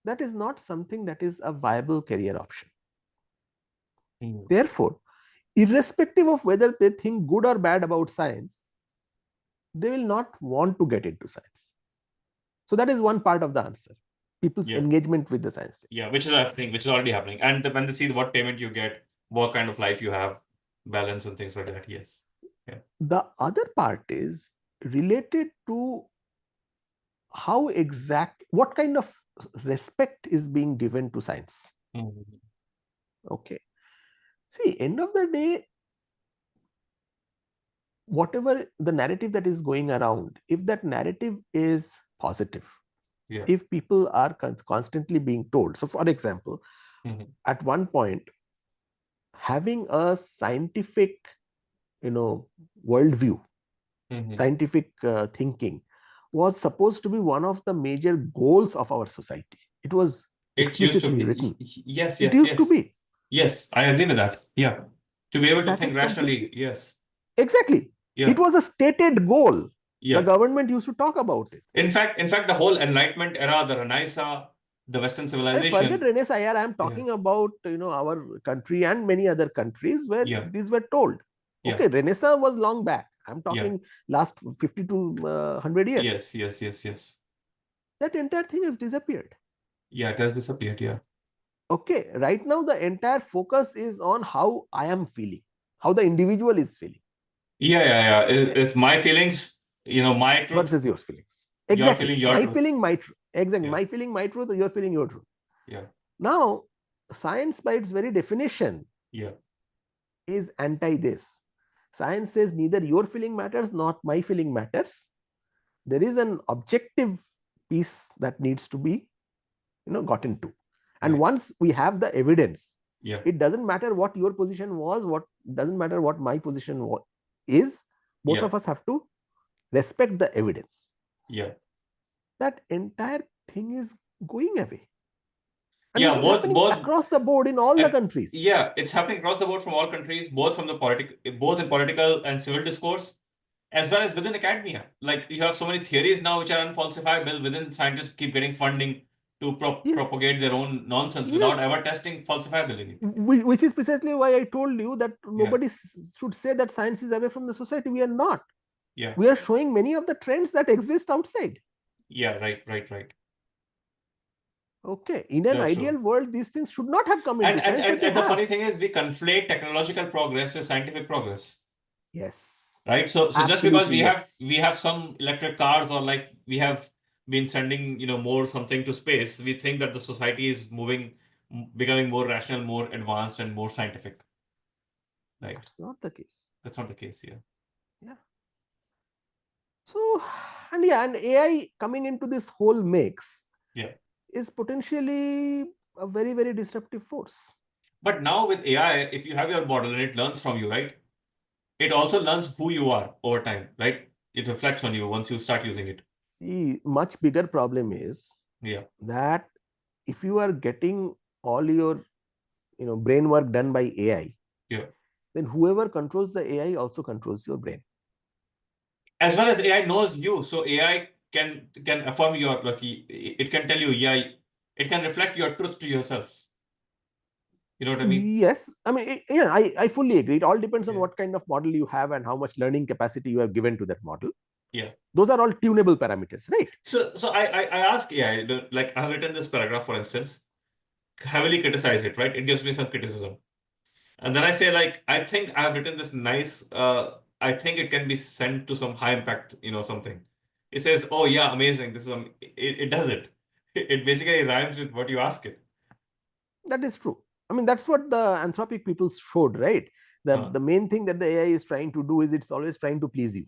That is not something that is a viable career option. Mm. Therefore, irrespective of whether they think good or bad about science, they will not want to get into science. So that is one part of the answer. People's Yeah. engagement with the science. Yeah, which is happening, which is already happening. And when they see what payment you get, what kind of life you have, balance and things like that. Yes. Yeah. The other part is related to what kind of respect is being given to science. Mhm. Okay. See, end of the day, whatever the narrative that is going around, if that narrative is positive, Yeah. if people are constantly being told. So, for example, Mhm. at one point, having a scientific, worldview, Mhm. scientific thinking was supposed to be one of the major goals of our society. It was It's used to explicitly be. written. Yes, It yes, used to yes. be. Yes, I agree with that. Yeah. To be able to That think is completely. rationally. Yes. Exactly. Yeah. It was a stated goal. The Yeah. government used to talk about it. In fact, the whole Enlightenment era, the Renaissance, the Western I forget civilization. Renaissance era. I am Yeah. talking about our country and many other countries where Yeah. these were told. Yeah. Okay, Renaissance was long back. I'm Yeah. talking last 50 to 100 years. Yes, yes, yes, yes. That entire thing has disappeared. Yeah, it has disappeared. Yeah. Okay, right now the entire focus is on how I am feeling, how the individual is feeling. Yeah, yeah, yeah. Okay, It's my feelings, my truth. versus your feelings. You're Exactly. feeling your My truth. feeling, my truth. Exactly. Yeah. My feeling, my truth. You're feeling your truth. Yeah. Now, science by its very definition Yeah. is anti this. Science says neither your feeling matters, not my feeling matters. There is an objective piece that needs to be, gotten to. And Right. once we have the evidence, Yeah. it doesn't matter what your position was, what doesn't matter what my position is. Both Yeah. of us have to respect the evidence. Yeah. That entire thing is going away. And this Yeah. is Both, happening both, across the board in all the and countries. yeah, it's happening across the board from all countries, both from the both in political and civil discourse, as well as within academia. Like you have so many theories now which are unfalsifiable within scientists keep getting funding to Yes, propagate their own nonsense without yes. ever testing falsifiability. Which is precisely why I told you that Yeah. nobody should say that science is away from the society. We are not. Yeah. We are showing many of the trends that exist outside. Yeah. Right. Right. Right. Okay, in an That's ideal true. world, these things should not have come And into and science, and, but they and the have. funny thing is we conflate technological progress with scientific progress. Yes, Right? So just because absolutely, yes. we have some electric cars, or like we have been sending, more something to space, we think that the society is becoming more rational, more advanced, and more scientific. Right? That's not the case. That's not the case here. Yeah. So, and yeah, and AI coming into this whole mix Yeah. is potentially a very, very disruptive force. But now with AI, if you have your model and it learns from you, right? It also learns who you are over time, right? It reflects on you once you start using it. The much bigger problem is Yeah. that if you are getting all your brain work done by AI, Yeah. then whoever controls the AI also controls your brain. As well as AI knows you, so AI can affirm your, like, it can tell you, yeah, it can reflect your truth to yourself. You know what I mean? Yes, I mean, yeah, I fully agree. It all depends on Yeah. what kind of model you have and how much learning capacity you have given to that model. Yeah. Those are all tunable parameters, right? So I ask AI, like I've written this paragraph, for instance, heavily criticize it, right? It gives me some criticism. And then I say, like, I think I've written this nice, I think it can be sent to some high impact, something. It says, oh yeah, amazing. This is, it does it. It basically rhymes with what you ask it. That is true. I mean, that's what the Anthropic people showed, right? Huh. The main thing that the AI is trying to do is it's always trying to please you.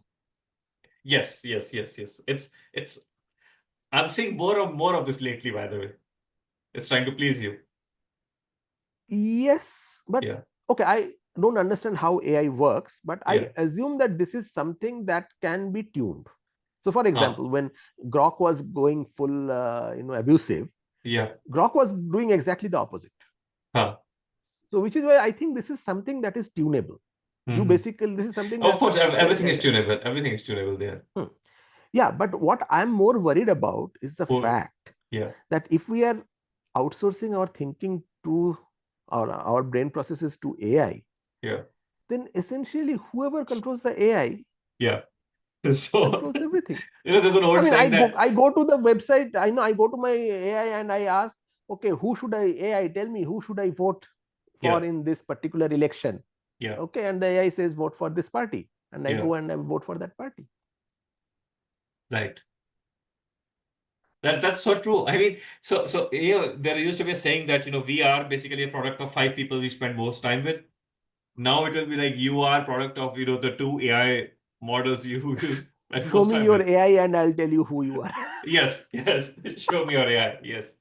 Yes, yes, yes, yes. It's I'm seeing more of this lately, by the way. It's trying to please you. Yes, but Yeah. okay, I don't understand how AI works, but I Yeah. assume that this is something that can be tuned. So, for Huh. example, when Grok was going full, abusive, Yeah. Grok was doing exactly the opposite. Huh. So, which is why I think this is something that is tunable. You Hmm. basically, this is something Of that, course, everything is tunable. Everything is tunable there. yeah. But what I'm more worried about is the Oh, fact yeah. that if we are outsourcing our thinking to our brain processes to AI, Yeah. then essentially whoever controls the AI Yeah. So, controls everything. there's an I old mean, saying that, I go to the website. I know I go to my AI and I ask, okay, who should I AI tell me who should I vote yeah, for in this particular election? yeah, Okay, and the AI says vote for this party, and I yeah, go and I vote for that party. right. That's so true. I mean, so there used to be a saying that, we are basically a product of five people we spend most time with. Now it will be like you are product of, the two AI models you use spend Show most me time your with. AI and I'll tell you who you are. Yes, yes. Show me your AI. Yes.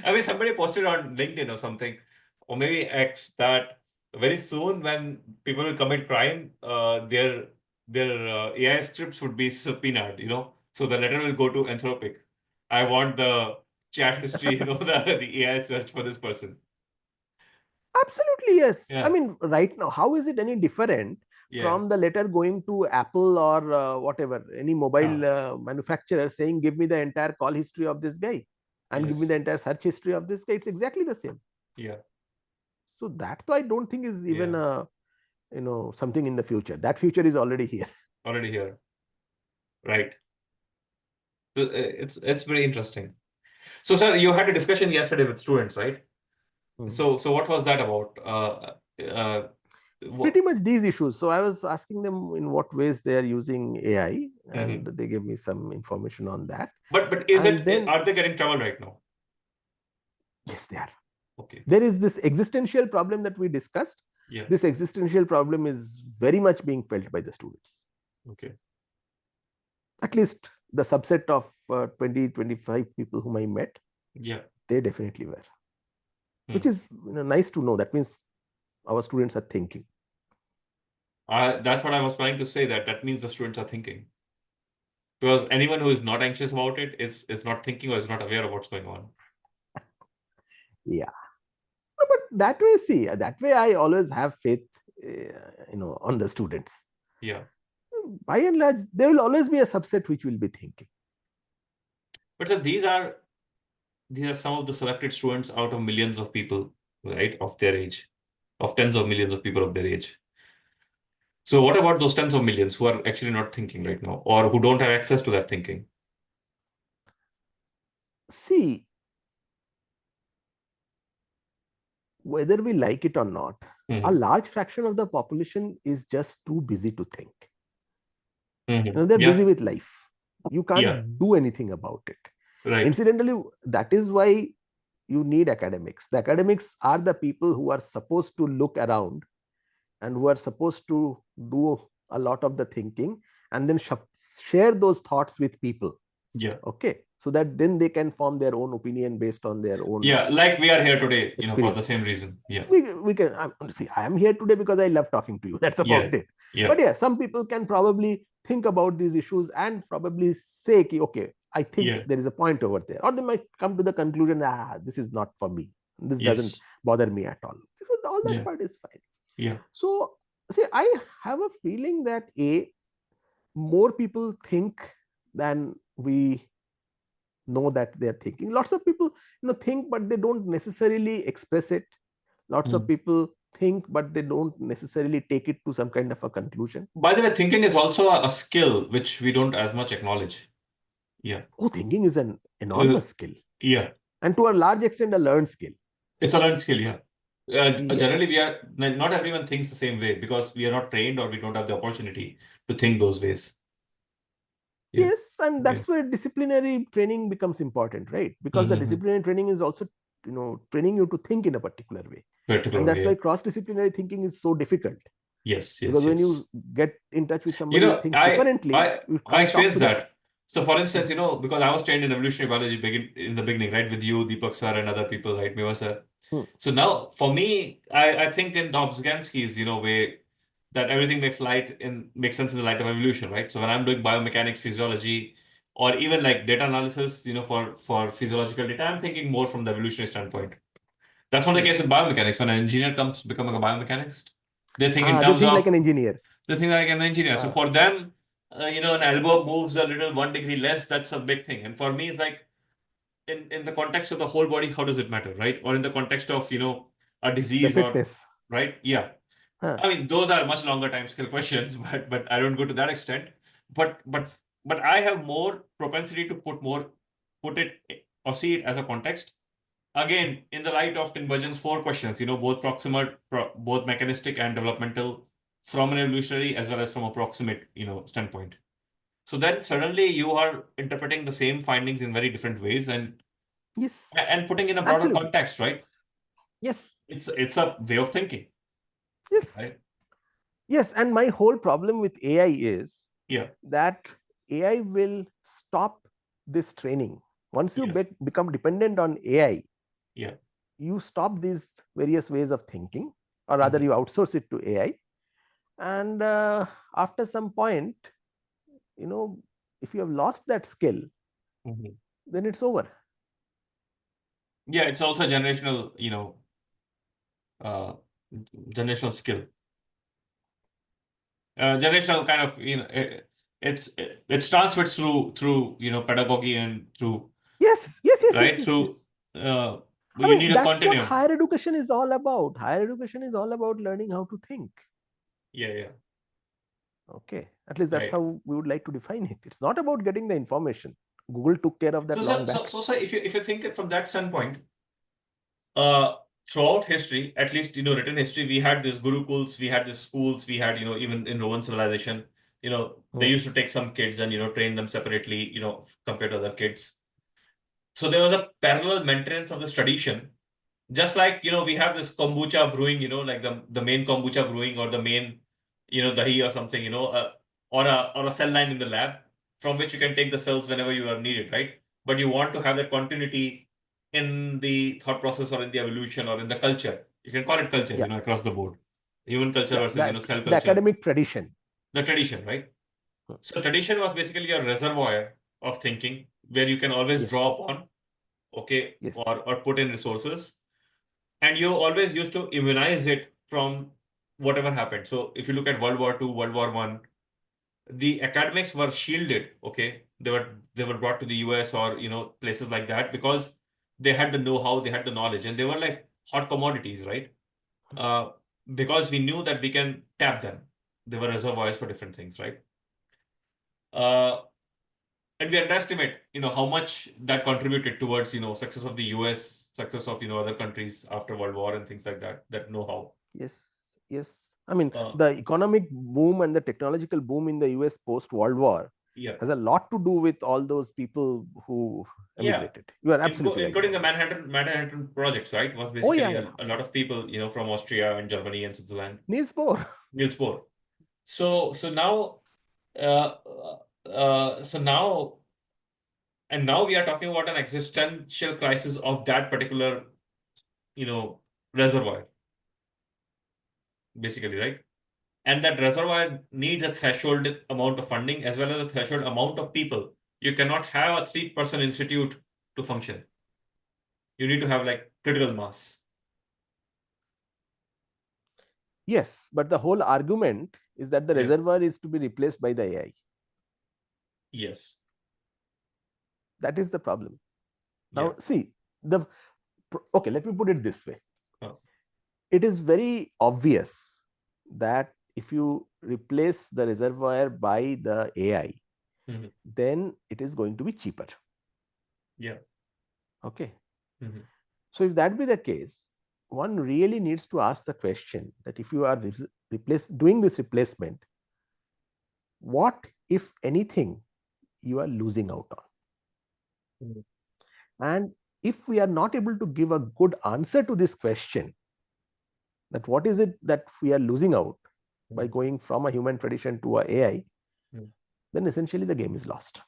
I mean, somebody posted on LinkedIn or something, or maybe X, that very soon when people will commit crime, their AI scripts would be subpoenaed, So the letter will go to Anthropic. I want the chat history, the AI search for this person. Absolutely, yes. I Yeah, mean, right now, how is it any different yeah, from the letter going to Apple or whatever, any mobile ah, manufacturer saying, give me the entire call history of this guy and give me the yes, entire search history of this guy? It's exactly the same. yeah, So that I don't think is even yeah. something in the future. That future is already here. Already here. Right. It's very interesting. So, sir, you had a discussion yesterday with students, right? Hmm. So what was that about? Pretty much these issues. So I was asking them in what ways they are using AI, and they gave me some information on that. But And then, are they getting trouble right now? yes, they are. Okay. There is this existential problem that we discussed. Yeah. This existential problem is very much being felt by the students. Okay. At least the subset of 20, 25 people whom I met, Yeah. they definitely were. Which is nice to know. That means our students are thinking. That's what I was trying to say, that means the students are thinking. Because anyone who is not anxious about it is not thinking or is not aware of what's going on. Yeah. No, but that way, see, that way I always have faith, on the students. Yeah. By and large, there will always be a subset which will be thinking. But sir, these are some of the selected students out of millions of people, right, of their age, of tens of millions of people of their age. So what about those tens of millions who are actually not thinking right now, or who don't have access to that thinking? See, whether we like it or not, a large fraction of the population is just too busy to think. They're busy with life. You can't do anything about it. Right. Incidentally, that is why you need academics. The academics are the people who are supposed to look around and who are supposed to do a lot of the thinking and then share those thoughts with people. Yeah. Okay. So that then they can form their own opinion based on their own. Yeah, like we are here today, experience. for the same reason. Yeah. We can see. I am here today because I love talking to you. That's about it. Yeah. But yeah, some people can probably think about these issues and probably say, okay, I think there is a point over there, or they might come to the conclusion, this is not for me. This doesn't bother me at all. So all that part is fine. Yeah. So see, I have a feeling that more people think than we know that they're thinking. Lots of people think, but they don't necessarily express it. Lots of people think, but they don't necessarily take it to some kind of a conclusion. By the way, thinking is also a skill which we don't as much acknowledge. Yeah. Oh, thinking is an enormous skill. Yeah. And to a large extent, a learned skill. It's a learned skill, yeah. Yes. Generally, not everyone thinks the same way because we are not trained or we don't have the opportunity to think those ways. Yeah. Yes, and that's where disciplinary training becomes important, right? Because the disciplinary training is also, training you to think in a particular way. And that's why cross-disciplinary thinking is so difficult. Yes. Because when you get in touch with somebody who thinks differently, you I experienced that. that. So, for instance, because I was trained in evolutionary biology in the beginning, right, with you, Deepak sir, and other people, right, Meva sir. So now, for me, I think in Dobzhansky's, way that everything makes sense in the light of evolution, right? So when I'm doing biomechanics, physiology, or even like data analysis, for physiological data, I'm thinking more from the evolutionary standpoint. That's not the case with biomechanics. When an engineer comes becoming a biomechanist, they think in terms of like an engineer. They think like an engineer. So for them, an elbow moves a little 1 degree less. That's a big thing. And for me, it's like in the context of the whole body, how does it matter, right? Or in the context of a disease or right? Yeah. I mean, those are much longer time scale questions, but I don't go to that extent. But I have more propensity to put it or see it as a context. Again, in the light of Tinbergen's 4 questions, both proximate, both mechanistic and developmental, from an evolutionary as well as from a proximate, standpoint. So then suddenly you are interpreting the same findings in very different ways and putting in a broader context, right? Yes. It's a way of thinking. Yes. Right? Yes, and my whole problem with AI is that AI will stop this training. Once you become dependent on AI, you stop these various ways of thinking, or rather you outsource it to AI. And after some point, if you have lost that skill, then it's over. Yeah, it's also a generational, generational skill. Generational kind of, it transmits through pedagogy and through yes, right through. You need a continuum. What higher education is all about. Higher education is all about learning how to think. Yeah. Okay, at least that's how we would like to define it. It's not about getting the information. Google took care of that long back. So if you think it from that standpoint, throughout history, at least, written history, we had these gurukuls, we had these schools, we had, even in Roman civilization, they used to take some kids and, train them separately, compared to other kids. So there was a parallel maintenance of this tradition. Just like, we have this kombucha brewing, like the main kombucha brewing or the main, dahi or something, or a cell line in the lab from which you can take the cells whenever you are needed, right? But you want to have that continuity in the thought process or in the evolution or in the culture. You can call it culture, Yeah, across the board. Human culture yeah, versus, that cell the culture. academic tradition. The tradition, right? So tradition was basically a reservoir of thinking where you can always Yes, draw upon, okay, yes, or put in resources, and you always used to immunize it from whatever happened. So if you look at World War II, World War One, the academics were shielded. Okay, they were brought to the US or places like that because they had the know-how, they had the knowledge, and they were like hot commodities, right? Uh, because we knew that we can tap them. They were reservoirs for different things, right? Uh, and we underestimate, how much that contributed towards, success of the US, success of, other countries after World War and things like that. That know-how. yes, yes. I mean, Uh, the economic boom and the technological boom in the US post World War yeah. has a lot to do with all those people who Yeah, emigrated. You are absolutely right including about the that. Manhattan projects, right? Was Oh yeah, basically yeah. a lot of people, from Austria and Germany and Switzerland. Niels Bohr. Niels Bohr. So now, uh, so now, and now we are talking about an existential crisis of that particular, you know, reservoir, basically, right? And that reservoir needs a threshold amount of funding as well as a threshold amount of people. You cannot have a three-person institute to function. You need to have like critical mass. Yes, but the whole argument is that the Yeah. reservoir is to be replaced by the AI. Yes. That is the problem. Yeah. Now, see, okay, let me put it this way. Oh. It is very obvious that if you replace the reservoir by the AI, Mhm. then it is going to be cheaper. Yeah. Okay. Mhm. So if that be the case, one really needs to ask the question that if you are doing this replacement, what, if anything, you are losing out on? Mhm. And if we are not able to give a good answer to this question, that what is it that we are losing out by Mhm. going from a human tradition to a AI, Mhm. then essentially the game is lost.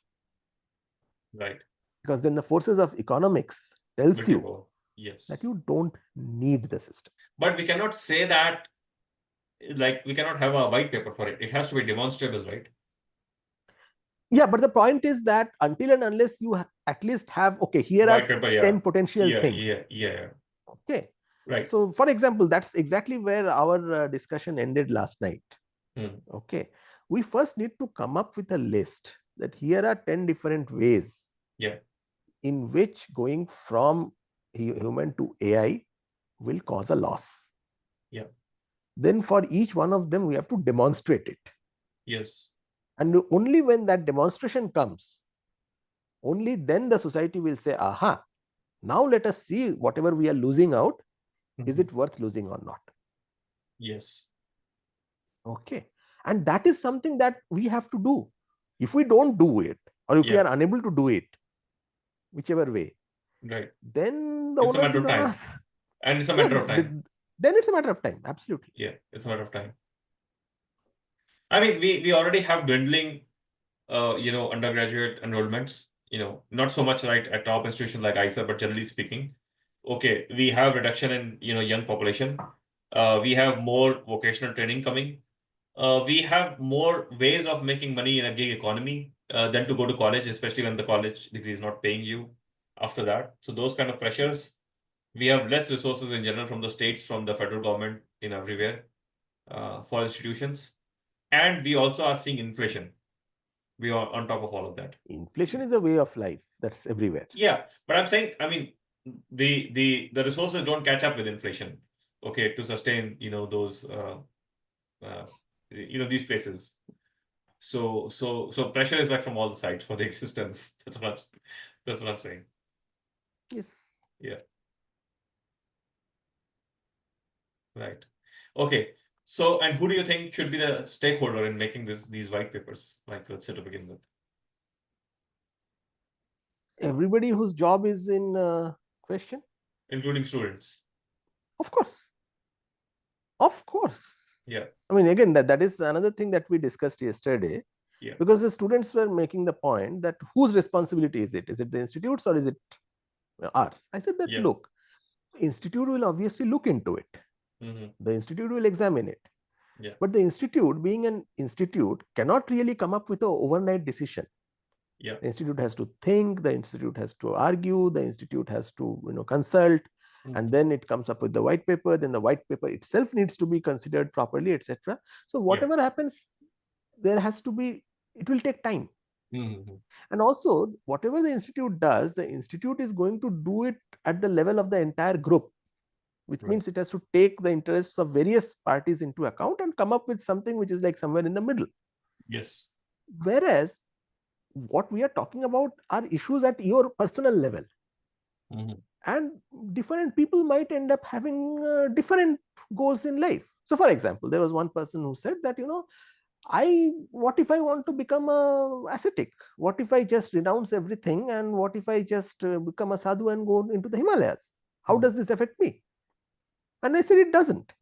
Right. Because then the forces of economics tells Will take you over. that Yes. you don't need the system. But we cannot say that, like, we cannot have a white paper for it. It has to be demonstrable, right? Yeah, but the point is that until and unless you at least have, okay, here White are paper, yeah. 10 potential Yeah, things. yeah, yeah. Okay. Right. So, for example, that's exactly where our discussion ended last night. Hmm. Okay. We first need to come up with a list that here are 10 different ways Yeah. in which going from human to AI will cause a loss. Yeah. Then for each one of them, we have to demonstrate it. Yes. And only when that demonstration comes, only then the society will say, aha, now let us see whatever we are losing out, is Mhm. it worth losing or not? Yes. Okay. And that is something that we have to do. If we don't do it, or if we Yeah. are unable to do it, whichever way, Right. then the It's a onus matter is of on time. us. And it's a Yeah, matter of time. then it's a matter of time. Absolutely. Yeah. It's a matter of time. I mean, we already have dwindling, undergraduate enrollments, not so much right at top institutions like ISA, but generally speaking, okay, we have reduction in, young population. We have more vocational training coming. We have more ways of making money in a gig economy than to go to college, especially when the college degree is not paying you after that. So those kind of pressures. We have less resources in general from the states, from the federal government, in everywhere for institutions. And we also are seeing inflation. We are on top of all of that. Inflation is a way of life that's everywhere. Yeah, but I'm saying, I mean, the resources don't catch up with inflation, okay, to sustain, those uh, these places. So pressure is back from all the sides for the existence. That's what I'm saying. Yes. Yeah. Right. Okay. So, and who do you think should be the stakeholder in making these white papers? Like, let's say to begin with, Everybody whose job is in question, including students. of course, of course. Yeah. I mean, again, that is another thing that we discussed yesterday, Yeah. because the students were making the point that whose responsibility is it? Is it the institutes or is it ours? I said that, Yeah. look, institute will obviously look into it. The institute will examine it. Yeah. But the institute, being an institute, cannot really come up with an overnight decision. Yeah. The institute has to think, the institute has to argue, the institute has to consult, and then it comes up with the white paper. Then the white paper itself needs to be considered properly, etc. So whatever happens, there has to be, it will take time. And also, whatever the institute does, the institute is going to do it at the level of the entire group, which Right. means it has to take the interests of various parties into account and come up with something which is like somewhere in the middle. Yes. Whereas what we are talking about are issues at your personal level. And different people might end up having different goals in life. So for example, there was one person who said that, what if I want to become a ascetic? What if I just renounce everything, and what if I just become a sadhu and go into the Himalayas? How does this affect me? And I said it doesn't,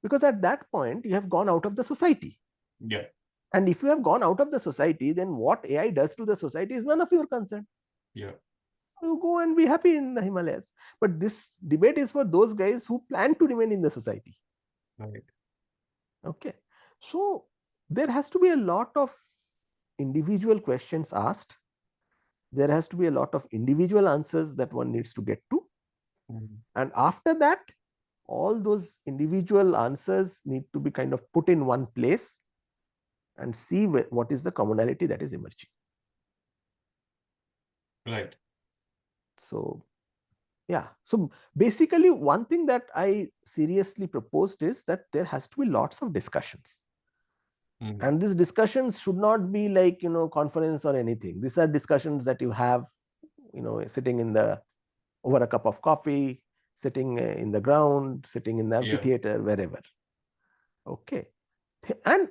because at that point you have gone out of the society. Yeah. And if you have gone out of the society, then what AI does to the society is none of your concern. Yeah. You go and be happy in the Himalayas. But this debate is for those guys who plan to remain in the society. Right. Okay. So there has to be a lot of individual questions asked. There has to be a lot of individual answers that one needs to get to. And after that, all those individual answers need to be kind of put in one place and see what is the commonality that is emerging. Right. So, yeah. So basically, one thing that I seriously proposed is that there has to be lots of discussions. And these discussions should not be like, conference or anything. These are discussions that you have, sitting in the, over a cup of coffee, sitting in the ground, sitting in the amphitheater, wherever. Okay. And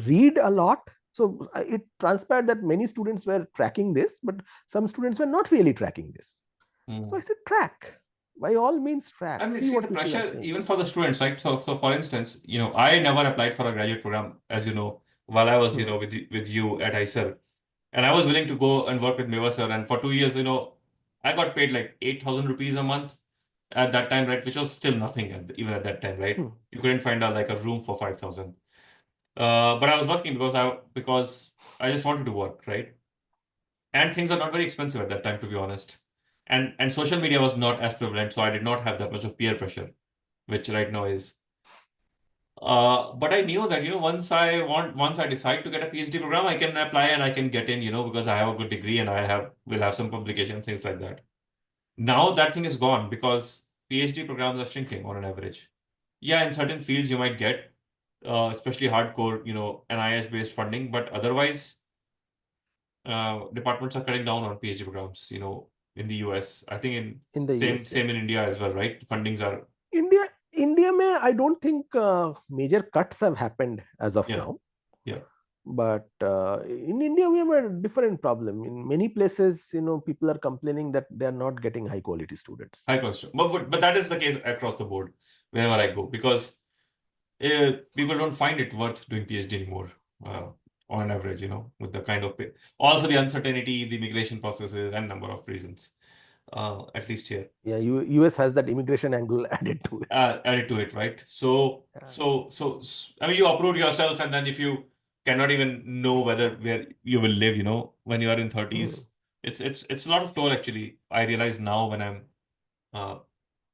read a lot. So it transpired that many students were tracking this, but some students were not really tracking this. So I said, track. By all means, track. I mean, see see what the people are pressure saying. even for the students, right? So for instance, I never applied for a graduate program, as you know, while I was, with you at ICER. And I was willing to go and work with Meva sir. And for 2 years, I got paid like 8,000 rupees a month at that time, right? Which was still nothing even at that time, right? You couldn't find like a room for 5,000. But I was working because I just wanted to work, right? And things are not very expensive at that time, to be honest. And social media was not as prevalent, so I did not have that much of peer pressure, which right now is. But I knew that, once I decide to get a PhD program, I can apply and I can get in, because I have a good degree and will have some publication, things like that. Now that thing is gone because PhD programs are shrinking on an average. Yeah, in certain fields you might get, especially hardcore, NIH-based funding, but otherwise, departments are cutting down on PhD programs, in the US. I think in the US, same in India as well, right? Fundings are. India mein, I don't think major cuts have happened as of now. Yeah. But in India, we have a different problem. In many places, people are complaining that they are not getting high quality students. High quality, but that is the case across the board wherever I go, because people don't find it worth doing PhD anymore, on an average, with the kind of pay. Also the uncertainty, the immigration processes, and number of reasons, at least here. Yeah, US has that immigration angle added to it. Added to it, right? So, I mean, you uproot yourself, and then if you cannot even know where you will live, when you are in 30s, it's a lot of toll, actually. I realize now when I'm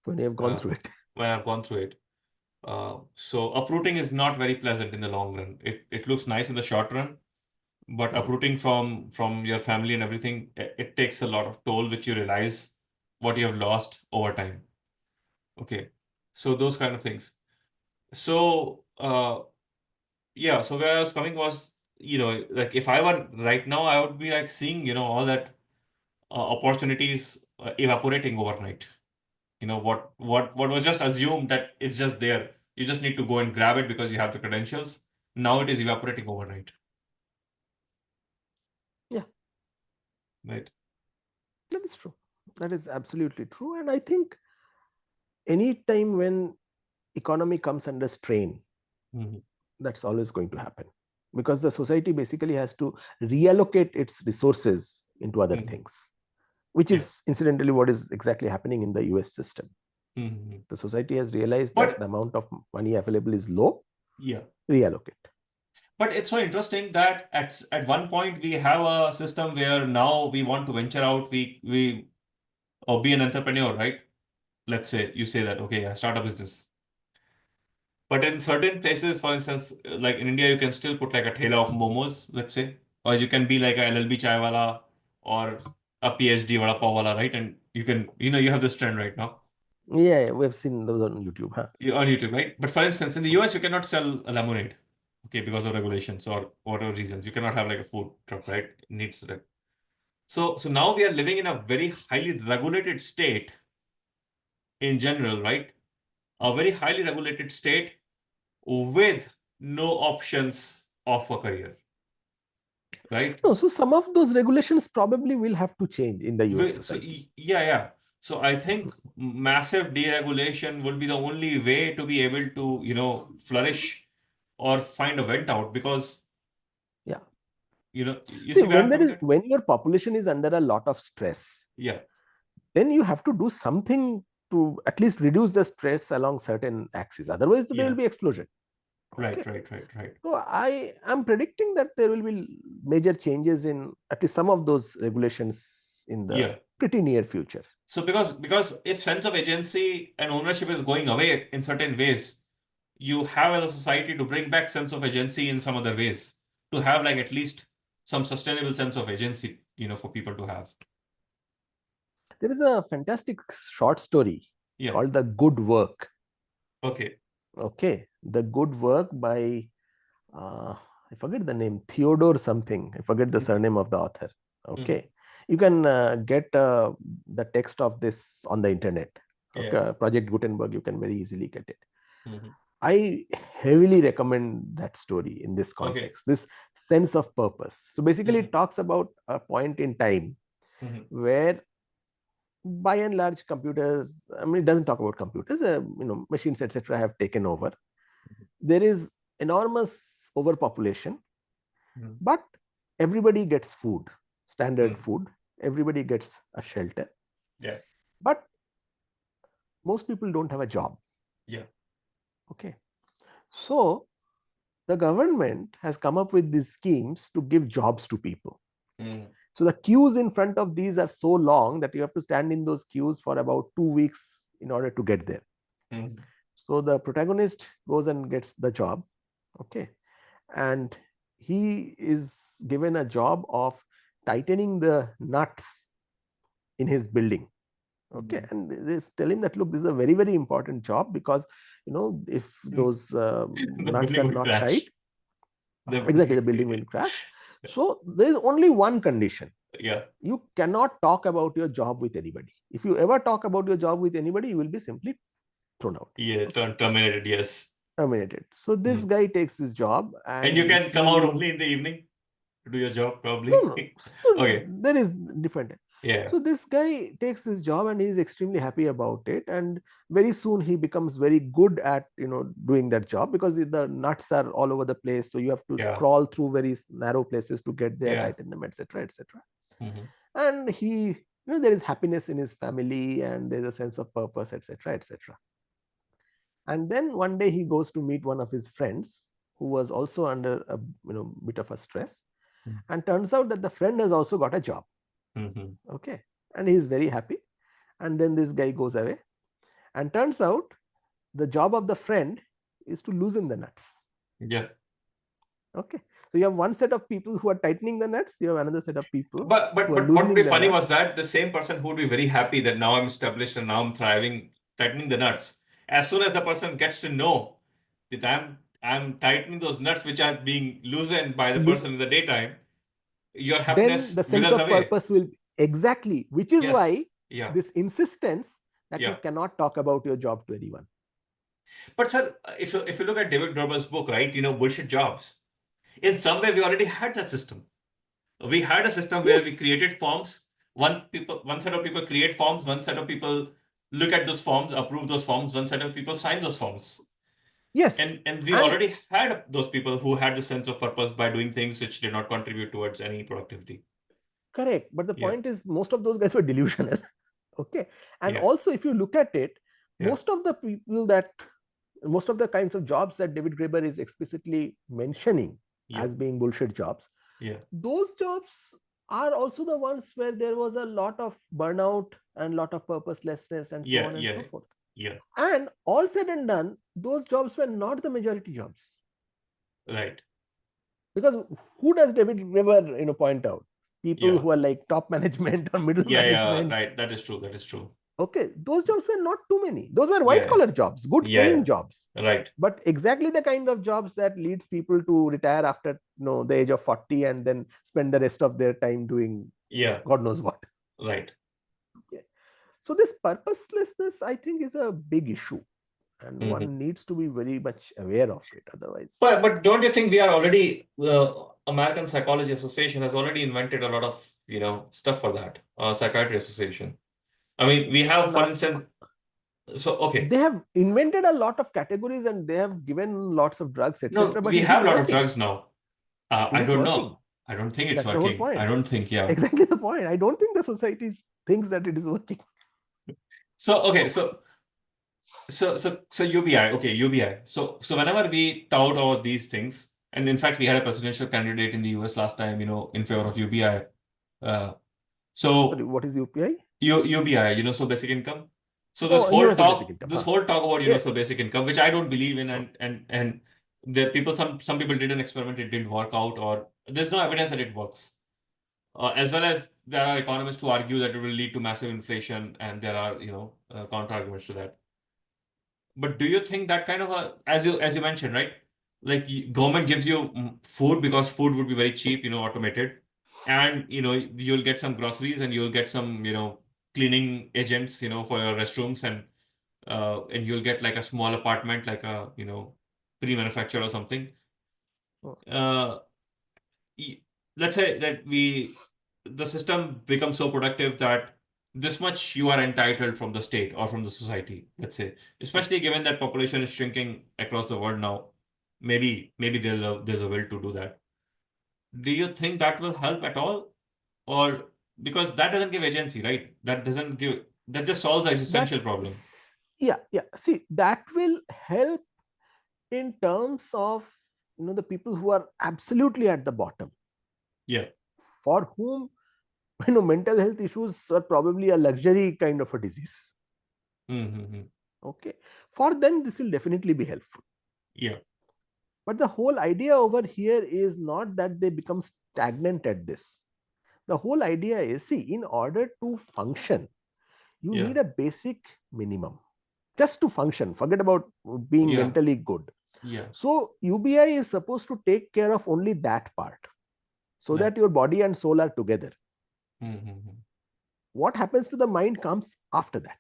when you have gone through it. When I've gone through it. So uprooting is not very pleasant in the long run. It looks nice in the short run, but uprooting from your family and everything, it takes a lot of toll, which you realize what you have lost over time. Okay, so those kind of things. So yeah, so where I was coming was, like if I were right now, I would be like seeing, all that opportunities evaporating overnight. what was just assumed that it's just there. You just need to go and grab it because you have the credentials. Now it is evaporating overnight. Yeah, Right. that is true. That is absolutely true. And I think any time when economy comes under strain, Mhm. that's always going to happen, because the society basically has to reallocate its resources into other Mhm. things, which Yeah. is incidentally what is exactly happening in the US system. Mhm. The society has realized that the But amount of money available is low, yeah, reallocate. but it's so interesting that at one point we have a system where now we want to venture out, we or be an entrepreneur, right? Let's say you say that, okay, yeah, start a business. But in certain places, for instance, like in India, you can still put like a tailor of momos, let's say, or you can be like a LLB chai wala or a PhD vada pav wala, right? And you can, you have this trend right now. Yeah, we've seen those on YouTube. Huh? On YouTube, right? But for instance, in the US, you cannot sell a lemonade, okay, because of regulations or whatever reasons. You cannot have like a food truck, right? It needs that. So now we are living in a very highly regulated state in general, right? A very highly regulated state with no options of a career, right? No, so some of those regulations probably will have to change in the US So society. yeah, yeah. So I think massive deregulation would be the only way to be able to, flourish or find a vent out because, Yeah. you See, see where I'm coming at? when your population is under a lot of stress, Yeah, then you have to do something to at least reduce the stress along certain axes. Otherwise, there will yeah. be explosion. Right, Okay. right, right, right. So I am predicting that there will be major changes in at least some of those regulations in the Yeah. pretty near future. So because if sense of agency and ownership is going away in certain ways, you have as a society to bring back sense of agency in some other ways, to have like at least some sustainable sense of agency, for people to have. There is a fantastic short story Yeah. called The Good Work. Okay. Okay. The Good Work by, I forget the name, Theodore something. I forget the Mhm. surname of the author. Mhm. Okay. You can get the text of this on the internet. Yeah. Okay. Project Gutenberg, you can very easily get it. Mhm. I heavily recommend that story in this Okay. context, this sense of purpose. So basically, Mhm. it talks about a point in time Mhm. where, by and large, computers, I mean, it doesn't talk about computers, machines, etc., have taken over. There is enormous overpopulation, Mhm. but everybody gets food, standard Mhm. food, everybody gets a shelter. Yeah. But most people don't have a job. Yeah. Okay. So the government has come up with these schemes to give jobs to people. Mhm. So the queues in front of these are so long that you have to stand in those queues for about 2 weeks in order to get there. Mhm. So the protagonist goes and gets the job. Okay. And he is given a job of tightening the nuts in his building. Okay. Mhm. And they tell him that, look, this is a very, very important job, because, if Mhm. those The nuts building are will not tight, crash. The exactly, the building. building will crash. So there is only one condition: Yeah. you cannot talk about your job with anybody. If you ever talk about your job with anybody, you will be simply thrown out. Yeah. Okay, Terminated. Yes. terminated. So this Mhm. guy takes his job, And you and can come out he only in the evening to do your job, no, probably. no. So Okay. there is different. Yeah. So this guy takes his job and he is extremely happy about it, and very soon he becomes very good at doing that job, because the nuts are all over the place. So you have to Yeah. crawl through very narrow places to get there, Yeah. tighten them, etc., etc. Mhm. And there is happiness in his family, and there's a sense of purpose, etc., etc. And then one day he goes to meet one of his friends who was also under a bit of a stress, and turns out that the friend has also got a job. Mhm. Okay. And he is very happy. And then this guy goes away, and turns out the job of the friend is to loosen the nuts. Yeah. Okay. So you have one set of people who are tightening the nuts, you have another set of people But who but are but what would loosening be the funny nuts. was that the same person who would be very happy that now I'm established and now I'm thriving, tightening the nuts. As soon as the person gets to know that I'm tightening those nuts which are being loosened by the person in the daytime, your Then happiness the sense withers of away. purpose will, exactly, which is why Yes. Yeah. this insistence that Yeah. you cannot talk about your job to anyone. But sir, if you look at David Graeber's book, right, bullshit jobs, in some way we already had that system. We had a system where Yes, we created forms. One set of people create forms, one set of people look at those forms, approve those forms, one set of people sign those forms. yes, And we and already had those people who had the sense of purpose by doing things which did not contribute towards any productivity. correct. But the Yeah, point is, most of those guys were delusional. Okay, and yeah, also if you look at it, yeah, most of the kinds of jobs that David Graeber is explicitly mentioning yeah, as being bullshit jobs, yeah, those jobs are also the ones where there was a lot of burnout and lot of purposelessness and so yeah, on and yeah, so forth. yeah. And all said and done, those jobs were not the majority jobs. Right. Because who does David Graeber point out? People Yeah, who are like top management or middle yeah, yeah. management. Right. That is true. That is true. Okay, those jobs were not too many. Those were white Yeah, collar jobs, good yeah, paying jobs, yeah. Right. but exactly the kind of jobs that leads people to retire after the age of 40 and then spend the rest of their time doing Yeah, God knows what. right. Okay. So this purposelessness, I think, is a big issue, and Mhm. one needs to be very much aware of it. Otherwise, But don't you think we are already American Psychology Association has already invented a lot of stuff for that, Psychiatry Association. I mean, we have, for not instance, so okay, they have invented a lot of categories and they have given lots of drugs, no, etc. But we is have it a lot of working? drugs now. Is I it don't working? know. I don't think it's That's the whole working. I point. don't think, yeah. Exactly the point. I don't think the society thinks that it is working. So okay, so UBI, okay, UBI. So whenever we tout about these things, and in fact we had a presidential candidate in the US last time, in favor of UBI. Uh, Sorry, so what is UPI? UBI, so basic income. So Oh, universal basic income. this whole talk about Yeah. universal basic income, which I don't believe in, Oh, and the people, some people did an experiment, it didn't work out, or there's no evidence that it works. As well as there are economists who argue that it will lead to massive inflation, and there are counter arguments to that. But do you think that kind of as you mentioned, right? Like government gives you food because food would be very cheap, automated, and you'll get some groceries and you'll get some cleaning agents, for your restrooms, and you'll get like a small apartment, like a pre-manufactured or something. oh. Uh, let's say that the system becomes so productive that this much you are entitled from the state or from the society, let's say, especially given that population is shrinking across the world now. Maybe there's a will to do that. Do you think that will help at all? Or because that doesn't give agency, right? That just solves the That, existential problem. yeah, yeah. See, that will help in terms of the people who are absolutely at the bottom, Yeah. for whom mental health issues are probably a luxury kind of a disease. Mm-hmm. Okay, for them this will definitely be helpful. Yeah. But the whole idea over here is not that they become stagnant at this. The whole idea is, see, in order to function, you Yeah. need a basic minimum just to function. Forget about being Yeah. mentally good. Yeah. So UBI is supposed to take care of only that part, so Right. that your body and soul are together. Mm-hmm. What happens to the mind comes after that.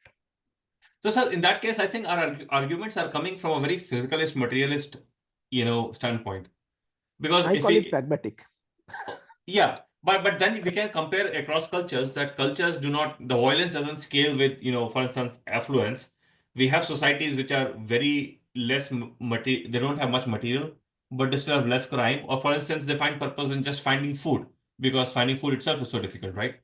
So, sir, in that case, I think our arguments are coming from a very physicalist, materialist, standpoint. Because I if call it we, pragmatic. yeah, but then we can compare across cultures that cultures do not, the violence doesn't scale with, for instance, affluence. We have societies which are very less material, they don't have much material, but they still have less crime. Or, for instance, they find purpose in just finding food because finding food itself is so difficult, right?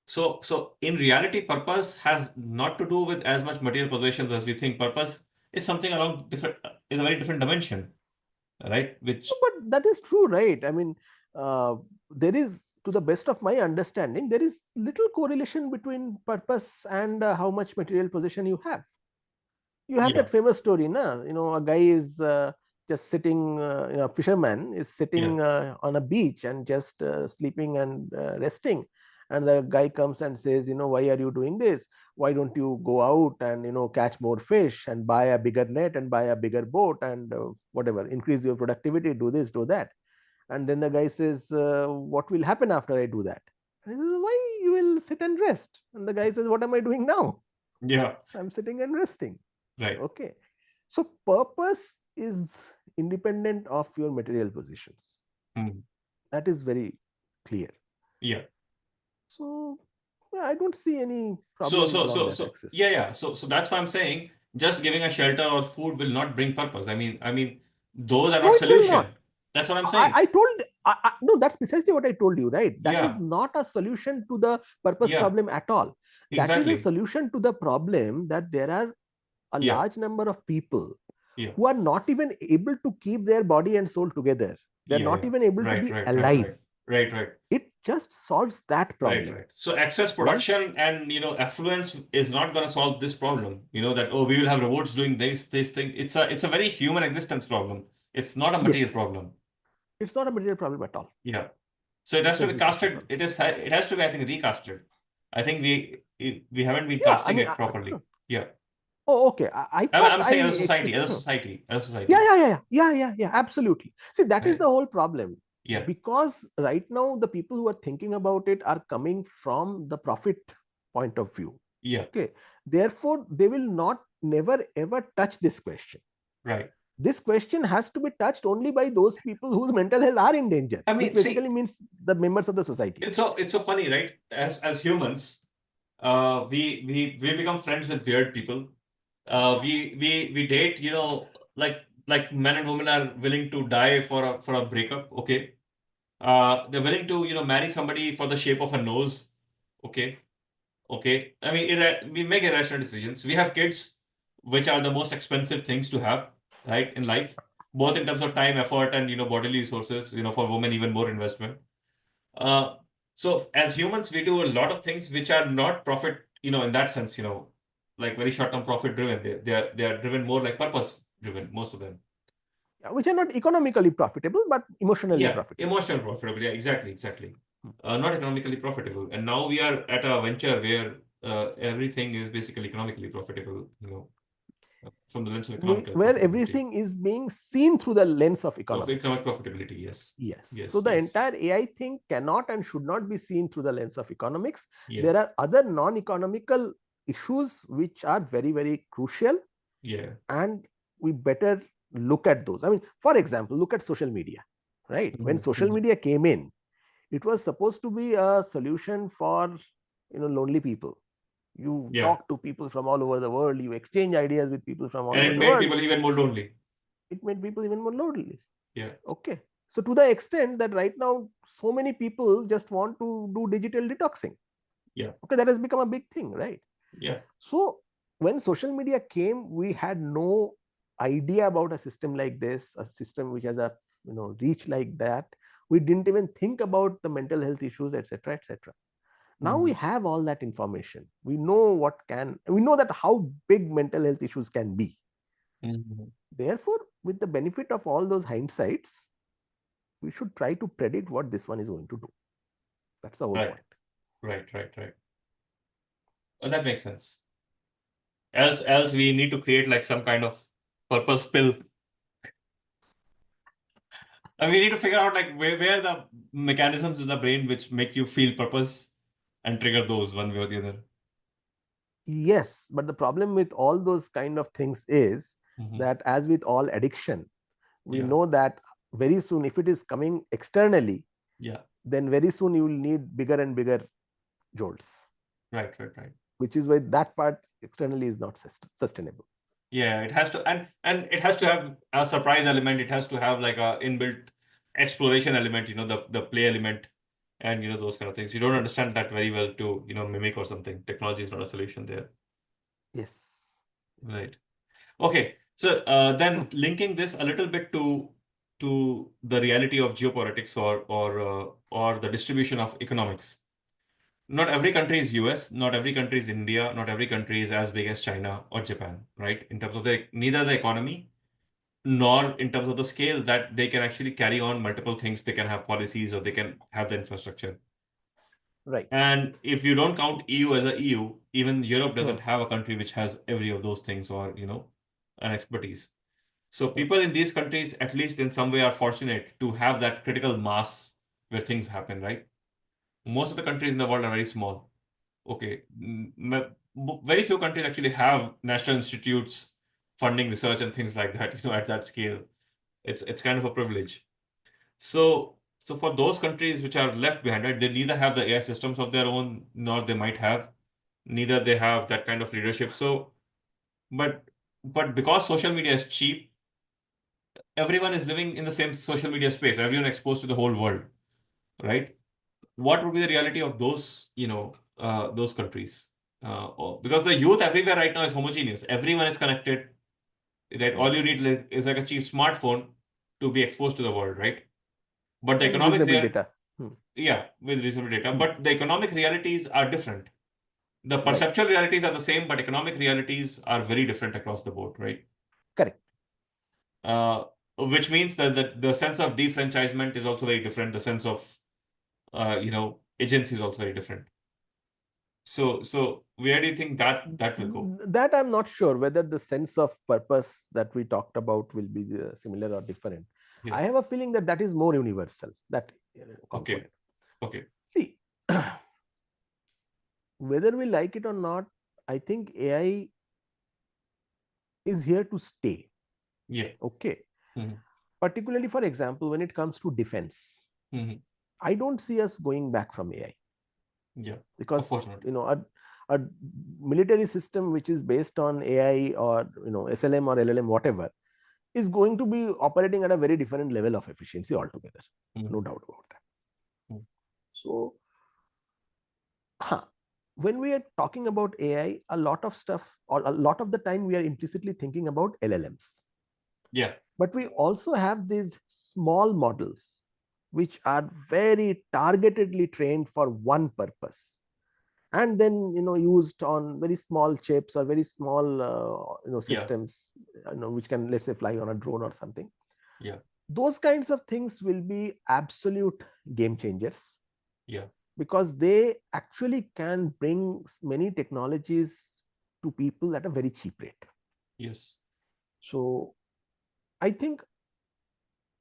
So in reality, purpose has not to do with as much material possessions as we think. Purpose is something along different, is a very different dimension, right? Which, But that is true, right? I mean, uh, there is, to the best of my understanding, there is little correlation between purpose and how much material possession you have. You have yeah, that famous story, na? A guy is just sitting, a fisherman is yeah, sitting on a beach and just sleeping and resting. And the guy comes and says, why are you doing this? Why don't you go out and, catch more fish and buy a bigger net and buy a bigger boat and whatever, increase your productivity, do this, do that. And then the guy says, what will happen after I do that? And he says, why you will sit and rest? And the guy says, what am I doing now? Yeah. I'm sitting and resting. Right. Okay. So purpose is independent of your material positions. Mm. That is very clear. Yeah. So yeah, I don't see any So, problem so, along so, that so, axis. yeah, yeah. So that's why I'm saying just giving a shelter or food will not bring purpose. I mean, those are No, not it will not. solution. That's what I'm saying. I told, no, that's precisely what I told you, right? That is Yeah. not a solution to the purpose Yeah. problem at all. That is a Exactly. solution to the problem that there are a Yeah. large number of people Yeah. who are not even able to keep their body and soul together. They're Yeah. not Yeah. even able to Right. be Right. Right. alive. Right. Right. Right. It just solves that Right, problem. right. So excess Once, production and affluence is not going to solve this problem. That we will have robots doing this thing. It's a very human existence problem. It's not a material yes, problem. it's not a material problem at all. Yeah. So it has It's to be existential casted. problem. It has to be, I think, recasted. I think we haven't been Yeah, I casting mean, it properly. Yeah. oh, okay. I I'm, thought I'm I saying as a society, as a no. society, as a Yeah, society. yeah, yeah, yeah, yeah, yeah. Absolutely. See, that is Right? the whole problem. Yeah. Because right now the people who are thinking about it are coming from the profit point of view. Yeah. Okay. Therefore, they will not never ever touch this question. Right. This question has to be touched only by those people whose mental health are in danger, I which mean, basically see, means the members of the society. it's so funny, right? As humans, we become friends with weird people. We date, like men and women are willing to die for a breakup. Okay. They're willing to marry somebody for the shape of a nose. Okay. Okay. I mean, we make irrational decisions. We have kids, which are the most expensive things to have, right, in life, both in terms of time, effort, and bodily resources. For women, even more investment. Uh, so as humans, we do a lot of things which are not profit, in that sense, like very short-term profit driven. They are driven more like purpose driven, most of them. Which are not economically profitable, but emotionally Yeah, profitable. emotional profitable. Yeah, exactly, exactly. Not economically profitable. And now we are at a venture where everything is basically economically profitable, from the lens of economical Where profitability. everything is being seen through the lens of Of economic economics. profitability, yes. Yes. So Yes, the yes. entire AI thing cannot and should not be seen through the lens of economics. Yeah, There are other non-economical issues which are very, very crucial, yeah. and we better look at those. I mean, for example, look at social media, right? When social Mhm. media came in, it was supposed to be a solution for lonely people. You Yeah. talk to people from all over the world, you exchange ideas with people from all And over it the made world. people even more lonely. It made people even more lonely. Yeah, Okay. So to the extent that right now so many people just want to do digital detoxing. yeah, Okay, that has become a big thing, right? yeah. So when social media came, we had no idea about a system like this, a system which has a reach like that. We didn't even think about the mental health issues, etc., etc. Now we Mhm. have all that information. We know that how big mental health issues can be. Mhm. Therefore, with the benefit of all those hindsights, we should try to predict what this one is going to do. That's the whole Right, point. right, right, right. That makes sense. Else we need to create like some kind of purpose pill. And we need to figure out like where the mechanisms in the brain which make you feel purpose and trigger those one way or the other. Yes, but the problem with all those kind of things is Hmm. that, as with all addiction, we Yeah, know that very soon, if it is coming externally, yeah, then very soon you will need bigger and bigger jolts, right, right, right. which is why that part externally is not sustainable. Yeah, it has to, and it has to have a surprise element. It has to have like a inbuilt exploration element, the play element, and those kind of things. You don't Yes. understand that very well to mimic or something. Technology is not a solution there. Yes. Yes. Right. Okay. So Hmm. then linking this a little bit to the reality of geopolitics or the distribution of economics. Not every country is US, not every country is India, not every country is as big as China or Japan, right? In terms of neither the economy nor in terms of the scale that they can actually carry on multiple things. They can have policies or they can have the infrastructure. Right. And if you don't count EU as a EU, even Europe Hmm. doesn't have a country which has every of those things or, an expertise. So Hmm. people in these countries, at least in some way, are fortunate to have that critical mass where things happen, right? Most of the countries in the world are very small. Okay, very few countries actually have national institutes funding research and things like that, at that scale. It's kind of a privilege. So for those countries which are left behind, right, they neither have the AI systems of their own, nor they might have, neither they have that kind of leadership. So, but because social media is cheap, everyone is living in the same social media space. Everyone exposed to the whole world, right? What would be the reality of those countries? Because the youth everywhere right now is homogeneous. Everyone is connected, right? All you need is like a cheap smartphone to be exposed to the world, right? But the And economic reasonable real, data. Hmm. yeah, with reasonable data. Hmm. But the economic realities are different. The Right. perceptual realities are the same, but economic realities are very different across the board, right? Correct. Uh, which means that the sense of defranchisement is also very different. The sense of agency is also very different. So where do you think that will go? That I'm not sure whether the sense of purpose that we talked about will be similar or different. Yeah. I have a feeling that that is more universal, that Okay. component. Okay. See, whether we like it or not, I think AI is here to stay. Yeah. Okay. Mhm. Particularly, for example, when it comes to defense, Mhm. I don't see us going back from AI, Yeah. Of because course not. a military system which is based on AI or SLM or LLM, whatever, is going to be operating at a very different level of efficiency altogether. No Mhm. doubt about that. Mhm. So, when we are talking about AI, a lot of stuff, or a lot of the time, we are implicitly thinking about LLMs. Yeah. But we also have these small models which are very targetedly trained for one purpose, and then used on very small chips or very small Yeah. systems, which can, let's say, fly on a drone or something. Yeah. Those kinds of things will be absolute game changers, Yeah. because they actually can bring many technologies to people at a very cheap rate. Yes. So I think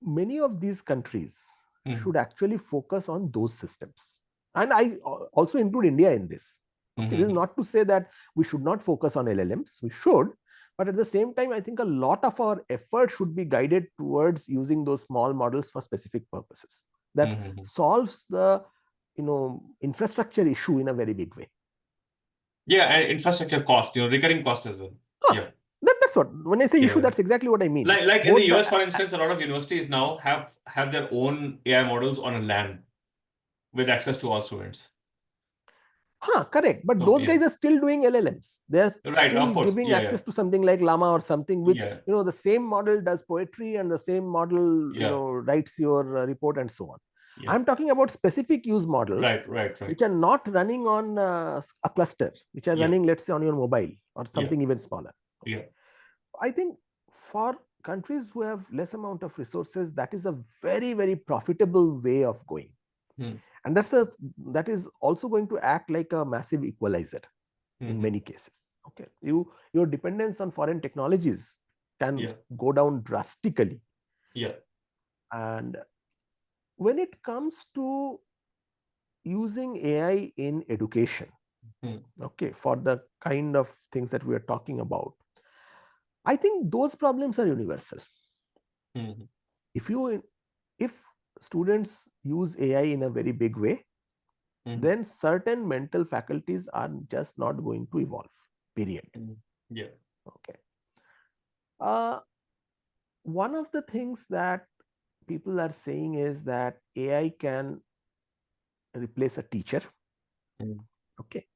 many of these countries Mhm. should actually focus on those systems, and I also include India in this. Okay, this is Mhm. not to say that we should not focus on LLMs, we should, but at the same time, I think a lot of our effort should be guided towards using those small models for specific purposes that Mhm. solves the infrastructure issue in a very big way. Yeah, and infrastructure cost, recurring cost as well. Huh, Yeah. that's what, when I say issue, Yeah. that's exactly what I mean. Like in the Both US, the for instance, a lot of universities now have their own AI models on a LAN with access to all students. Correct. But So those yeah. guys are still doing LLMs. They're Right, of still course. giving Yeah, yeah. access to something like Llama or something, which, Yeah. the same model does poetry, and the same model, Yeah. writes your report and so on. Yeah. I'm talking about specific use models Right, right, right. which are not running on a cluster, which are Yeah. running, let's say, on your mobile or Yeah. something even smaller. Yeah. I think for countries who have less amount of resources, that is a very, very profitable way of going. Hmm. And that is also going to act like a massive equalizer in Mhm. many cases. Okay, your dependence on foreign technologies can Yeah. go down drastically. Yeah. And when it comes to using AI in education, Hmm. okay, for the kind of things that we are talking about, I think those problems are universal. Mhm. If students use AI in a very big way, Mhm. then certain mental faculties are just not going to evolve, period. Mhm. Yeah. Okay. uh, One of the things that people are saying is that AI can replace a teacher. Mhm. Okay.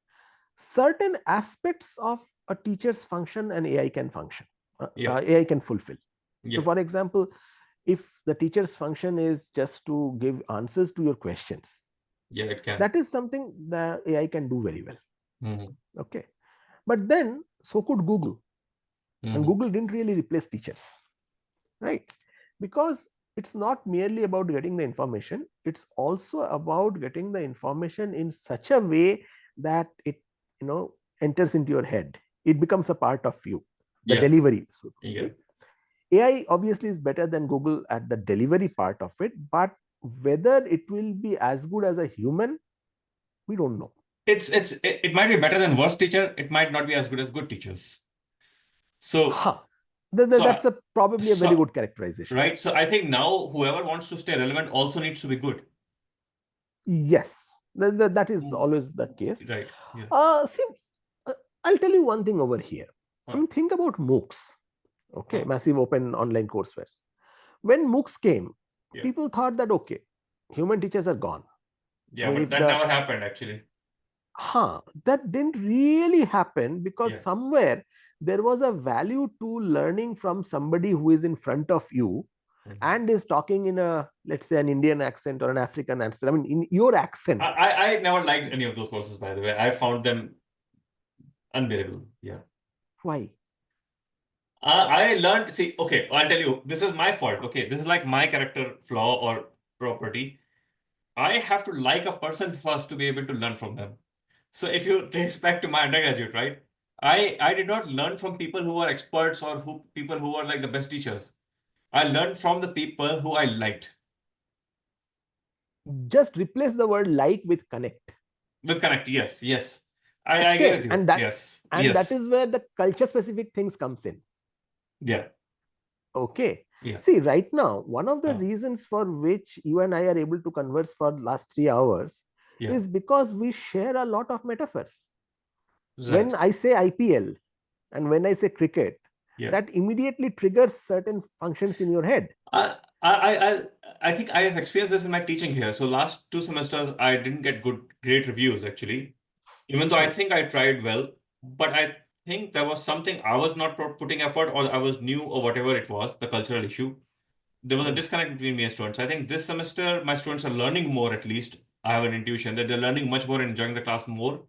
Certain aspects of a teacher's function and AI can function, Yeah. AI can fulfill. So, Yeah. for example, if the teacher's function is just to give answers to your questions, Yeah, it can. that is something that AI can do very well. Mhm. Okay. But then, so could Google. And Mhm. Google didn't really replace teachers, right? Because it's not merely about getting the information, it's also about getting the information in such a way that it enters into your head, it becomes a part of you, the Yeah. delivery, so to Yeah. speak. AI obviously is better than Google at the delivery part of it, but whether it will be as good as a human, we don't know. it might be better than worst teacher. It might not be as good as good teachers. So Huh. so That's probably a very so good characterization. right. So I think now whoever wants to stay relevant also needs to be good. Yes, that is Mm. always the case. Right. Yeah. See, uh, I'll tell you one thing over here. I Huh. mean, think about MOOCs, okay, Huh. massive open online courseware. When MOOCs came, Yeah. people thought that, okay, human teachers are gone. I Yeah. mean, But if that never happened actually. that didn't really happen, because Yeah. somewhere there was a value to learning from somebody who is in front of you Mhm. and is talking in a, let's say, an Indian accent or an African accent. I mean, in your accent. I never liked any of those courses, by the way. I found them unbearable. Yeah. Why? I learned, see, okay, I'll tell you, this is my fault. Okay, this is like my character flaw or property. I have to like a person first to be able to learn from them. So if you trace back to my undergraduate, right? I did not learn from people who are experts or who people who are like the best teachers. I learned from the people who I liked. Just replace the word like with connect. With Connect, yes, yes. I agree Okay, with you. Yes, and that yes. is where the culture specific things comes in. Yeah, Okay. yeah, See, right now, one of the uh, reasons for which you and I are able to converse for the last 3 hours yeah, is because we share a lot of metaphors. When right. I say IPL and when I say cricket, Yeah. that immediately triggers certain functions in your head. I, I think I have experienced this in my teaching here. So last 2 semesters, I didn't get great reviews actually, even though I Hmm. think I tried well. But I think there was something I was not putting effort, or I was new, or whatever it was, the cultural issue. There was a Hmm. disconnect between me and students. I think this semester, my students are learning more, at least. I have an intuition that they're learning much more and enjoying the class more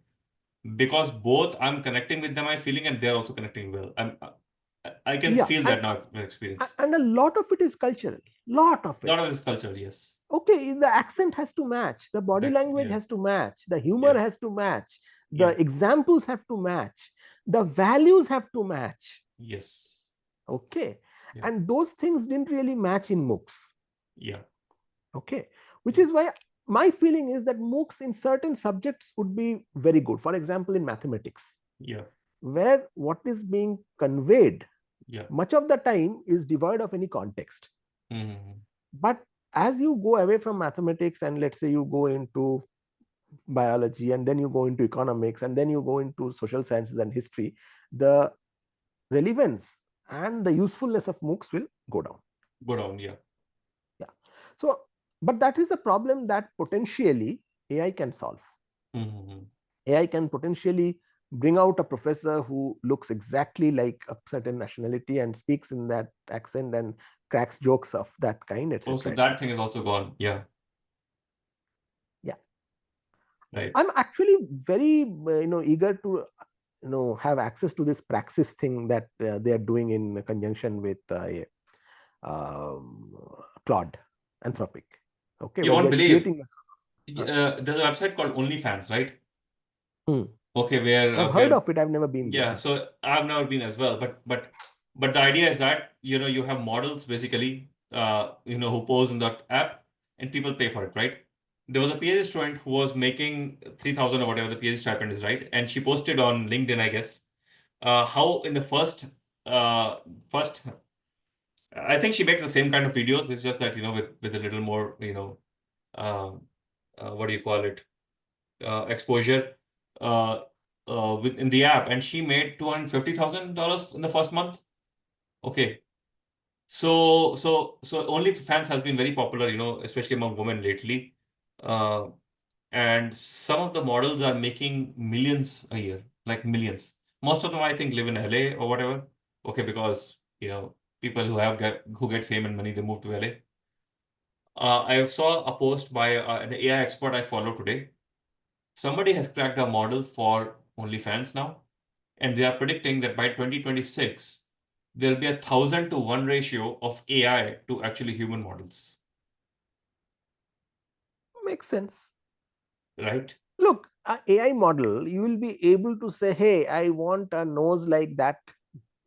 because both I'm connecting with them, I'm feeling, and they're also connecting well. I can Yeah, feel that now with experience. and a lot of it is cultural. Lot of A it. lot of this culture, yes. Okay, the accent has to match, the body language Yeah, has to match, the humor yeah, has to match, the yeah, examples have to match, the values have to match. yes, Okay, yeah, and those things didn't really match in MOOCs. yeah, Okay, which yeah, is why my feeling is that MOOCs in certain subjects would be very good. For example, in mathematics, yeah, where what is being conveyed yeah. much of the time is devoid of any context. Mm-hmm. But as you go away from mathematics and let's say you go into biology and then you go into economics and then you go into social sciences and history, the relevance and the usefulness of MOOCs will go down. Go down, yeah. Yeah. So, but that is a problem that potentially AI can solve. Mm-hmm. AI can potentially bring out a professor who looks exactly like a certain nationality and speaks in that accent and cracks jokes of that kind, Oh, so etc., that thing etc. is also gone. Yeah, Yeah, right. I'm actually very eager to have access to this praxis thing that they are doing in conjunction with um, Claude, Anthropic. Okay, You where won't they're believe. creating. There's a website called OnlyFans, right? Hmm. Okay, where I've heard where of it. I've never been there. yeah. So I've never been as well, but the idea is that you have models basically who pose in that app and people pay for it, right? There was a PhD student who was making 3,000 or whatever the PhD stipend is, right? And she posted on LinkedIn, I guess, how in the first I think she makes the same kind of videos. It's just that with a little more um, what do you call it, exposure uh, in the app, and she made $250,000 in the first month. Okay, so OnlyFans has been very popular, especially among women lately, uh, and some of the models are making millions a year, like millions. Most of them, I think, live in LA or whatever. Okay, because people who get fame and money, they move to LA. I saw a post by an AI expert I follow today. Somebody has cracked a model for OnlyFans now, and they are predicting that by 2026, there'll be 1,000 to 1 ratio of AI to actually human models, Makes sense. right? Look, a AI model, you will be able to say, hey, I want a nose like that,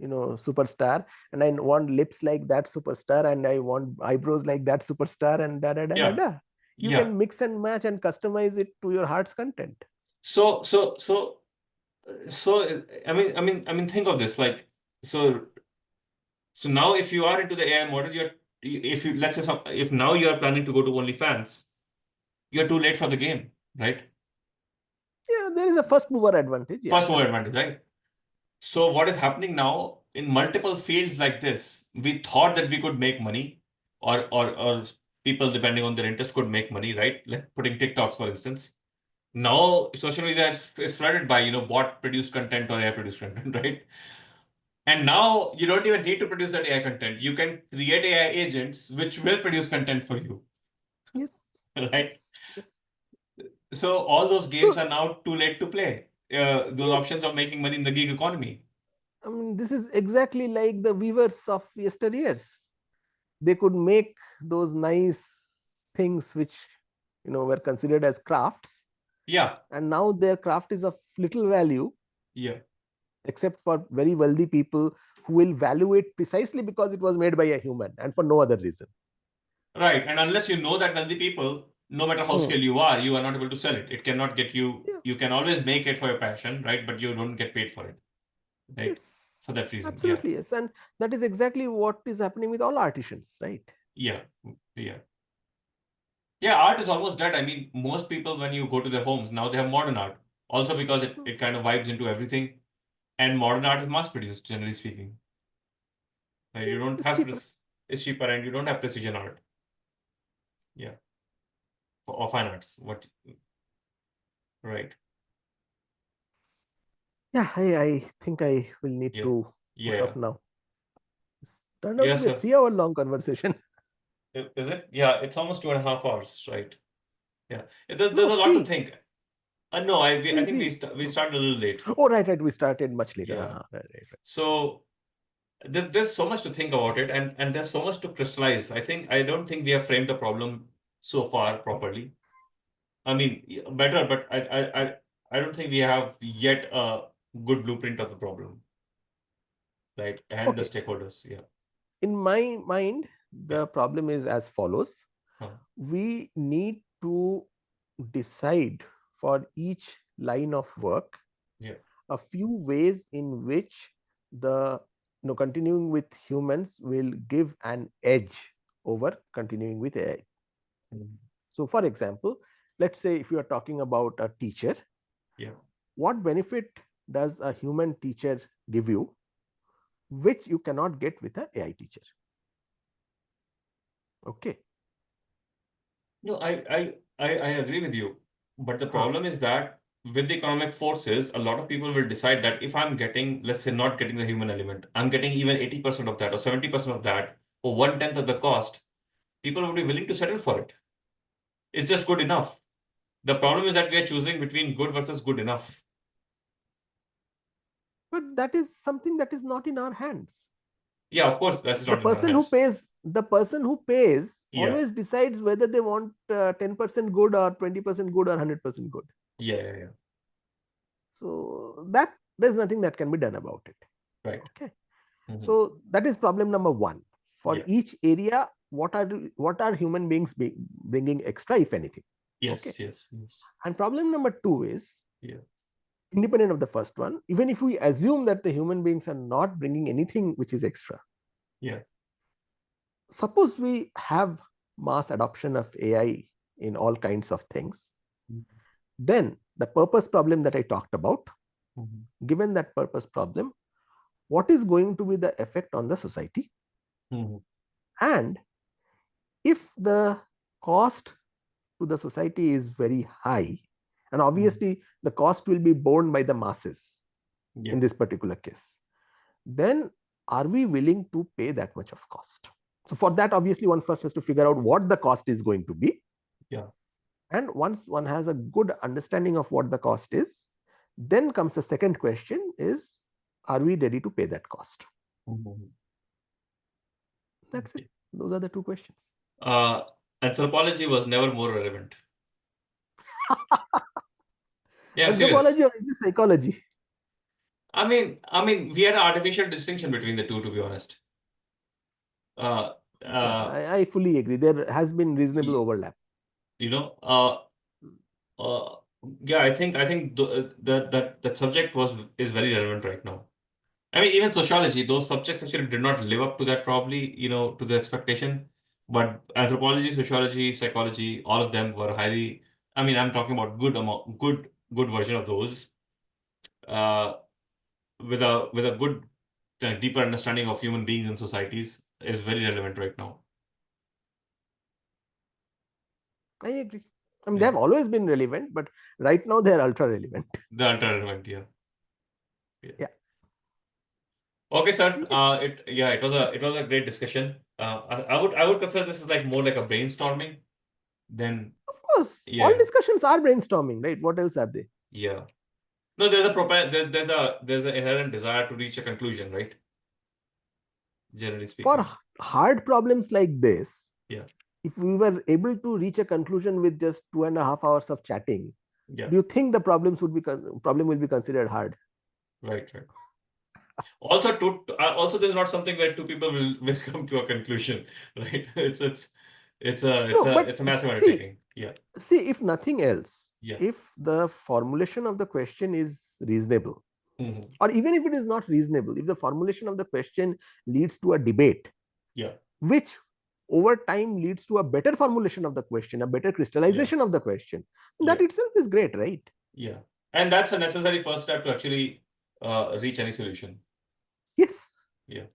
superstar, and I want lips like that superstar, and I want eyebrows like that superstar, and da da da da Yeah, da. You yeah. can mix and match and customize it to your heart's content. So, so, so, I mean, think of this. Like, so, so now if you are into the AI model, if you, let's say, if now you are planning to go to OnlyFans, you're too late for the game, right? Yeah, there is a first mover advantage. Yeah, First mover advantage, right? So what is happening now in multiple fields like this? We thought that we could make money, or people, depending on their interest, could make money, right? Like putting TikToks, for instance. Now social media is flooded by, bot produced content or AI produced content, right? And now you don't even need to produce that AI content. You can create AI agents which will produce content for you, yes, yes, right? yes. So all those games So are now too late to play. Those yes, options of making money in the gig economy. I mean, this is exactly like the weavers of yesteryears. They could make those nice things which were considered as crafts, Yeah, and now their craft is of little value yeah. except for very wealthy people who will value it precisely because it was made by a human and for no other reason. Right. And unless you know that wealthy people, no matter how Hmm. skilled you are not able to sell it. It cannot get you, Yeah. you can always make it for your passion, right? But you don't get paid for it, Yes, right? For that reason. Yeah. absolutely, yes. And that is exactly what is happening with all artisans, right? Yeah. Yeah. Yeah. Art is almost dead. I mean, most people, when you go to their homes, now they have modern art. Also because it kind of vibes into everything. And modern art is mass produced, generally speaking. Right? Yeah, You don't it's have, cheaper. it's cheaper and you don't have precision art. Yeah. Or fine arts. What? Right. Yeah, I think I will need Yeah. to push Yeah. off now. It's turned out to Yes, be a sir. 3 hour long conversation. Is it? Yeah, it's almost 2.5 hours, right? Yeah. There's No, a lot to three, think. No, I three, think three. we started a little late. Oh, right, right. We started much later. Yeah. Right. So there's so much to think about it, and there's so much to crystallize. I don't think we have framed the problem so far properly. I mean, better, but I don't think we have yet a good blueprint of the problem, right? And the Okay. stakeholders. Yeah. In my mind, Yeah. the problem is as follows. Huh. We need to decide for each line of work Yeah. a few ways in which the continuing with humans will give an edge over continuing with AI. Mhm. So, for example, let's say if you are talking about a teacher, Yeah. what benefit does a human teacher give you, which you cannot get with an AI teacher? Okay. No, I agree with you. But the Huh. problem is that with the economic forces, a lot of people will decide that if I'm getting, let's say, not getting the human element, I'm getting even 80% of that or 70% of that, or 1/10 of the cost, people will be willing to settle for it. It's just good enough. The problem is that we are choosing between good versus good enough. But that is something that is not in our hands. Yeah, of course, that's The not in our person who hands. pays, the person who pays Yeah, always decides whether they want 10% good or 20% good or 100% good. yeah, yeah, yeah. So that there's nothing that can be done about it. Right. Okay. Hmm. So that is problem number one. For Yeah. each area, what are human beings bringing extra, if anything? Okay. Yes, yes, yes. And problem number two is Yeah, independent of the first one. Even if we assume that the human beings are not bringing anything which is extra, yeah. suppose we have mass adoption of AI in all kinds of things, then the purpose problem that I talked about, Mhm. given that purpose problem, what is going to be the effect on the society? Mhm. And if the cost to the society is very high, and Mhm. obviously the cost will be borne by the masses Yeah. in this particular case, then are we willing to pay that much of cost? So for that, obviously, one first has to figure out what the cost is going to be. Yeah. And once one has a good understanding of what the cost is, then comes the second question is, are we ready to pay that cost? Mhm. That's it. Those are the two questions. Uh, Anthropology was never more relevant. Yeah, I'm serious. Anthropology or is it psychology? We had an artificial distinction between the two, to be honest. Uh, Yeah, uh, I fully agree. There has been reasonable y- overlap. you know, uh, uh, Yeah, I think that subject is very relevant right now. I mean, even sociology, those subjects actually did not live up to that probably, to the expectation. But anthropology, sociology, psychology, all of them were highly. I mean, I'm talking about good version of those, uh, with a good deeper understanding of human beings and societies is very relevant right now. I agree. I mean, they Yeah, have always been relevant, but right now they are ultra relevant. the ultra relevant. Yeah, yeah. Yeah. Okay, sir. Okay. It was a great discussion. I would consider this as like more like a brainstorming than Of course, all yeah, discussions are brainstorming, right? What else are they? yeah. No, there's an inherent desire to reach a conclusion, right? Generally For speaking. hard problems like this, Yeah, if we were able to reach a conclusion with just 2.5 hours of chatting, yeah. do you think the problem will be considered hard? Right, right. Also, there's not something where two people will come to a conclusion, right? No, but It's a massive see, undertaking. Yeah, if nothing else, yeah. if the formulation of the question is reasonable, Hmm. or even if it is not reasonable, if the formulation of the question leads to a debate, Yeah, which over time leads to a better formulation of the question, a better yeah, crystallization of the question, that yeah, itself is great, right? yeah. And that's a necessary first step to actually reach any solution. Yes, Yeah.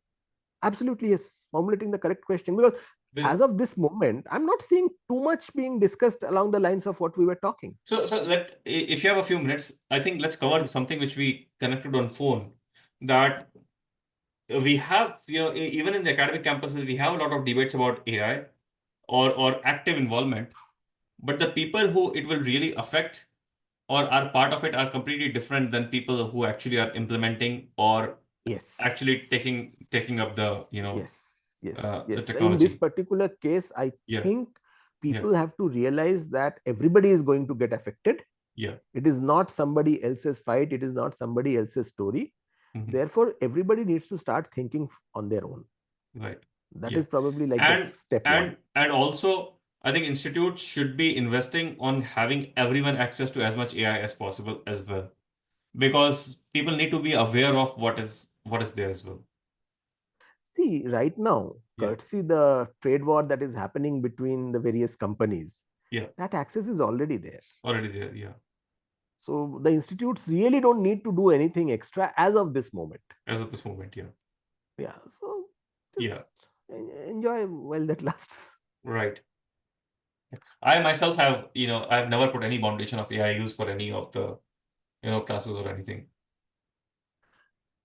absolutely, yes. Formulating the correct question, because With- as of this moment, I'm not seeing too much being discussed along the lines of what we were talking. So if you have a few minutes, I think let's cover something which we connected on phone, that we have, even in the academic campuses, we have a lot of debates about AI or active involvement, but the people who it will really affect or are part of it are completely different than people who actually are implementing or actually Yes, taking up yes, yes, the yes. In this technology. particular case, I Yeah, think yeah, people have to realize that everybody is going to get affected. yeah. It is not somebody else's fight, it is not somebody else's story. Hmm. Therefore, everybody needs to start thinking on their own. Right. That Yeah. is probably like the And step one. and also, I think institutes should be investing on having everyone access to as much AI as possible as well, because people need to be aware of what is there as well. See, right now, Yeah. courtesy the trade war that is happening between the various companies, Yeah. that access is already there. Already there. Yeah. So the institutes really don't need to do anything extra as of this moment. As of this moment. Yeah. Yeah. So Yeah. just enjoy while that lasts. Right. I myself have, I've never put any foundation of AI use for any of the, classes or anything.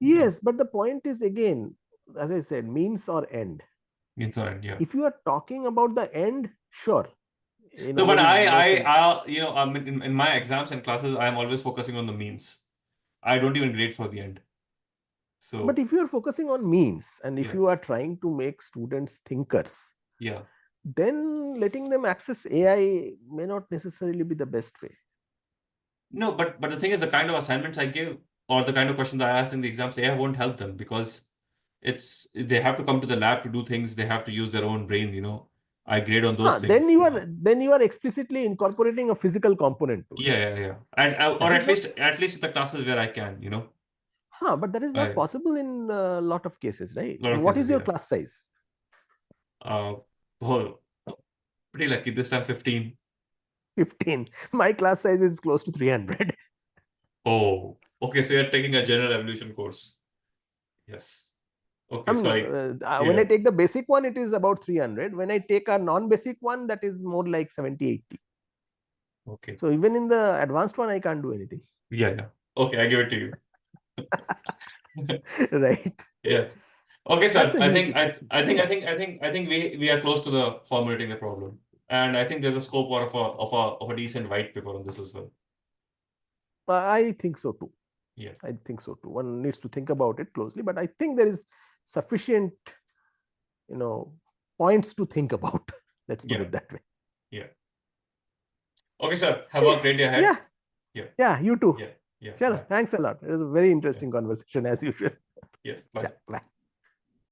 Yeah. Yes, but the point is again, as I said, means or end. Means or end. Yeah. If you are talking about the end, sure, No, but there is no sense. in my exams and classes, I'm always focusing on the means. I don't even grade for the end. But So, if you are focusing on means and if yeah. you are trying to make students thinkers, Yeah. then letting them access AI may not necessarily be the best way. No, but the thing is, the kind of assignments I give or the kind of questions I ask in the exams, AI won't help them because they have to come to the lab to do things. They have to use their own brain. I grade on those Then things. you are explicitly incorporating a physical component to it. Yeah, yeah, yeah. And That or is at not, least the classes where I can. but that is not I possible in a lot of cases, right? A lot of What is cases, your yeah. class size? Uh, oh, pretty lucky this time 15. 15. My class size is close to 300. Oh, okay. So you're taking a general evolution course. Yes. I Okay, mean, sorry. when I Yeah. take the basic one, it is about 300. When I take a non-basic one, that is more like 70, 80. Okay. So even in the advanced one, I can't do anything. Yeah, yeah. Okay, I give it to you. Right. Yeah. Okay, That's sir. a I huge think I difference. I think I Yeah, think I think I think we are close to the formulating the problem, and I think there's a scope of a decent white paper on this as well. I think so too. Yeah. I think so too. One needs to think about it closely, but I think there is sufficient, you know, points to think about. Let's put Yeah. it that way. Yeah. Okay, sir. Have Okay. a great day ahead. Yeah. Yeah. Yeah. You too. Yeah. Yeah. Chalo. Bye. Thanks a lot. It was a very Yeah. interesting conversation as usual. Yeah. Yeah. Bye. Bye.